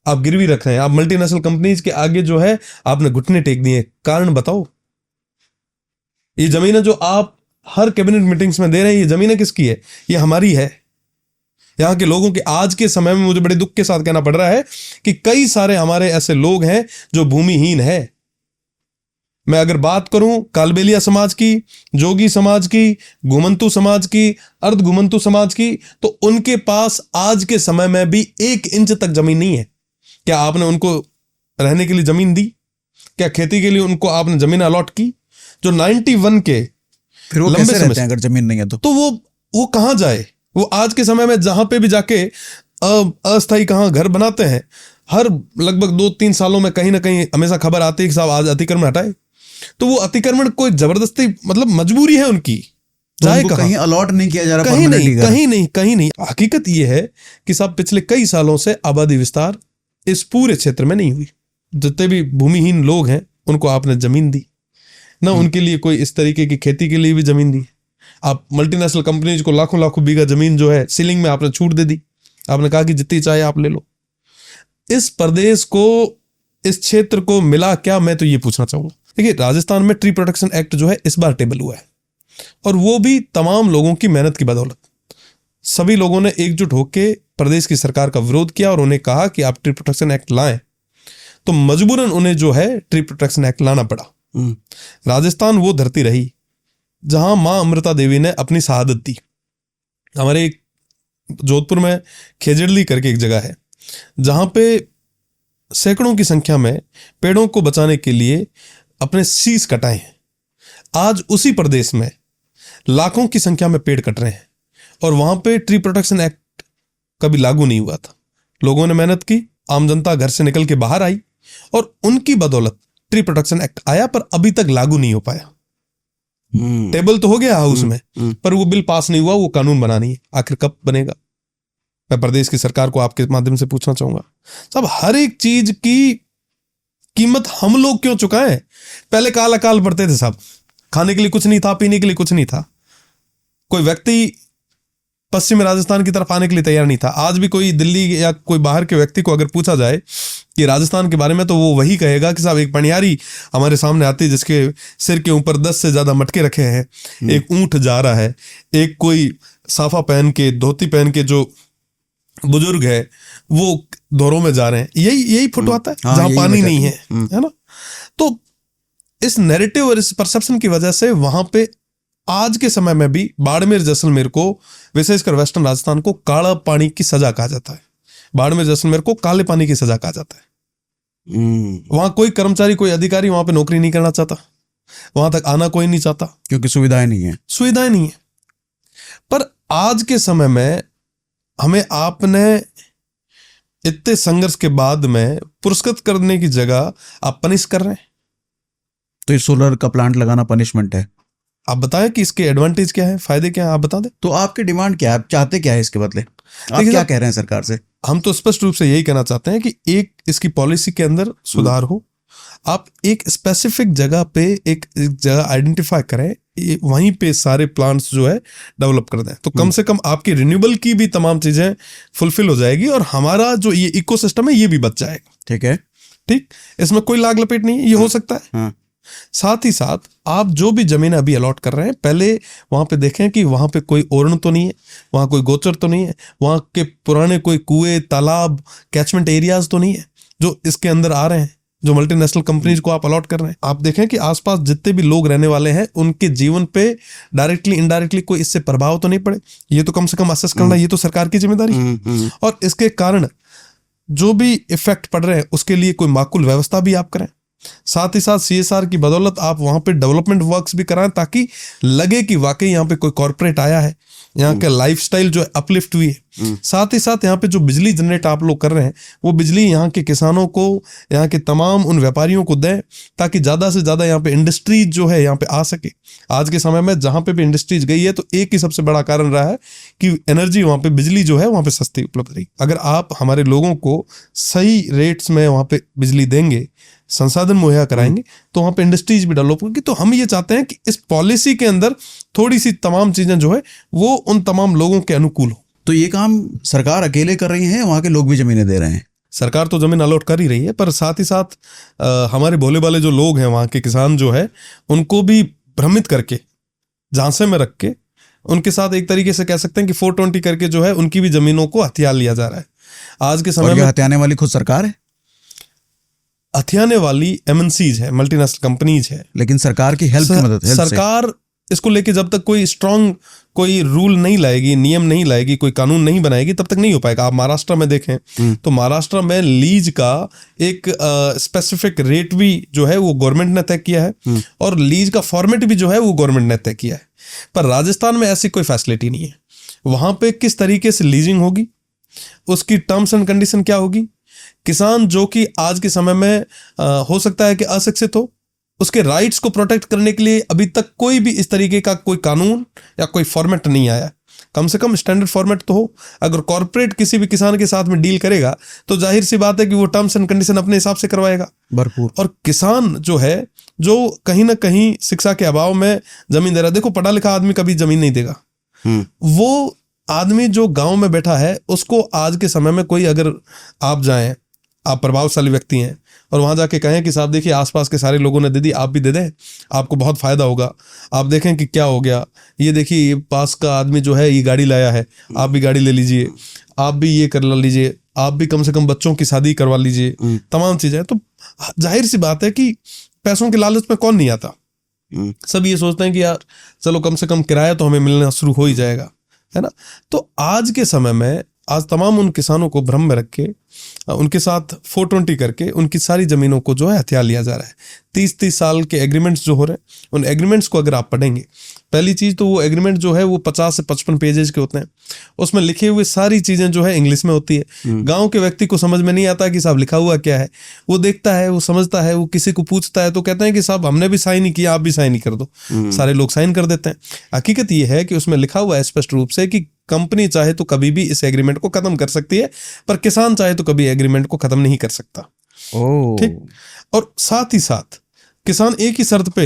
S2: आप गिरवी रख रहे हैं, आप मल्टीनेशनल कंपनीज के आगे जो है आपने घुटने टेक दिए। कारण बताओ। ये जमीनें जो आप हर कैबिनेट मीटिंग्स में दे रहे हैं, ये जमीनें किसकी है? ये हमारी है। यहां के लोगों के आज के समय में मुझे बड़े दुख के साथ कहना पड़ रहा है कि कई सारे हमारे ऐसे लोग हैं जो भूमिहीन है। मैं अगर बात करूं कालबेलिया समाज की, जोगी समाज की, घुमंतु समाज की, अर्ध घुमंतु समाज की, तो उनके पास आज के समय में भी 1 इंच तक जमीन नहीं है। क्या आपने उनको रहने के लिए जमीन दी? क्या खेती के लिए उनको आपने जमीन अलॉट की? जो 91 के
S1: फिर वो कैसे रहते हैं अगर जमीन नहीं है तो
S2: वो कहां जाए? वो आज के समय में जहां पे भी जाके अस्थायी कहां घर बनाते हैं, हर लगभग 2-3 सालों में कहीं ना कहीं हमेशा खबर आती है कि साहब आज अतिक्रमण हटाए। तो वो अतिक्रमण कोई जबरदस्ती, मतलब मजबूरी है उनकी, जाए
S1: तो कहीं अलॉट नहीं किया जा रहा,
S2: कहीं नहीं। हकीकत ये है कि साहब पिछले कई सालों से आबादी विस्तार इस पूरे क्षेत्र में नहीं हुई। जितने भी भूमिहीन लोग हैं उनको आपने जमीन दी ना, उनके लिए कोई इस तरीके की खेती के लिए भी जमीन दी। आप मल्टीनेशनल कंपनीज को लाखों लाखों बीघा जमीन जो है सीलिंग में आपने छूट दे दी। आपने कहा कि जितनी चाहे आप ले लो। इस प्रदेश को, इस क्षेत्र को मिला क्या? मैं तो ये पूछना चाहूंगा। देखिए, राजस्थान में ट्री प्रोटेक्शन एक्ट जो है इस बार टेबल हुआ है, और वो भी तमाम लोगों की मेहनत की बदौलत। सभी लोगों ने एकजुट होकर प्रदेश की सरकार का विरोध किया और उन्हें कहा कि आप ट्री प्रोटेक्शन एक्ट लाएं, तो मजबूरन उन्हें जो है ट्री प्रोटेक्शन एक्ट लाना पड़ा। राजस्थान वो धरती रही जहां मां अमृता देवी ने अपनी शहादत दी। हमारे जोधपुर में खेजड़ली करके एक जगह है जहां पे सैकड़ों की संख्या में पेड़ों को बचाने के लिए अपने शीश कटाए हैं। आज उसी प्रदेश में लाखों की संख्या में पेड़ कट रहे हैं और वहां पे ट्री प्रोटेक्शन एक्ट कभी लागू नहीं हुआ था। लोगों ने मेहनत की, आम जनता घर से निकल के बाहर आई और उनकी बदौलत ट्री प्रोटेक्शन एक्ट आया, पर अभी तक लागू नहीं हो पाया। टेबल तो हो गया हाउस में, पर वो बिल पास नहीं हुआ, वो कानून बना नहीं है। आखिर कब बनेगा? मैं प्रदेश की सरकार को आपके माध्यम से पूछना चाहूंगा, साहब हर एक चीज की कीमत हम लोग क्यों चुकाएं? पहले काल अकाल पड़ते थे साहब, खाने के लिए कुछ नहीं था, पीने के लिए कुछ नहीं था। कोई व्यक्ति पश्चिम राजस्थान की तरफ आने के लिए तैयार नहीं था। आज भी कोई दिल्ली या कोई बाहर के व्यक्ति को अगर पूछा जाए कि राजस्थान के बारे में, तो वो वही कहेगा कि साहब एक पनियारी हमारे सामने आती है जिसके सिर के ऊपर 10 से ज्यादा मटके रखे हैं, एक ऊंट जा रहा है, एक कोई साफा पहन के, धोती पहन के जो बुजुर्ग है वो दौरों में जा रहे हैं। यही फोटो आता है जहां पानी नहीं है ना। तो इस नैरेटिव और इस परसेप्शन की वजह से वहां पे आज के समय में भी बाड़मेर जैसलमेर को, विशेषकर वेस्टर्न राजस्थान को, काला पानी की सजा कहा जाता है। बाड़मेर जैसलमेर को काले पानी की सजा कहा जाता है। वहां कोई कर्मचारी, कोई अधिकारी वहां पे नौकरी नहीं करना चाहता, वहां तक आना कोई नहीं चाहता,
S1: क्योंकि सुविधाएं नहीं है।
S2: पर आज के समय में हमें आपने इतने संघर्ष के बाद में पुरस्कृत करने की जगह आप पनिश कर रहे हैं।
S1: तो ये सोलर का प्लांट लगाना पनिशमेंट है।
S2: आप बताएं कि इसके एडवांटेज क्या है, फायदे क्या है, आप बता दें।
S1: तो आपकी डिमांड क्या है? आप चाहते क्या है इसके बदले? आप क्या कह रहे हैं सरकार से?
S2: हम तो स्पष्ट रूप से यही कहना चाहते हैं कि एक इसकी पॉलिसी के अंदर सुधार हो। आप एक स्पेसिफिक जगह पे एक जगह आइडेंटिफाई करें, वहीं पे सारे प्लांट्स जो है डेवलप कर दें, तो कम से कम आपकी रिन्यूएबल की भी तमाम चीजें फुलफिल हो जाएगी और हमारा जो ये इकोसिस्टम है ये भी बच जाएगा।
S1: ठीक है,
S2: ठीक, इसमें कोई लाग लपेट नहीं है, ये हो सकता है। साथ ही साथ आप जो भी जमीन अभी अलॉट कर रहे हैं, पहले वहां पे देखें कि वहां पे कोई ओरण तो नहीं है, वहां कोई गोचर तो नहीं है, वहां के पुराने कोई कुएं, तालाब, कैचमेंट एरियाज तो नहीं है जो इसके अंदर आ रहे हैं, जो मल्टीनेशनल कंपनीज को आप अलॉट कर रहे हैं। आप देखें कि आसपास जितने भी लोग रहने वाले हैं उनके जीवन पे डायरेक्टली इनडायरेक्टली कोई इससे प्रभाव तो नहीं पड़े, ये तो कम से कम असेस करना, ये तो सरकार की जिम्मेदारी है। और इसके कारण जो भी इफेक्ट पड़ रहे हैं उसके लिए कोई माकूल व्यवस्था भी आप करें। साथ ही साथ CSR की बदौलत आप वहां पे डेवलपमेंट वर्क्स भी कराएं, ताकि लगे कि वाकई यहाँ पे कोई कॉर्पोरेट आया है, यहाँ का लाइफस्टाइल जो है अपलिफ्ट हुई है। साथ ही साथ यहाँ पे जो बिजली जनरेट आप लोग कर रहे हैं, वो बिजली यहाँ के किसानों को, यहाँ के तमाम उन व्यापारियों को दें, ताकि ज्यादा से ज्यादा यहाँ पे इंडस्ट्रीज जो है यहाँ पे आ सके। आज के समय में जहां पे भी इंडस्ट्रीज गई है, तो एक ही सबसे बड़ा कारण रहा है कि एनर्जी वहां पे, बिजली जो है वहां पे सस्ती उपलब्ध रही। अगर आप हमारे लोगों को सही रेट्स में वहां पे बिजली देंगे, संसाधन मुहैया कराएंगे, तो वहां पे इंडस्ट्रीज भी डेवलप होगी। तो हम ये चाहते हैं कि इस पॉलिसी के अंदर थोड़ी सी तमाम चीजें जो है वो उन तमाम लोगों के अनुकूल हो।
S1: तो ये काम सरकार अकेले कर रही है, वहां के लोग भी जमीनें दे रहे हैं?
S2: सरकार तो जमीन अलॉट कर ही रही है, पर साथ ही साथ हमारे भोले भाले जो लोग हैं, वहाँ के किसान जो है, उनको भी भ्रमित करके, झांसे में रख के, उनके साथ एक तरीके से कह सकते हैं कि 420 करके जो है उनकी भी जमीनों को हथिया लिया जा रहा है आज के समय में।
S1: हथियाने वाली खुद सरकार है?
S2: हथियाने वाली MNCs है, मल्टीनेशनल कंपनीज है।
S1: लेकिन सरकार की हेल्प की मदद,
S2: सरकार इसको लेके जब तक कोई स्ट्रांग कोई रूल नहीं लाएगी, नियम नहीं लाएगी, कोई कानून नहीं बनाएगी, तब तक नहीं हो पाएगा। आप महाराष्ट्र में देखें तो महाराष्ट्र में लीज का एक स्पेसिफिक रेट भी जो है वो गवर्नमेंट ने तय किया है, और लीज का फॉर्मेट भी जो है वो गवर्नमेंट ने तय किया है। पर राजस्थान में ऐसी कोई फैसिलिटी नहीं है। वहां पे किस तरीके से लीजिंग होगी, उसकी टर्म्स एंड कंडीशन क्या होगी, किसान जो कि आज के समय में हो सकता है कि अशिक्षित हो, उसके राइट्स को प्रोटेक्ट करने के लिए अभी तक कोई भी इस तरीके का कोई कानून या कोई फॉर्मेट नहीं आया। कम से कम स्टैंडर्ड फॉर्मेट तो हो। अगर कॉर्पोरेट किसी भी किसान के साथ में डील करेगा, तो जाहिर सी बात है कि वो टर्म्स एंड कंडीशन अपने हिसाब से करवाएगा
S1: भरपूर।
S2: और किसान जो है, जो कहीं ना कहीं शिक्षा के अभाव में जमीन दे रहा है, देखो पढ़ा लिखा आदमी कभी जमीन नहीं देगा। वो आदमी जो गांव में बैठा है, उसको आज के समय में कोई, अगर आप जाएं, आप प्रभावशाली व्यक्ति हैं, और वहां जाके कहें कि साहब देखिए आसपास के सारे लोगों ने दे दी, आप भी दे दें, आपको बहुत फायदा होगा, आप देखें कि क्या हो गया, ये देखिए ये पास का आदमी जो है ये गाड़ी लाया है, आप भी गाड़ी ले लीजिए, आप भी ये कर लीजिए, आप भी कम से कम बच्चों की शादी करवा लीजिए, तमाम चीजें। तो जाहिर सी बात है कि पैसों के लालच में कौन नहीं आता। सब ये सोचते हैं कि यार चलो कम से कम किराया तो हमें मिलना शुरू हो ही जाएगा, है ना। तो आज के समय में आज तमाम उन किसानों को भ्रम में रख के, उनके साथ 420 करके उनकी सारी जमीनों को जो है हथिया लिया जा रहा है। 30-30 साल के एग्रीमेंट्स जो हो रहे हैं, उन एग्रीमेंट्स को अगर आप पढ़ेंगे, पहली चीज तो वो एग्रीमेंट जो है वो 50 से 55 पेजेस के होते हैं। उसमें लिखे हुए सारी चीजें जो है इंग्लिश में होती है। गांव के व्यक्ति को समझ में नहीं आता कि साहब लिखा हुआ क्या है। वो देखता है, वो समझता है, वो किसी को पूछता है तो कहते हैं कि साहब हमने भी साइन ही किया, आप भी साइन ही कर दो। सारे लोग साइन कर देते हैं। हकीकत ये है कि उसमें लिखा हुआ है स्पष्ट रूप से कि कंपनी चाहे तो कभी भी इस एग्रीमेंट को खत्म कर सकती है, पर किसान चाहे तो कभी एग्रीमेंट को खत्म नहीं कर सकता। ठीक। और साथ ही साथ किसान एक ही शर्त पे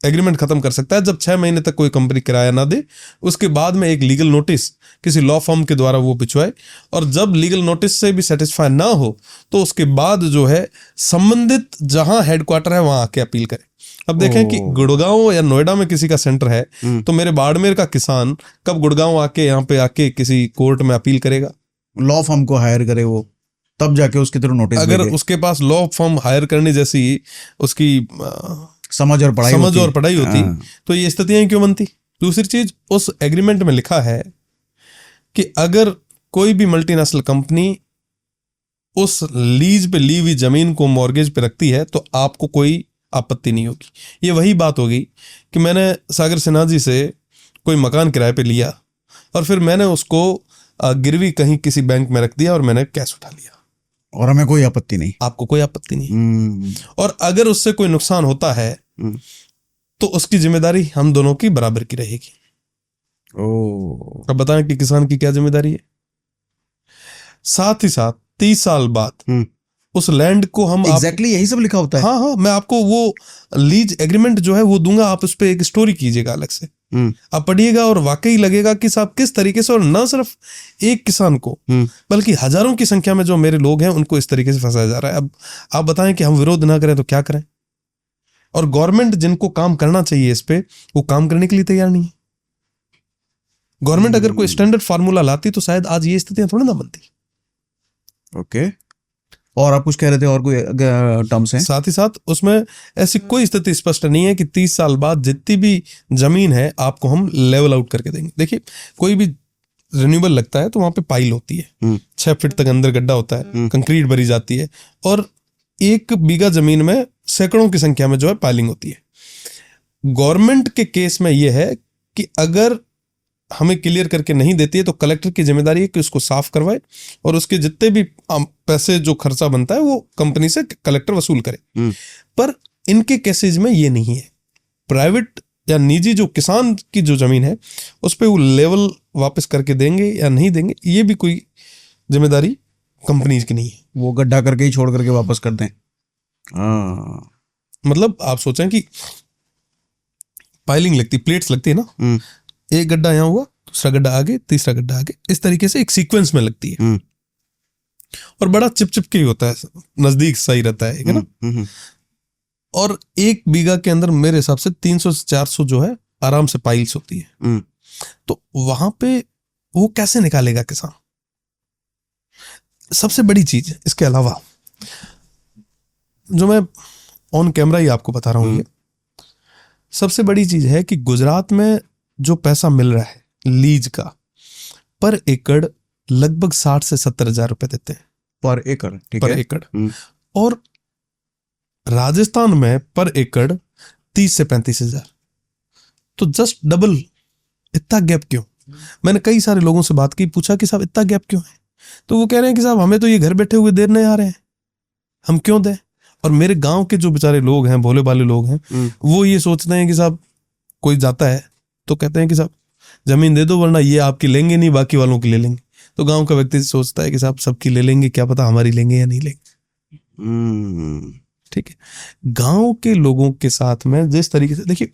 S2: एग्रीमेंट खत्म कर सकता है, जब 6 महीने तक कोई कंपनी किराया ना दे, उसके बाद में एक लीगल नोटिस किसी लॉ फर्म के द्वारा वो भिजवाए, और जब लीगल नोटिस से भी सेटिस्फाई ना हो तो उसके बाद जो है संबंधित जहां हेडक्वार्टर है वहां आके अपील करे। अब देखें कि गुड़गांव या नोएडा में किसी का सेंटर है, तो मेरे बाड़मेर का किसान कब गुड़गांव आके यहाँ पे आके किसी कोर्ट में अपील करेगा?
S1: लॉ फर्म को हायर करे वो, तब जाके उसके थ्रू नोटिस।
S2: अगर उसके पास लॉ फर्म हायर करने जैसी उसकी
S1: समझ और पढ़ाई
S2: होती तो ये स्थितियां क्यों बनती? दूसरी चीज, उस एग्रीमेंट में लिखा है कि अगर कोई भी मल्टीनेशनल कंपनी उस लीज पे ली हुई जमीन को मॉर्गेज पे रखती है तो आपको कोई आपत्ति नहीं होगी। ये वही बात होगी कि मैंने सागर सिन्हा जी से कोई मकान किराए पे लिया और फिर मैंने उसको गिरवी कहीं किसी बैंक में रख दिया और मैंने कैश उठा लिया,
S1: और हमें कोई आपत्ति नहीं,
S2: आपको कोई आपत्ति नहीं। और अगर उससे कोई नुकसान होता है तो उसकी जिम्मेदारी हम दोनों की बराबर की रहेगी। अब बताएं कि किसान की क्या जिम्मेदारी है। साथ ही साथ 30 साल बाद उस लैंड को हम
S1: एग्जैक्टली यही सब लिखा होता है।
S2: हाँ, मैं आपको वो लीज एग्रीमेंट जो है वो दूंगा, आप उस पर एक स्टोरी कीजिएगा अलग से, आप पढ़िएगा और वाकई लगेगा कि साहब किस तरीके से, और न सिर्फ एक किसान को बल्कि हजारों की संख्या में जो मेरे लोग हैं उनको इस तरीके से फंसाया जा रहा है। अब आप बताएं कि हम विरोध ना करें तो क्या करें? और गवर्नमेंट जिनको काम करना चाहिए इस पे, वो काम करने के लिए तैयार नहीं है। गवर्नमेंट अगर कोई स्टैंडर्ड फार्मूला लाती तो शायद आज ये स्थितियां थोड़ी ना बनती।
S1: ओके। और आप कुछ कह रहे थे, और कोई टर्म्स हैं?
S2: साथ ही साथ उसमें ऐसी कोई स्थिति स्पष्ट नहीं है कि 30 साल बाद जितनी भी जमीन है आपको हम लेवल आउट करके देंगे। देखिए, कोई भी रिन्यूएबल लगता है तो वहां पे पाइल होती है, 6 फीट तक अंदर गड्ढा होता है, कंक्रीट भरी जाती है, और एक बीघा जमीन में सैकड़ों की संख्या में जो है पाइलिंग होती है। गवर्नमेंट के केस में यह है कि अगर हमें क्लियर करके नहीं देती है तो कलेक्टर की जिम्मेदारी है कि उसको साफ करवाए और उसके जितने भी पैसे जो खर्चा बनता है वो कंपनी से कलेक्टर वसूल करे। पर इनके केसेज में ये नहीं है। प्राइवेट या निजी जो किसान की जो जमीन है उस पर वो लेवल वापस करके देंगे या नहीं देंगे, ये भी कोई जिम्मेदारी कंपनीज की नहीं है।
S1: वो गड्ढा करके ही छोड़ करके वापस कर दें। हाँ,
S2: मतलब आप सोचें कि पाइलिंग लगती, प्लेट्स लगती है ना, एक गड्ढा यहाँ हुआ, दूसरा गड्ढा आगे, तीसरा गड्ढा आगे, इस तरीके से एक सीक्वेंस में लगती है और बड़ा चिपचिप के ही होता है, नजदीक सही रहता है ना। और एक बीघा के अंदर मेरे हिसाब से 300 से 400 जो है आराम से पाइल्स होती है। तो वहां पे वो कैसे निकालेगा किसान? सबसे बड़ी चीज इसके अलावा जो मैं ऑन कैमरा ही आपको बता रहा हूं, ये सबसे बड़ी चीज है कि गुजरात में जो पैसा मिल रहा है लीज का, पर एकड़ लगभग 60 से 70 हजार रुपए देते हैं
S1: पर एकड़। ठीक
S2: पर
S1: है।
S2: एकड़। और राजस्थान में पर एकड़ 30 से 35 हजार। तो जस्ट डबल। इतना गैप क्यों? मैंने कई सारे लोगों से बात की, पूछा कि साहब इतना गैप क्यों है? तो वो कह रहे हैं कि साहब हमें तो ये घर बैठे हुए देने आ रहे हैं, हम क्यों दें? और मेरे गांव के जो बेचारे लोग हैं, भोले भाले लोग हैं, वो ये सोचते हैं कि साहब कोई जाता है तो कहते हैं कि साहब जमीन दे दो वरना ये आपकी लेंगे नहीं, बाकी वालों की ले लेंगे। तो गांव का व्यक्ति सोचता है कि साहब सबकी ले लेंगे, क्या पता हमारी लेंगे या नहीं लेंगे। ठीक है। गांव के लोगों के साथ में जिस तरीके से, देखिए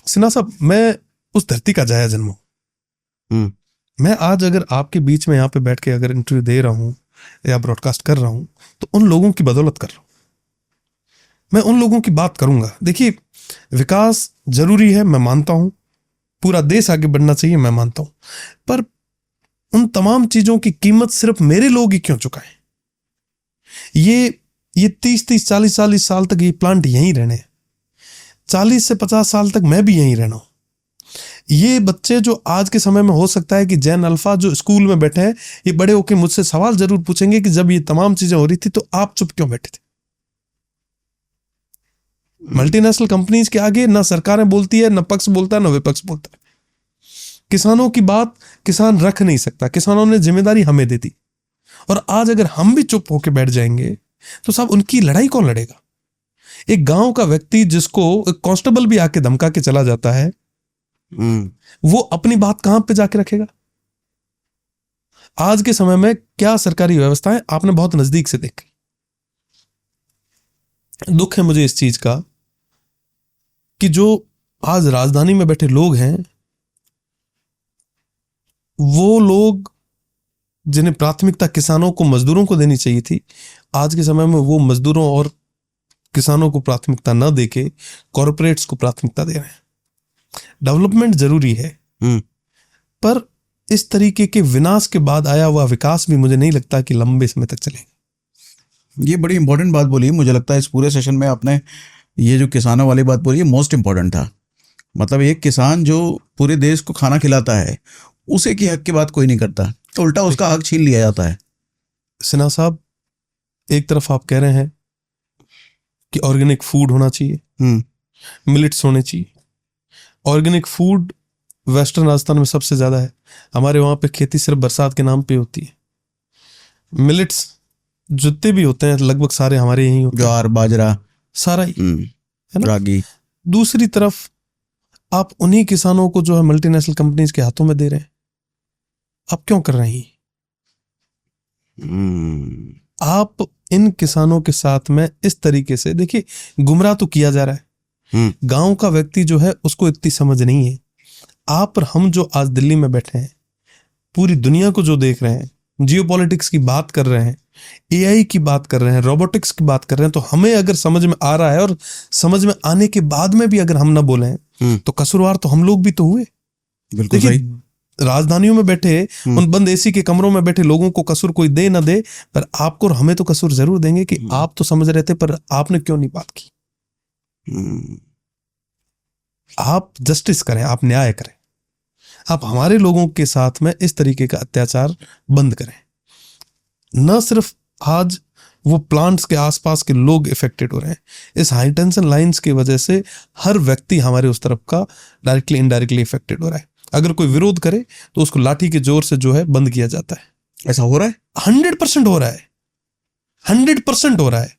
S2: सिन्हा साहब, मैं उस धरती का जाया जन्म हूं। मैं आज अगर आपके बीच में यहाँ पे बैठ के अगर इंटरव्यू दे रहा हूं या ब्रॉडकास्ट कर रहा हूं तो उन लोगों की बदौलत कर रहा हूं। मैं उन लोगों की बात करूंगा। देखिए विकास जरूरी है, मैं मानता हूं, पूरा देश आगे बढ़ना चाहिए, मैं मानता हूं, पर उन तमाम चीजों की कीमत सिर्फ मेरे लोग ही क्यों चुकाएं? ये 30 40 साल तक ये प्लांट यहीं रहने हैं, 40 से 50 साल तक मैं भी यहीं रहना हूं। ये बच्चे जो आज के समय में हो सकता है कि जैन अल्फा जो स्कूल में बैठे हैं, ये बड़े होके मुझसे सवाल जरूर पूछेंगे कि जब ये तमाम चीजें हो रही थी तो आप चुप क्यों बैठे थे? मल्टीनेशनल कंपनीज के आगे ना सरकारें बोलती है, ना पक्ष बोलता है, ना विपक्ष बोलता है। किसानों की बात किसान रख नहीं सकता, किसानों ने जिम्मेदारी हमें दे दी। और आज अगर हम भी चुप होके बैठ जाएंगे तो साहब उनकी लड़ाई कौन लड़ेगा? एक गांव का व्यक्ति जिसको एक कांस्टेबल भी आके धमका के चला जाता है, वो अपनी बात कहां पे जाके रखेगा? आज के समय में क्या सरकारी व्यवस्थाएं आपने बहुत नजदीक से देखी। दुख है मुझे इस चीज का कि जो आज राजधानी में बैठे लोग हैं, वो लोग जिन्हें प्राथमिकता किसानों को, मजदूरों को देनी चाहिए थी, आज के समय में वो मजदूरों और किसानों को प्राथमिकता न देके कॉरपोरेट्स को प्राथमिकता दे रहे हैं। डेवलपमेंट जरूरी है, पर इस तरीके के विनाश के बाद आया हुआ विकास भी मुझे नहीं लगता कि लंबे समय तक चलेगा।
S1: ये बड़ी इंपॉर्टेंट बात बोली। मुझे लगता है इस पूरे सेशन में आपने ये जो किसानों वाली बात बोली, मोस्ट इंपॉर्टेंट था। मतलब एक किसान जो पूरे देश को खाना खिलाता है, उसे की हक की बात कोई नहीं करता, तो उल्टा उसका हक छीन लिया जाता है।
S2: सिन्हा साहब, एक तरफ आप कह रहे हैं कि ऑर्गेनिक फूड होना चाहिए, मिलेट्स होने चाहिए। ऑर्गेनिक फूड वेस्टर्न राजस्थान में सबसे ज्यादा है। हमारे वहां पे खेती सिर्फ बरसात के नाम पे होती है। मिलेट्स जितने भी होते हैं लगभग सारे हमारे यहीं होते हैं,
S1: ज्वार, बाजरा,
S2: सारा ही है ना।
S1: रागी।
S2: दूसरी तरफ आप उन्हीं किसानों को जो है मल्टीनेशनल कंपनीज के हाथों में दे रहे हैं। आप क्यों कर रहे हैं? आप इन किसानों के साथ में इस तरीके से, देखिए गुमराह तो किया जा रहा है। गांव का व्यक्ति जो है उसको इतनी समझ नहीं है। आप और हम जो आज दिल्ली में बैठे हैं, पूरी दुनिया को जो देख रहे हैं, जियोपॉलिटिक्स की बात कर रहे हैं, एआई की बात कर रहे हैं, रोबोटिक्स की बात कर रहे हैं, तो हमें अगर समझ में आ रहा है और समझ में आने के बाद में भी अगर हम ना बोले तो कसूरवार तो हम लोग भी तो हुए।
S1: बिल्कुल सही।
S2: राजधानियों में बैठे उन बंद एसी के कमरों में बैठे लोगों को कसूर कोई दे ना दे, पर आपको और हमें तो कसूर जरूर देंगे कि आप तो समझ रहे थे पर आपने क्यों नहीं बात की। आप जस्टिस करें, आप न्याय करें, आप हमारे लोगों के साथ में इस तरीके का अत्याचार बंद करें। न सिर्फ आज वो प्लांट्स के आसपास के लोग इफेक्टेड हो रहे हैं। इस हाई टेंशन लाइंस की वजह से हर व्यक्ति हमारे उस तरफ का डायरेक्टली इनडायरेक्टली इफेक्टेड हो रहा है। अगर कोई विरोध करे तो उसको लाठी के जोर से जो है बंद किया जाता है।
S1: ऐसा हो रहा है?
S2: 100% हो रहा है, 100% हो रहा है।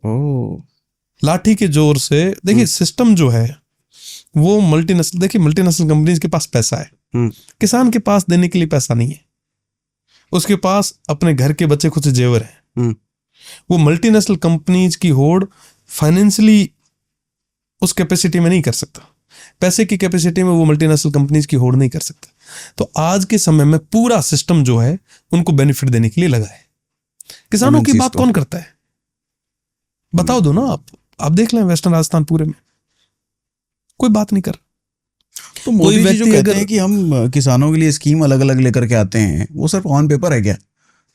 S1: ओह,
S2: लाठी के जोर से। देखिए सिस्टम जो है वो मल्टीनेशनल, देखिए मल्टीनेशनल कंपनीज के पास पैसा है, किसान के पास देने के लिए पैसा नहीं है। उसके पास अपने घर के बचे कुछ जेवर हैं। वो मल्टीनेशनल कंपनीज की होड़ फाइनेंशियली उस कैपेसिटी में नहीं कर सकता, पैसे की कैपेसिटी में वो मल्टीनेशनल कंपनीज की होड़ नहीं कर सकता। तो आज के समय में पूरा सिस्टम जो है उनको बेनिफिट देने के लिए लगा है। किसानों की बात कौन करता है? बताओ दो ना आप देख लें वेस्टर्न राजस्थान पूरे में कोई बात नहीं कर।
S1: तो मोदी जी जो कहते हैं कि हम किसानों के लिए स्कीम अलग अलग लेकर के आते हैं, वो सिर्फ ऑन पेपर है क्या?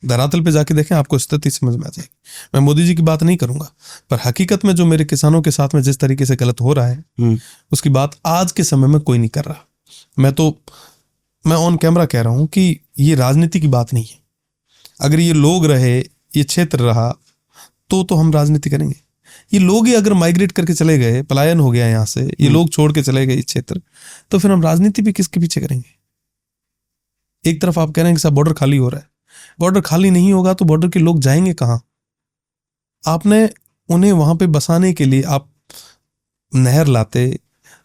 S2: धरातल पे जाके देखें, आपको स्थिति समझ में आ जाएगी। मैं मोदी जी की बात नहीं करूंगा, पर हकीकत में जो मेरे किसानों के साथ में जिस तरीके से गलत हो रहा है उसकी बात आज के समय में कोई नहीं कर रहा। मैं ऑन कैमरा कह रहा हूं कि ये राजनीति की बात नहीं है। अगर ये लोग रहे, ये क्षेत्र रहा तो हम राजनीति करेंगे। ये लोग ही अगर माइग्रेट करके चले गए, पलायन हो गया यहाँ से, ये लोग छोड़ के चले गए इस क्षेत्र, तो फिर हम राजनीति भी किसके पीछे करेंगे? एक तरफ आप कह रहे हैं कि सब बॉर्डर खाली हो रहा है, बॉर्डर खाली नहीं होगा तो बॉर्डर के लोग जाएंगे कहाँ? आपने उन्हें वहां पे बसाने के लिए आप नहर लाते,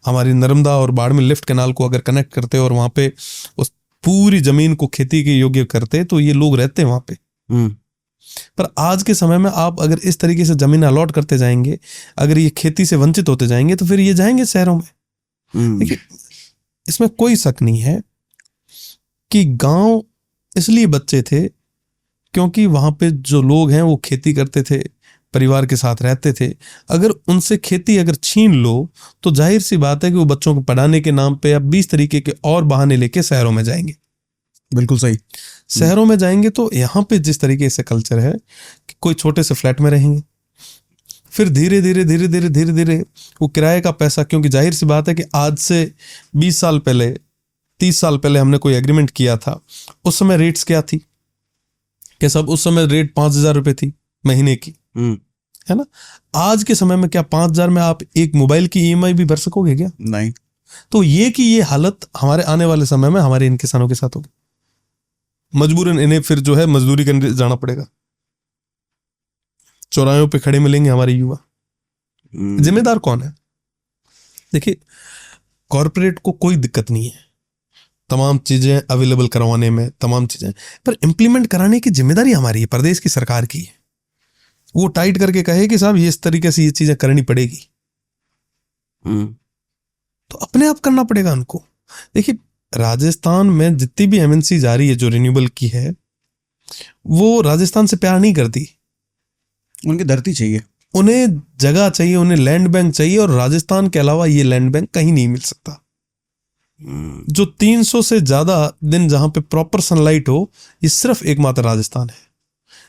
S2: हमारी नर्मदा और बाड़मेर लिफ्ट कैनाल को अगर कनेक्ट करते और वहां पे उस पूरी जमीन को खेती के योग्य करते तो ये लोग रहते वहां पे। पर आज के समय में आप अगर इस तरीके से जमीन अलॉट करते जाएंगे, अगर ये खेती से वंचित होते जाएंगे तो फिर ये जाएंगे शहरों में। देखिए इसमें कोई शक नहीं है कि गांव इसलिए बच्चे थे क्योंकि वहां पे जो लोग हैं वो खेती करते थे, परिवार के साथ रहते थे। अगर उनसे खेती अगर छीन लो तो जाहिर सी बात है कि वो बच्चों को पढ़ाने के नाम पे या 20 तरीके के और बहाने लेके शहरों में जाएंगे।
S1: बिल्कुल सही।
S2: शहरों में जाएंगे तो यहाँ पे जिस तरीके से कल्चर है कि कोई छोटे से फ्लैट में रहेंगे, फिर धीरे धीरे वो किराए का पैसा, क्योंकि जाहिर सी बात है कि आज से 20 साल पहले 30 साल पहले हमने कोई एग्रीमेंट किया था, उस समय रेट्स क्या थी? क्या सब उस समय रेट 5,000 रुपए थी महीने की, है ना? आज के समय में क्या 5,000 में आप एक मोबाइल की EMI भी भर सकोगे क्या?
S1: नहीं।
S2: तो ये हालत हमारे आने वाले समय में हमारे इन किसानों के साथ होगी। मजबूरन इन्हें फिर जो है मजदूरी करने जाना पड़ेगा, चौराहों पे खड़े मिलेंगे हमारे युवा। जिम्मेदार कौन है? देखिए कॉरपोरेट को कोई दिक्कत नहीं है तमाम चीजें अवेलेबल करवाने में, तमाम चीजें, पर इंप्लीमेंट कराने की जिम्मेदारी हमारी है, प्रदेश की सरकार की है। वो टाइट करके कहे कि साहब ये इस तरीके से ये चीजें करनी पड़ेगी, तो अपने आप करना पड़ेगा उनको। देखिए राजस्थान में जितनी भी MNC जा रही है जो रिन्यूएबल की है, वो राजस्थान से प्यार नहीं करती।
S1: उनकी धरती चाहिए,
S2: उन्हें जगह चाहिए, उन्हें लैंड बैंक चाहिए, और राजस्थान के अलावा ये लैंड बैंक कहीं नहीं मिल सकता। जो 300 से ज्यादा दिन जहां पे प्रॉपर सनलाइट हो, ये सिर्फ एकमात्र राजस्थान है।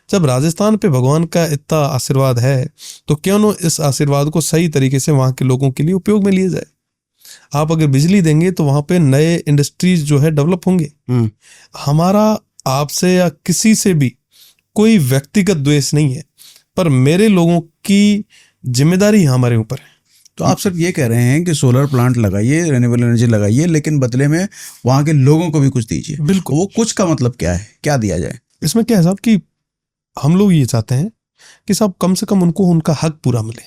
S2: जब राजस्थान पे भगवान का इतना आशीर्वाद है तो क्यों न इस आशीर्वाद को सही तरीके से वहां के लोगों के लिए उपयोग में लिया जाए। आप अगर बिजली देंगे तो वहां पे नए इंडस्ट्रीज जो है डेवलप होंगे। हमारा आपसे या किसी से भी कोई व्यक्तिगत द्वेष नहीं है, पर मेरे लोगों की जिम्मेदारी हमारे ऊपर है।
S1: तो आप सिर्फ ये कह रहे हैं कि सोलर प्लांट लगाइए, रिन्यूएबल एनर्जी लगाइए, लेकिन बदले में वहां के लोगों को भी कुछ दीजिए।
S2: बिल्कुल।
S1: वो कुछ का मतलब क्या है, क्या दिया जाए?
S2: इसमें क्या है साहब कि हम लोग ये चाहते हैं कि साहब कम से कम उनको उनका हक पूरा मिले,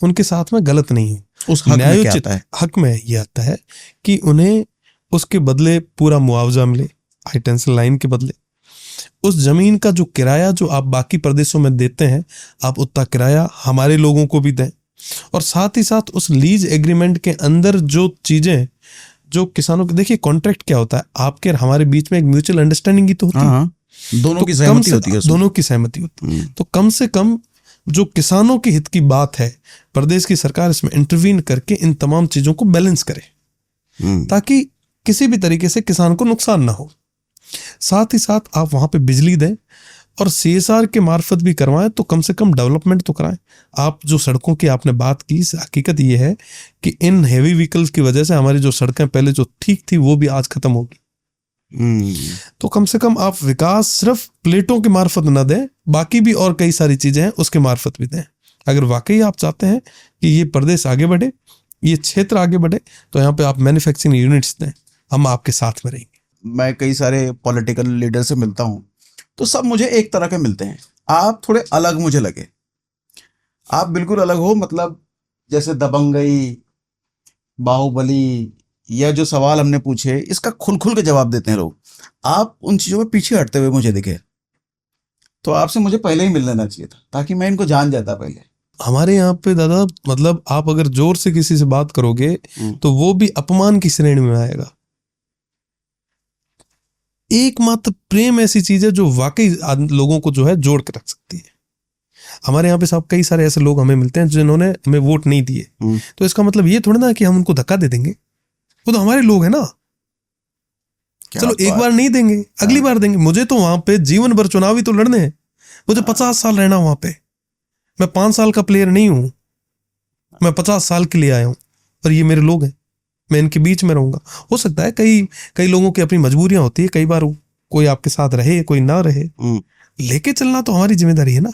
S2: उनके साथ में गलत नहीं हो।
S1: उस हक में क्या आता है?
S2: हक में ये आता है कि उन्हें उसके बदले पूरा मुआवजा मिले, हाई टेंशन लाइन के बदले। उस जमीन का जो किराया जो आप बाकी प्रदेशों में देते हैं, आप उतना किराया हमारे लोगों को भी दें, और साथ ही साथ उस लीज एग्रीमेंट के अंदर जो चीजें जो किसानों को, देखिए कॉन्ट्रैक्ट क्या होता है, आपके और हमारे बीच में एक म्यूचुअल अंडरस्टैंडिंग ही तो होती है,
S1: दोनों की सहमति होती है,
S2: दोनों की सहमति होती है। तो कम से कम जो किसानों के हित की बात है, प्रदेश की सरकार इसमें इंटरवीन करके इन तमाम चीजों को बैलेंस करे, ताकि किसी भी तरीके से किसान को नुकसान ना हो। साथ ही साथ आप वहां पे बिजली दें और CSR के मार्फत भी करवाएं, तो कम से कम डेवलपमेंट तो कराएं। आप जो सड़कों की आपने बात की, हकीकत ये है कि इन हेवी व्हीकल्स की वजह से हमारी जो सड़कें पहले जो ठीक थी वो भी आज खत्म होगी। तो कम से कम आप विकास सिर्फ प्लेटों के मार्फत ना दें, बाकी भी और कई सारी चीजें हैं उसके मार्फत भी दें। अगर वाकई आप चाहते हैं कि ये प्रदेश आगे बढ़े, ये क्षेत्र आगे बढ़े, तो यहाँ पे आप मैन्युफैक्चरिंग यूनिट्स दें, हम आपके साथ में रहेंगे।
S1: मैं कई सारे पॉलिटिकल लीडर से मिलता हूँ, तो सब मुझे एक तरह के मिलते हैं। आप थोड़े अलग मुझे लगे, आप बिल्कुल अलग हो। मतलब जैसे दबंगई, बाहुबली, या जो सवाल हमने पूछे इसका खुल खुल के जवाब देते हैं लोग। आप उन चीज़ों में पीछे हटते हुए मुझे दिखे, तो आपसे मुझे पहले ही मिल लेना चाहिए था ताकि मैं इनको जान जाता पहले।
S2: हमारे यहाँ पे दादा, मतलब आप अगर जोर से किसी से बात करोगे तो वो भी अपमान की श्रेणी में आएगा। एकमात्र प्रेम ऐसी चीज है जो वाकई लोगों को जो है जोड़ के रख सकती है। हमारे यहाँ पे सब कई सारे ऐसे लोग हमें मिलते हैं जिन्होंने हमें वोट नहीं दिए, तो इसका मतलब ये थोड़ा ना कि हम उनको धक्का दे देंगे। वो तो हमारे लोग हैं ना। चलो एक बार नहीं देंगे, अगली बार देंगे। मुझे तो वहां पे जीवन भर चुनावी तो लड़ने हैं, मुझे 50 साल रहना वहां पे। मैं 5 साल का प्लेयर नहीं हूं, मैं 50 साल के लिए आया हूं, और ये मेरे लोग हैं, मैं इनके बीच में रहूंगा। हो सकता है कई लोगों की अपनी मजबूरियां होती है, कई बार कोई आपके साथ रहे, कोई ना रहे, लेके चलना तो हमारी जिम्मेदारी है ना।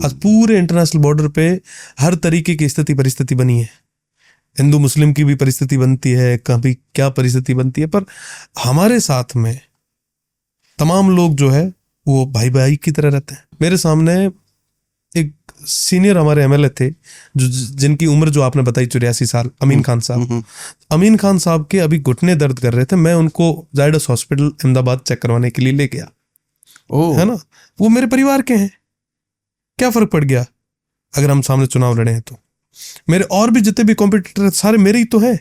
S2: आज पूरे इंटरनेशनल बॉर्डर पे हर तरीके की परिस्थिति बनी है। हिंदू मुस्लिम की भी परिस्थिति बनती है, कभी क्या परिस्थिति बनती है, पर हमारे साथ में तमाम लोग जो है वो भाई भाई की तरह रहते हैं। मेरे सामने एक सीनियर हमारे एमएलए थे जिनकी उम्र जो आपने बताई 84 साल, अमीन खान साहब। अमीन खान साहब के अभी घुटने दर्द कर रहे थे, मैं उनको जायडस हॉस्पिटल अहमदाबाद चेक करवाने के लिए ले गया, है ना। वो मेरे परिवार के हैं, क्या फर्क पड़ गया अगर हम सामने चुनाव लड़े हैं तो। मेरे और भी जितने भी कॉम्पिटिटर सारे मेरे ही तो हैं,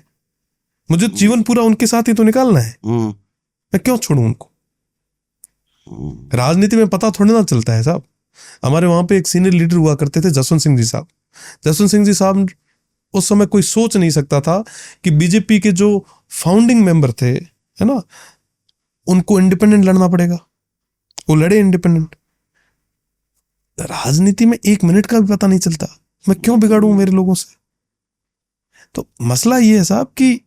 S2: मुझे जीवन पूरा उनके साथ ही तो निकालना है, मैं क्यों छोड़ूं उनको। राजनीति में पता थोड़ा ना चलता है साहब। हमारे वहां पे एक सीनियर लीडर हुआ करते थे, जसवंत सिंह जी साहब। जसवंत सिंह जी साहब उस समय कोई सोच नहीं सकता था कि बीजेपी के जो फाउंडिंग मेंबर थे, है ना, उनको इंडिपेंडेंट लड़ना पड़ेगा। वो लड़े इंडिपेंडेंट। राजनीति में 1 मिनट का भी पता नहीं चलता, मैं क्यों बिगाड़ूं मेरे लोगों से। तो मसला ये है साहब कि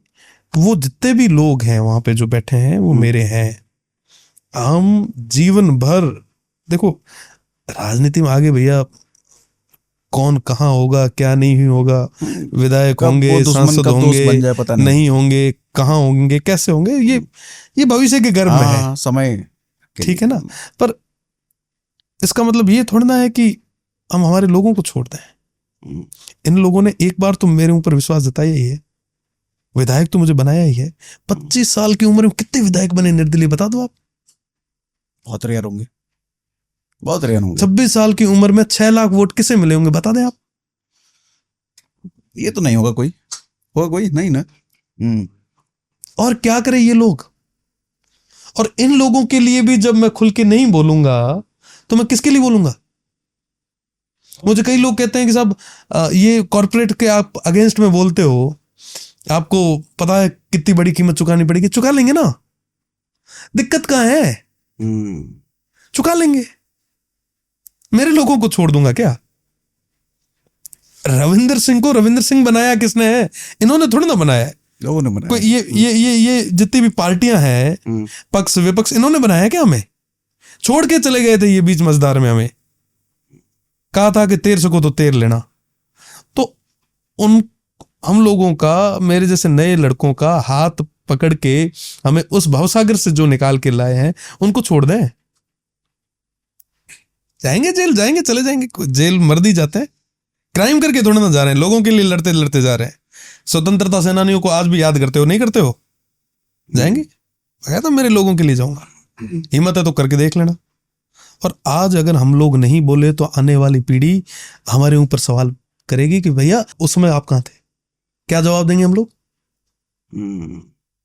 S2: वो जितने भी लोग हैं वहां पे जो बैठे हैं वो मेरे हैं। हम जीवन भर देखो राजनीति में आगे भैया कौन कहाँ होगा, क्या नहीं होगा, विधायक होंगे, सांसद होंगे, नहीं होंगे, कहाँ होंगे, कैसे होंगे, ये भविष्य के गर्भ में है,
S1: समय,
S2: ठीक है ना। पर इसका मतलब ये थोड़ा ना है कि हम हमारे लोगों को छोड़ दें। इन लोगों ने एक बार तो मेरे ऊपर विश्वास जताया ही है, विधायक तो मुझे बनाया ही है। 25 साल की उम्र में कितने विधायक बने निर्दलीय, बता दो आप।
S1: बहुत रेयर होंगे, बहुत रेयर होंगे।
S2: 26 साल की उम्र में 6 लाख वोट किसे मिले होंगे, बता दें आप।
S1: ये तो नहीं होगा कोई नहीं ना।
S2: और क्या करें ये लोग। और इन लोगों के लिए भी जब मैं खुल के नहीं बोलूंगा तो मैं किसके लिए बोलूंगा। मुझे कई लोग कहते हैं कि साहब ये कॉर्पोरेट के आप अगेंस्ट में बोलते हो, आपको पता है कितनी बड़ी कीमत चुकानी पड़ेगी। चुका लेंगे ना, दिक्कत कहां है, चुका लेंगे। मेरे लोगों को छोड़ दूंगा क्या। रविंदर सिंह को रविंदर सिंह बनाया किसने है, इन्होंने थोड़ी ना बनाया है,
S1: लोगों ने बनाया।
S2: कोई ये जितनी भी पार्टियां हैं, पक्ष विपक्ष, इन्होंने बनाया क्या। हमें छोड़ के चले गए थे ये बीच मझधार में, हमें कहा था कि 1300 को तो 13 लेना। तो हम लोगों का, मेरे जैसे नए लड़कों का हाथ पकड़ के हमें उस भवसागर से जो निकाल के लाए हैं उनको छोड़ दें। जाएंगे जेल, जाएंगे, चले जाएंगे, जेल मर्दी जाते हैं, क्राइम करके थोड़ा ना जा रहे हैं, लोगों के लिए लड़ते लड़ते जा रहे हैं। स्वतंत्रता सेनानियों को आज भी याद करते हो, नहीं करते हो, जाएंगे। मैं तो मेरे लोगों के लिए जाऊंगा, हिम्मत है तो करके देख लेना। और आज अगर हम लोग नहीं बोले तो आने वाली पीढ़ी हमारे ऊपर सवाल करेगी कि भैया उस समय आप कहां थे, क्या जवाब देंगे हम लोग।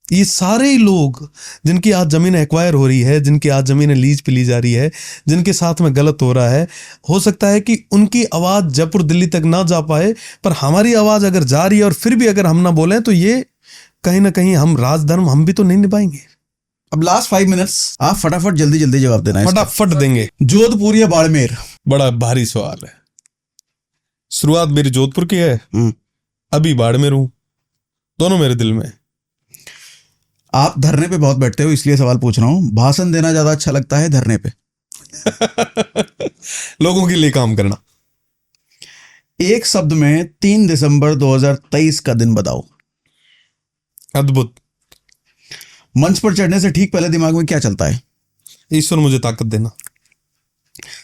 S2: ये सारे ही लोग जिनकी आज जमीन एक्वायर हो रही है, जिनकी आज जमीन लीज पे ली जा रही है, जिनके साथ में गलत हो रहा है, हो सकता है कि उनकी आवाज जयपुर दिल्ली तक ना जा पाए, पर हमारी आवाज अगर जा रही है और फिर भी अगर हम ना बोले तो ये कहीं ना कहीं हम राजधर्म हम भी तो नहीं निभाएंगे।
S1: अब लास्ट 5 मिनट्स आप फटाफट जल्दी जवाब देना है।
S2: फटाफट देंगे।
S1: जोधपुर या बाड़मेर?
S2: बड़ा भारी सवाल है। शुरुआत मेरी जोधपुर की है, अभी बाड़मेर हूं, दोनों मेरे दिल में।
S1: आप धरने पे बहुत बैठते हो इसलिए सवाल पूछ रहा हूँ, भाषण देना ज्यादा अच्छा लगता है धरने पे?
S2: लोगों के लिए काम करना।
S1: एक शब्द में 3 दिसंबर 2023 का दिन बताओ।
S2: अद्भुत।
S1: मंच पर चढ़ने से ठीक पहले दिमाग में क्या चलता है?
S2: ईश्वर मुझे ताकत देना।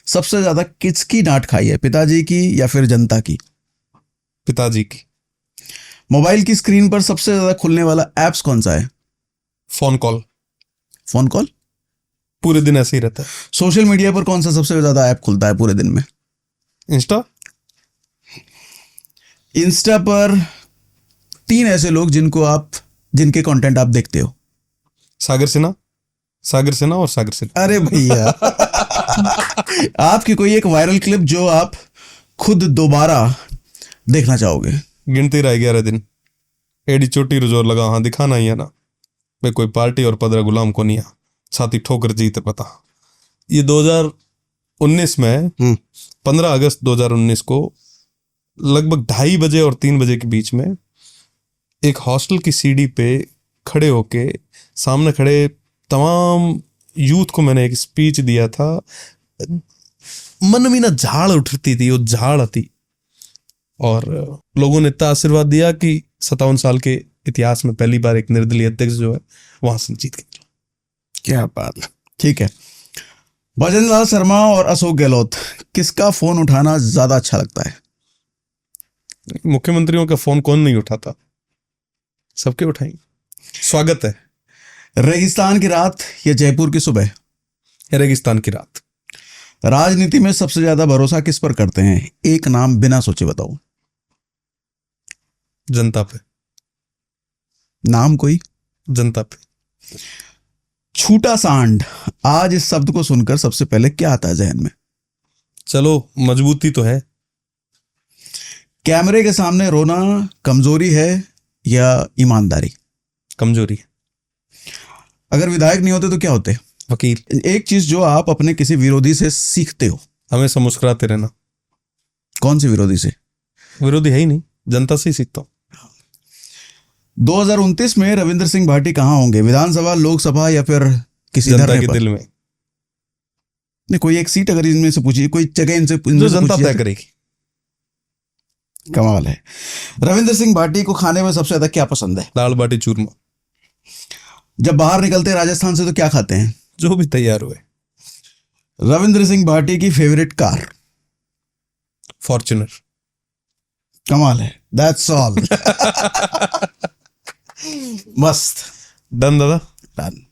S1: सबसे ज्यादा किसकी डांट खाई है, पिताजी की या फिर जनता की?
S2: पिताजी की।
S1: मोबाइल की स्क्रीन पर सबसे ज्यादा खुलने वाला एप्स कौन सा है?
S2: Phone call.
S1: Phone call?
S2: पूरे दिन ऐसे ही रहता है।
S1: सोशल मीडिया पर कौन सा सबसे ज्यादा ऐप खुलता है पूरे दिन में?
S2: इंस्टा।
S1: इंस्टा पर 3 ऐसे लोग जिनके कंटेंट आप देखते हो।
S2: सागर सिन्हा, सागर सिन्हा और सागर सिन्हा।
S1: अरे भैया आपकी कोई एक वायरल क्लिप जो आप खुद दोबारा देखना चाहोगे?
S2: गिनती रह 11 दिन, एडी चोटी रुजोर लगा, हाँ दिखाना ही है ना, मैं कोई पार्टी और पदरा गुलाम को नहीं, छाती ठोकर जीते पता। ये 2019 में 15 अगस्त 2019 को लगभग 2:30 बजे और 3 बजे के बीच में एक हॉस्टल की सीढ़ी पे खड़े होके सामने खड़े तमाम यूथ को मैंने एक स्पीच दिया था। मन में ना झाड़ उठती थी, वो झाड़ थी, और लोगों ने इतना आशीर्वाद दिया कि 57 साल के इतिहास में पहली बार एक निर्दलीय अध्यक्ष जो है वहां से जीत गए।
S1: क्या बात है। ठीक है, भजन लाल शर्मा और अशोक गहलोत, किसका फोन उठाना ज्यादा अच्छा लगता है?
S2: मुख्यमंत्रियों का फोन कौन नहीं उठाता, सबके उठाएंगे, स्वागत है।
S1: रेगिस्तान की रात या जयपुर की सुबह?
S2: रेगिस्तान की रात।
S1: राजनीति में सबसे ज्यादा भरोसा किस पर करते हैं? एक नाम बिना सोचे बताओ।
S2: जनता पे।
S1: नाम कोई?
S2: जनता पे।
S1: छूटा सांड, आज इस शब्द को सुनकर सबसे पहले क्या आता है जहन में?
S2: चलो मजबूती तो है।
S1: कैमरे के सामने रोना कमजोरी है या ईमानदारी?
S2: कमजोरी।
S1: अगर विधायक नहीं होते तो क्या होते?
S2: वकील।
S1: एक चीज जो आप अपने किसी विरोधी से सीखते हो?
S2: हमेशा मुस्कुराते रहना।
S1: कौन से विरोधी से?
S2: विरोधी है ही नहीं, जनता से ही सीखता हूँ।
S1: 2029 में रविंद्र सिंह भाटी कहाँ होंगे? विधानसभा, लोकसभा या फिर किसी
S2: जनता
S1: धरने
S2: के
S1: पर?
S2: दिल में।
S1: नहीं, कोई एक सीट अगर इनमें से पूछिए, कोई जगह
S2: जो जनता
S1: पूछिए
S2: तय
S1: तो-
S2: करेगी।
S1: कमाल है। रविंद्र सिंह भाटी को खाने में सबसे ज्यादा क्या पसंद है?
S2: दाल बाटी चूरमा।
S1: जब बाहर निकलते हैं राजस्थान से तो क्या खाते हैं?
S2: जो भी तैयार हुए।
S1: रविंद्र सिंह भाटी की फेवरेट कार?
S2: फॉर्च्यूनर।
S1: कमाल है। That's all. मस्त।
S2: डन दादा।
S1: डन।